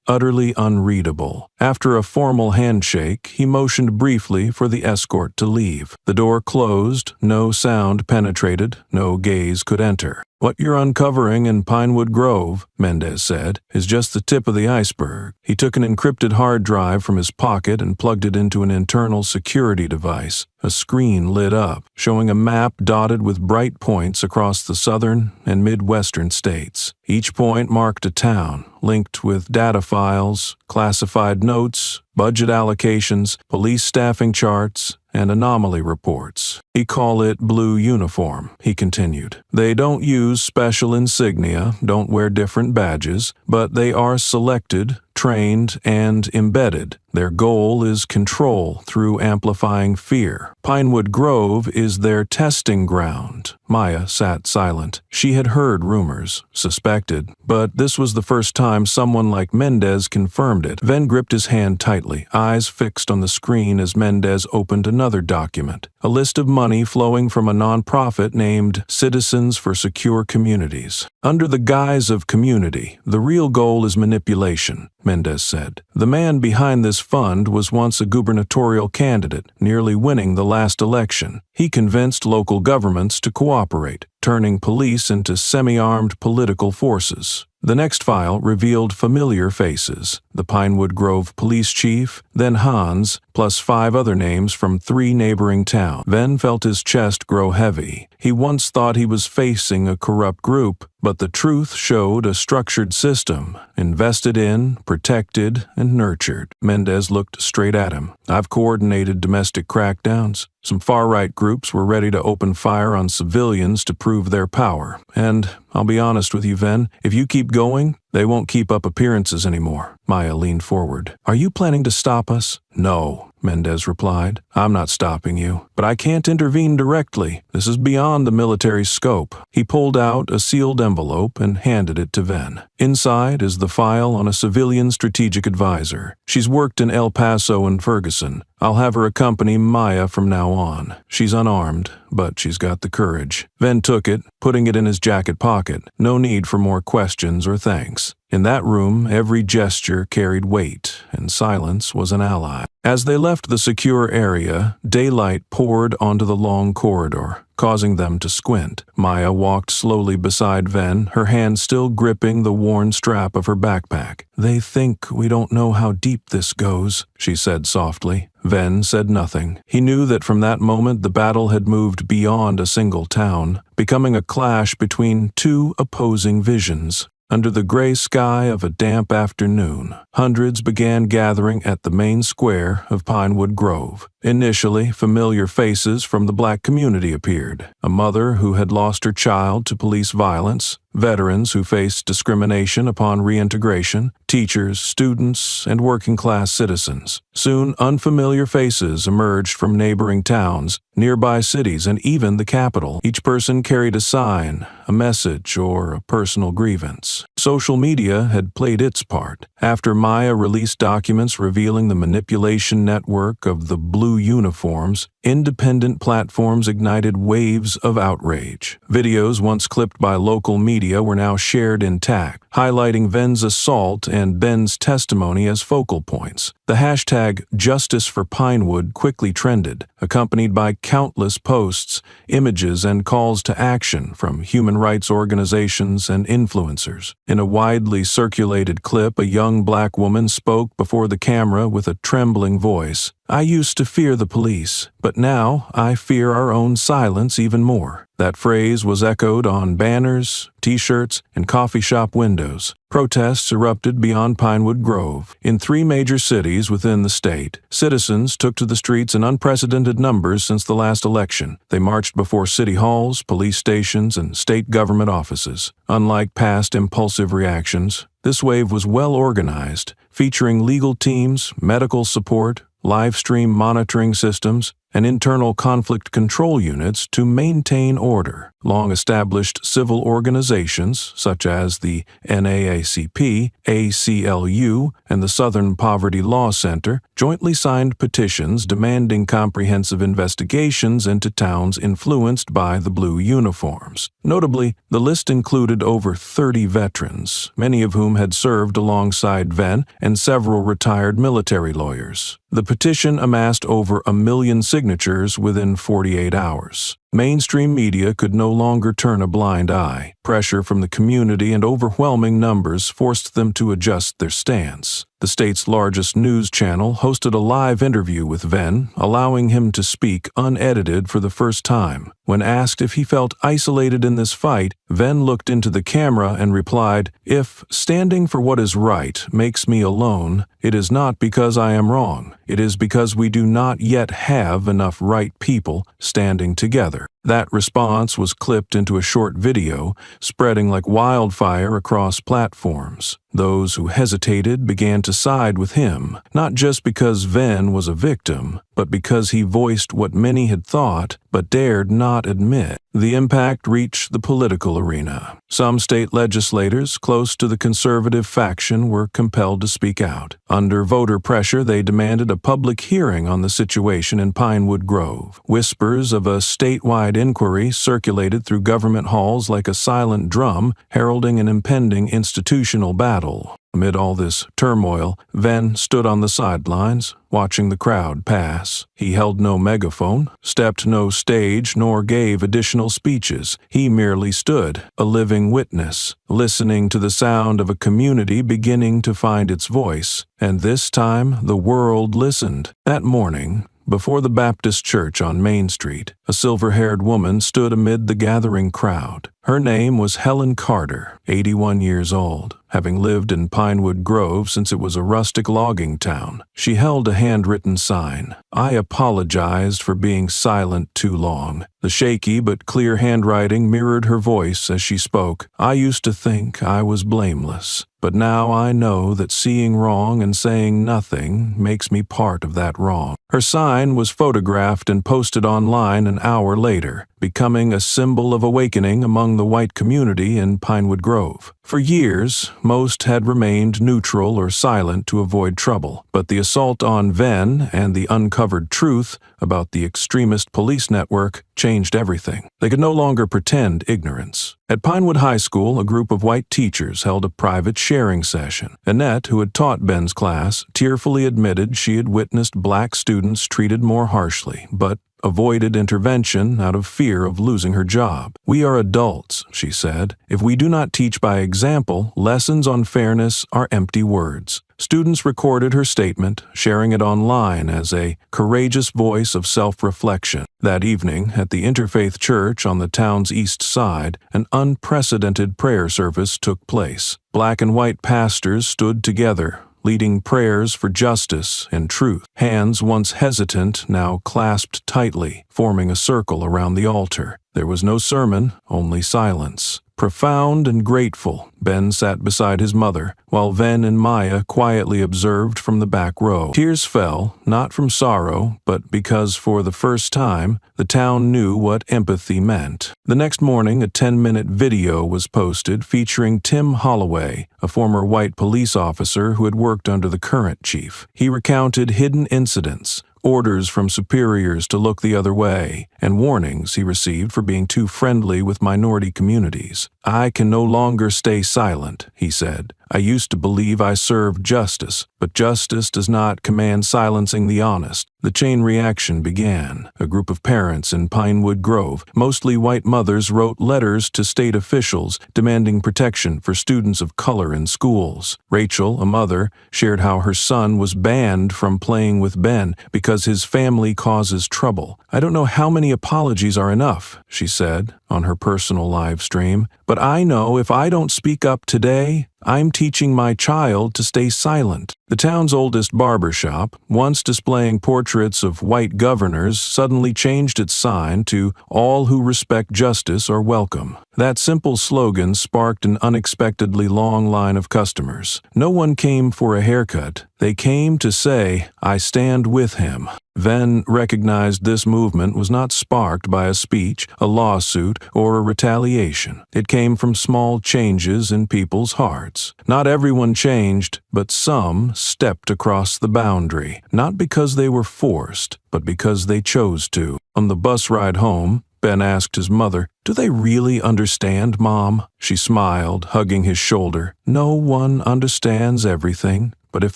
utterly unreadable. After a formal handshake, he motioned briefly for the escort to leave. The door closed, no sound penetrated, no gaze could enter. What you're uncovering in Pinewood Grove, Mendez said, is just the tip of the iceberg. He took an encrypted hard drive from his pocket and plugged it into an internal security device. A screen lit up, showing a map dotted with bright points across the southern and midwestern states. Each point marked a town, linked with data files, classified notes, budget allocations, police staffing charts, and anomaly reports. "We call it blue uniform," he continued. "They don't use special insignia, don't wear different badges, but they are selected, trained, and embedded. Their goal is control through amplifying fear. Pinewood Grove is their testing ground." Maya sat silent. She had heard rumors, suspected, but this was the first time someone like Mendez confirmed it. Ven gripped his hand tightly, eyes fixed on the screen as Mendez opened another document. A list of money flowing from a nonprofit named Citizens for Secure Communities. "Under the guise of community, the real goal is manipulation," Mendez said. "The man behind this fund was once a gubernatorial candidate, nearly winning the last election. He convinced local governments to cooperate, turning police into semi-armed political forces." The next file revealed familiar faces: the Pinewood Grove police chief, then Hans, plus 5 other names from 3 neighboring towns. Ven felt his chest grow heavy. He once thought he was facing a corrupt group, but the truth showed a structured system, invested in, protected, and nurtured. Mendez looked straight at him. "I've coordinated domestic crackdowns. Some far-right groups were ready to open fire on civilians to prove their power. And I'll be honest with you, Ven, if you keep going, they won't keep up appearances anymore." Maya leaned forward. "Are you planning to stop us?" "No," Mendez replied. "I'm not stopping you, but I can't intervene directly. This is beyond the military's scope." He pulled out a sealed envelope and handed it to Ven. Inside is the file on a civilian strategic advisor. She's worked in El Paso and Ferguson. I'll have her accompany Maya from now on. She's unarmed, but she's got the courage. Ven took it, putting it in his jacket pocket. No need for more questions or thanks. In that room, every gesture carried weight, and silence was an ally. As they left the secure area, daylight poured onto the long corridor, causing them to squint. Maya walked slowly beside Ven, her hand still gripping the worn strap of her backpack. "They think we don't know how deep this goes," she said softly. Ven said nothing. He knew that from that moment the battle had moved beyond a single town, becoming a clash between 2 opposing visions. Under the gray sky of a damp afternoon, hundreds began gathering at the main square of Pinewood Grove. Initially, familiar faces from the black community appeared. A mother who had lost her child to police violence, veterans who faced discrimination upon reintegration, teachers, students, and working-class citizens. Soon, unfamiliar faces emerged from neighboring towns, nearby cities, and even the capital. Each person carried a sign, a message, or a personal grievance. Social media had played its part. After Maya released documents revealing the manipulation network of the blue uniforms, independent platforms ignited waves of outrage. Videos once clipped by local media were now shared intact, highlighting Ven's assault and Ben's testimony as focal points. The hashtag Justice for Pinewood quickly trended, accompanied by countless posts, images, and calls to action from human rights organizations and influencers. In a widely circulated clip, a young black woman spoke before the camera with a trembling voice. "I used to fear the police, but now I fear our own silence even more." That phrase was echoed on banners, t-shirts, and coffee shop windows. Protests erupted beyond Pinewood Grove. In 3 major cities within the state, citizens took to the streets in unprecedented numbers since the last election. They marched before city halls, police stations, and state government offices. Unlike past impulsive reactions, this wave was well organized, featuring legal teams, medical support, live stream monitoring systems, and internal conflict control units to maintain order. Long-established civil organizations, such as the NAACP, ACLU, and the Southern Poverty Law Center, jointly signed petitions demanding comprehensive investigations into towns influenced by the blue uniforms. Notably, the list included over 30 veterans, many of whom had served alongside Ven and several retired military lawyers. The petition amassed over 1 million signatures signatures within 48 hours. Mainstream media could no longer turn a blind eye. Pressure from the community and overwhelming numbers forced them to adjust their stance. The state's largest news channel hosted a live interview with Venn, allowing him to speak unedited for the first time. When asked if he felt isolated in this fight, Venn looked into the camera and replied, "If standing for what is right makes me alone, it is not because I am wrong. It is because we do not yet have enough right people standing together." That response was clipped into a short video, spreading like wildfire across platforms. Those who hesitated began to side with him, not just because Venn was a victim, but because he voiced what many had thought but dared not admit. The impact reached the political arena. Some state legislators close to the conservative faction were compelled to speak out. Under voter pressure, they demanded a public hearing on the situation in Pinewood Grove. Whispers of a statewide inquiry circulated through government halls like a silent drum, heralding an impending institutional battle. Amid all this turmoil, Venn stood on the sidelines, watching the crowd pass. He held no megaphone, stepped no stage, nor gave additional speeches. He merely stood, a living witness, listening to the sound of a community beginning to find its voice. And this time, the world listened. That morning, before the Baptist church on Main Street, a silver-haired woman stood amid the gathering crowd. Her name was Helen Carter, 81 years old. Having lived in Pinewood Grove since it was a rustic logging town, she held a handwritten sign. "I apologized for being silent too long." The shaky but clear handwriting mirrored her voice as she spoke. "I used to think I was blameless, but now I know that seeing wrong and saying nothing makes me part of that wrong." Her sign was photographed and posted online an hour later, becoming a symbol of awakening among the white community in Pinewood Grove. For years, most had remained neutral or silent to avoid trouble, but the assault on Venn and the uncovered truth about the extremist police network changed everything. They could no longer pretend ignorance. At Pinewood High School, a group of white teachers held a private sharing session. Annette, who had taught Ben's class, tearfully admitted she had witnessed black students treated more harshly, but avoided intervention out of fear of losing her job. "We are adults," she said. "If we do not teach by example, lessons on fairness are empty words." Students recorded her statement, sharing it online as a courageous voice of self-reflection. That evening, at the Interfaith Church on the town's east side, an unprecedented prayer service took place. Black and white pastors stood together, leading prayers for justice and truth. Hands once hesitant now clasped tightly, forming a circle around the altar. There was no sermon, only silence. Profound and grateful, Ben sat beside his mother, while Venn and Maya quietly observed from the back row. Tears fell, not from sorrow, but because for the first time, the town knew what empathy meant. The next morning, a 10-minute video was posted featuring Tim Holloway, a former white police officer who had worked under the current chief. He recounted hidden incidents, orders from superiors to look the other way, and warnings he received for being too friendly with minority communities. "I can no longer stay silent," he said. "I used to believe I served justice, but justice does not command silencing the honest." The chain reaction began. A group of parents in Pinewood Grove, mostly white mothers, wrote letters to state officials demanding protection for students of color in schools. Rachel, a mother, shared how her son was banned from playing with Ben because his family causes trouble. "I don't know how many apologies are enough," she said on her personal live stream, "but I know if I don't speak up today, I'm teaching my child to stay silent." The town's oldest barber shop, once displaying portraits of white governors, suddenly changed its sign to "All who respect justice are welcome." That simple slogan sparked an unexpectedly long line of customers. No one came for a haircut. They came to say, "I stand with him." Venn recognized this movement was not sparked by a speech, a lawsuit, or a retaliation. It came from small changes in people's hearts. Not everyone changed, but some stepped across the boundary, not because they were forced, but because they chose to. On the bus ride home, Ben asked his mother, "Do they really understand, Mom?" She smiled, hugging his shoulder. "No one understands everything, But if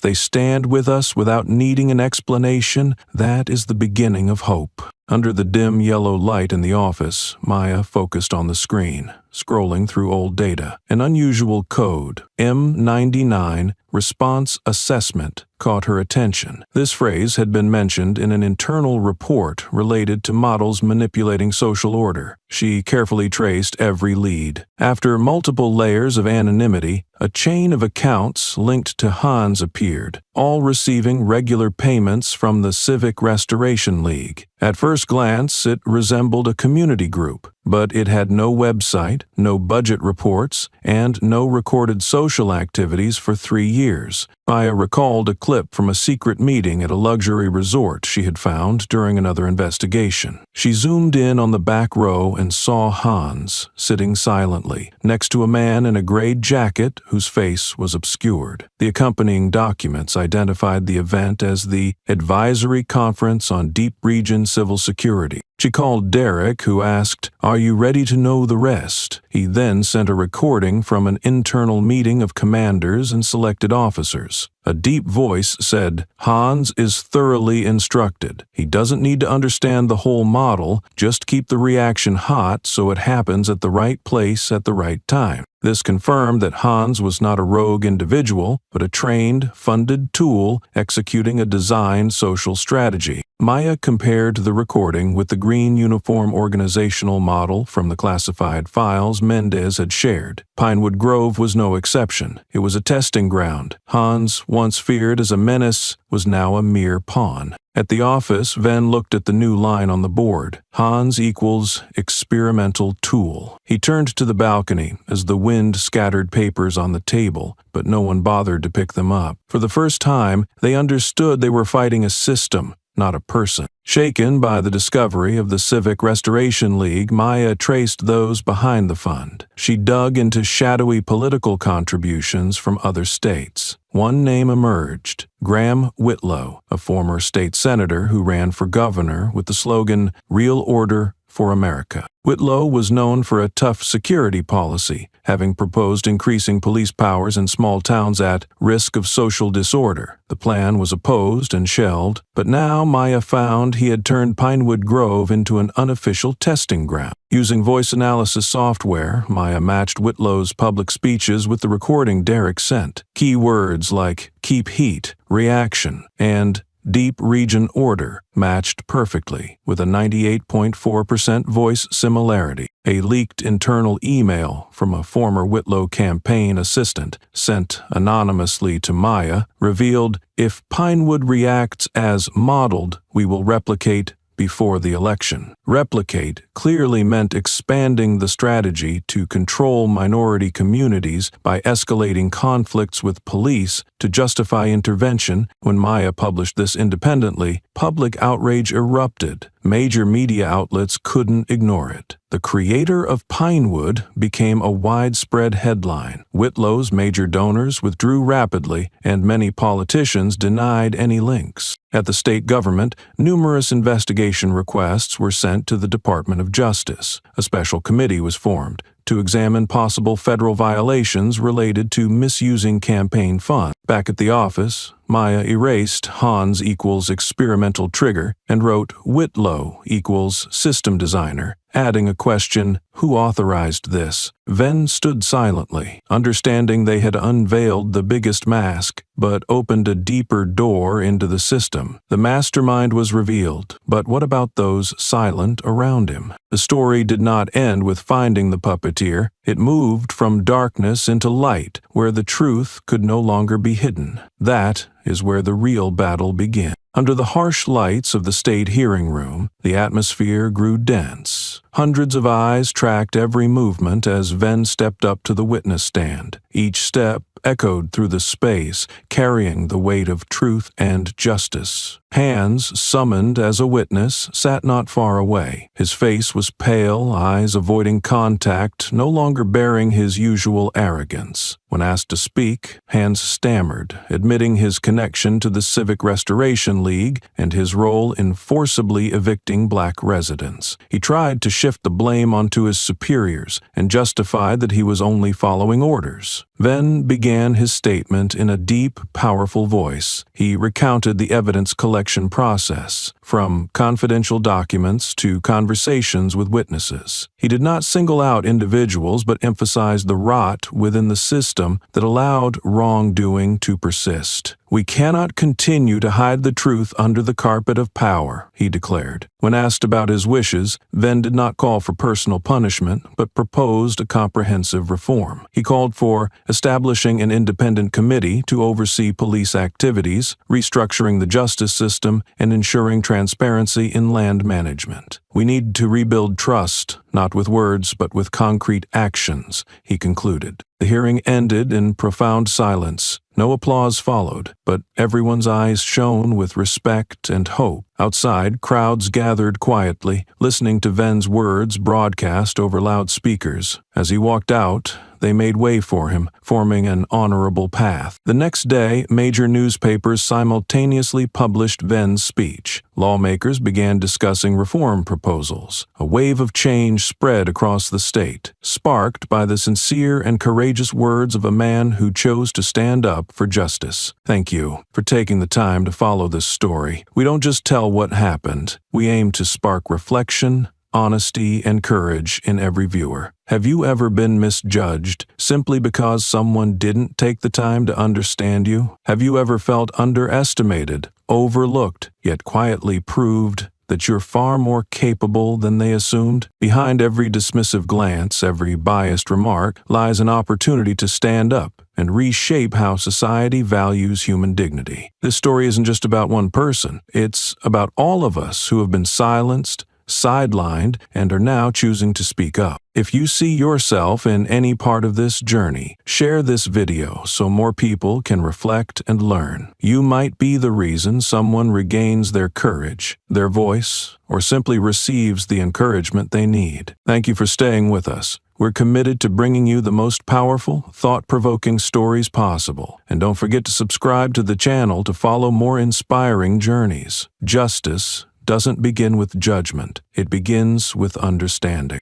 they stand with us without needing an explanation, that is the beginning of hope. Under the dim yellow light in the office, Maya focused on the screen, scrolling through old data. An unusual code, M99, Response Assessment, caught her attention. This phrase had been mentioned in an internal report related to models manipulating social order. She carefully traced every lead. After multiple layers of anonymity, a chain of accounts linked to Hans appeared, all receiving regular payments from the Civic Restoration League. At first glance, it resembled a community group, but it had no website, no budget reports, and no recorded social activities for 3 years. Maya recalled a clip from a secret meeting at a luxury resort she had found during another investigation. She zoomed in on the back row and saw Hans, sitting silently, next to a man in a gray jacket whose face was obscured. The accompanying documents identified the event as the Advisory Conference on Deep Region Civil Security. She called Derek, who asked, "Are you ready to know the rest?" He then sent a recording from an internal meeting of commanders and selected officers. A deep voice said, "Hans is thoroughly instructed. He doesn't need to understand the whole model, just keep the reaction hot so it happens at the right place at the right time." This confirmed that Hans was not a rogue individual, but a trained, funded tool executing a designed social strategy. Maya compared the recording with the green uniform organizational model from the classified files Mendez had shared. Pinewood Grove was no exception. It was a testing ground. Hans, once feared as a menace, was now a mere pawn. At the office, Venn looked at the new line on the board. Hans equals experimental tool. He turned to the balcony as the wind scattered papers on the table, but no one bothered to pick them up. For the first time, they understood they were fighting a system, not a person. Shaken by the discovery of the Civic Restoration League, Maya traced those behind the fund. She dug into shadowy political contributions from other states. One name emerged, Graham Whitlow, a former state senator who ran for governor with the slogan, "Real Order for America." Whitlow was known for a tough security policy, having proposed increasing police powers in small towns at risk of social disorder. The plan was opposed and shelved, but now Maya found he had turned Pinewood Grove into an unofficial testing ground. Using voice analysis software, Maya matched Whitlow's public speeches with the recording Derek sent. Key words like keep heat, reaction, and deep region order matched perfectly, with a 98.4% voice similarity. A leaked internal email from a former Whitlow campaign assistant, sent anonymously to Maya, revealed, "If Pinewood reacts as modeled, we will replicate before the election." Replicate clearly meant expanding the strategy to control minority communities by escalating conflicts with police to justify intervention. When Maya published this independently, public outrage erupted. Major media outlets couldn't ignore it. The creator of Pinewood became a widespread headline. Whitlow's major donors withdrew rapidly, and many politicians denied any links. At the state government, numerous investigation requests were sent to the Department of Justice. A special committee was formed to examine possible federal violations related to misusing campaign funds. Back at the office, Maya erased Hans equals experimental trigger and wrote Whitlow equals system designer, adding a question, who authorized this? Venn stood silently, understanding they had unveiled the biggest mask, but opened a deeper door into the system. The mastermind was revealed, but what about those silent around him? The story did not end with finding the puppeteer. It moved from darkness into light, where the truth could no longer be hidden. That is where the real battle began. Under the harsh lights of the state hearing room, the atmosphere grew dense. Hundreds of eyes tracked every movement as Venn stepped up to the witness stand. Each step echoed through the space, carrying the weight of truth and justice. Hans, summoned as a witness, sat not far away. His face was pale, eyes avoiding contact, no longer bearing his usual arrogance. When asked to speak, Hans stammered, admitting his connection to the Civic Restoration League and his role in forcibly evicting black residents. He tried to shift the blame onto his superiors and justified that he was only following orders. Venn began began his statement in a deep, powerful voice. He recounted the evidence collection process, from confidential documents to conversations with witnesses. He did not single out individuals but emphasized the rot within the system that allowed wrongdoing to persist. "We cannot continue to hide the truth under the carpet of power," he declared. When asked about his wishes, Venn did not call for personal punishment, but proposed a comprehensive reform. He called for establishing an independent committee to oversee police activities, restructuring the justice system, and ensuring transparency in land management. "We need to rebuild trust, not with words but with concrete actions," he concluded. The hearing ended in profound silence. No applause followed, but everyone's eyes shone with respect and hope. Outside, crowds gathered quietly, listening to Venn's words broadcast over loudspeakers. As he walked out, they made way for him, forming an honorable path. The next day, major newspapers simultaneously published Venn's speech. Lawmakers began discussing reform proposals. A wave of change spread across the state, sparked by the sincere and courageous words of a man who chose to stand up for justice. Thank you for taking the time to follow this story. We don't just tell what happened. We aim to spark reflection, honesty, and courage in every viewer. Have you ever been misjudged simply because someone didn't take the time to understand you? Have you ever felt underestimated, overlooked, yet quietly proved that you're far more capable than they assumed? Behind every dismissive glance, every biased remark, lies an opportunity to stand up and reshape how society values human dignity. This story isn't just about one person. It's about all of us who have been silenced, sidelined, and are now choosing to speak up. If you see yourself in any part of this journey, share this video so more people can reflect and learn. You might be the reason someone regains their courage, their voice, or simply receives the encouragement they need. Thank you for staying with us. We're committed to bringing you the most powerful, thought-provoking stories possible. And don't forget to subscribe to the channel to follow more inspiring journeys. Justice doesn't begin with judgment. It begins with understanding.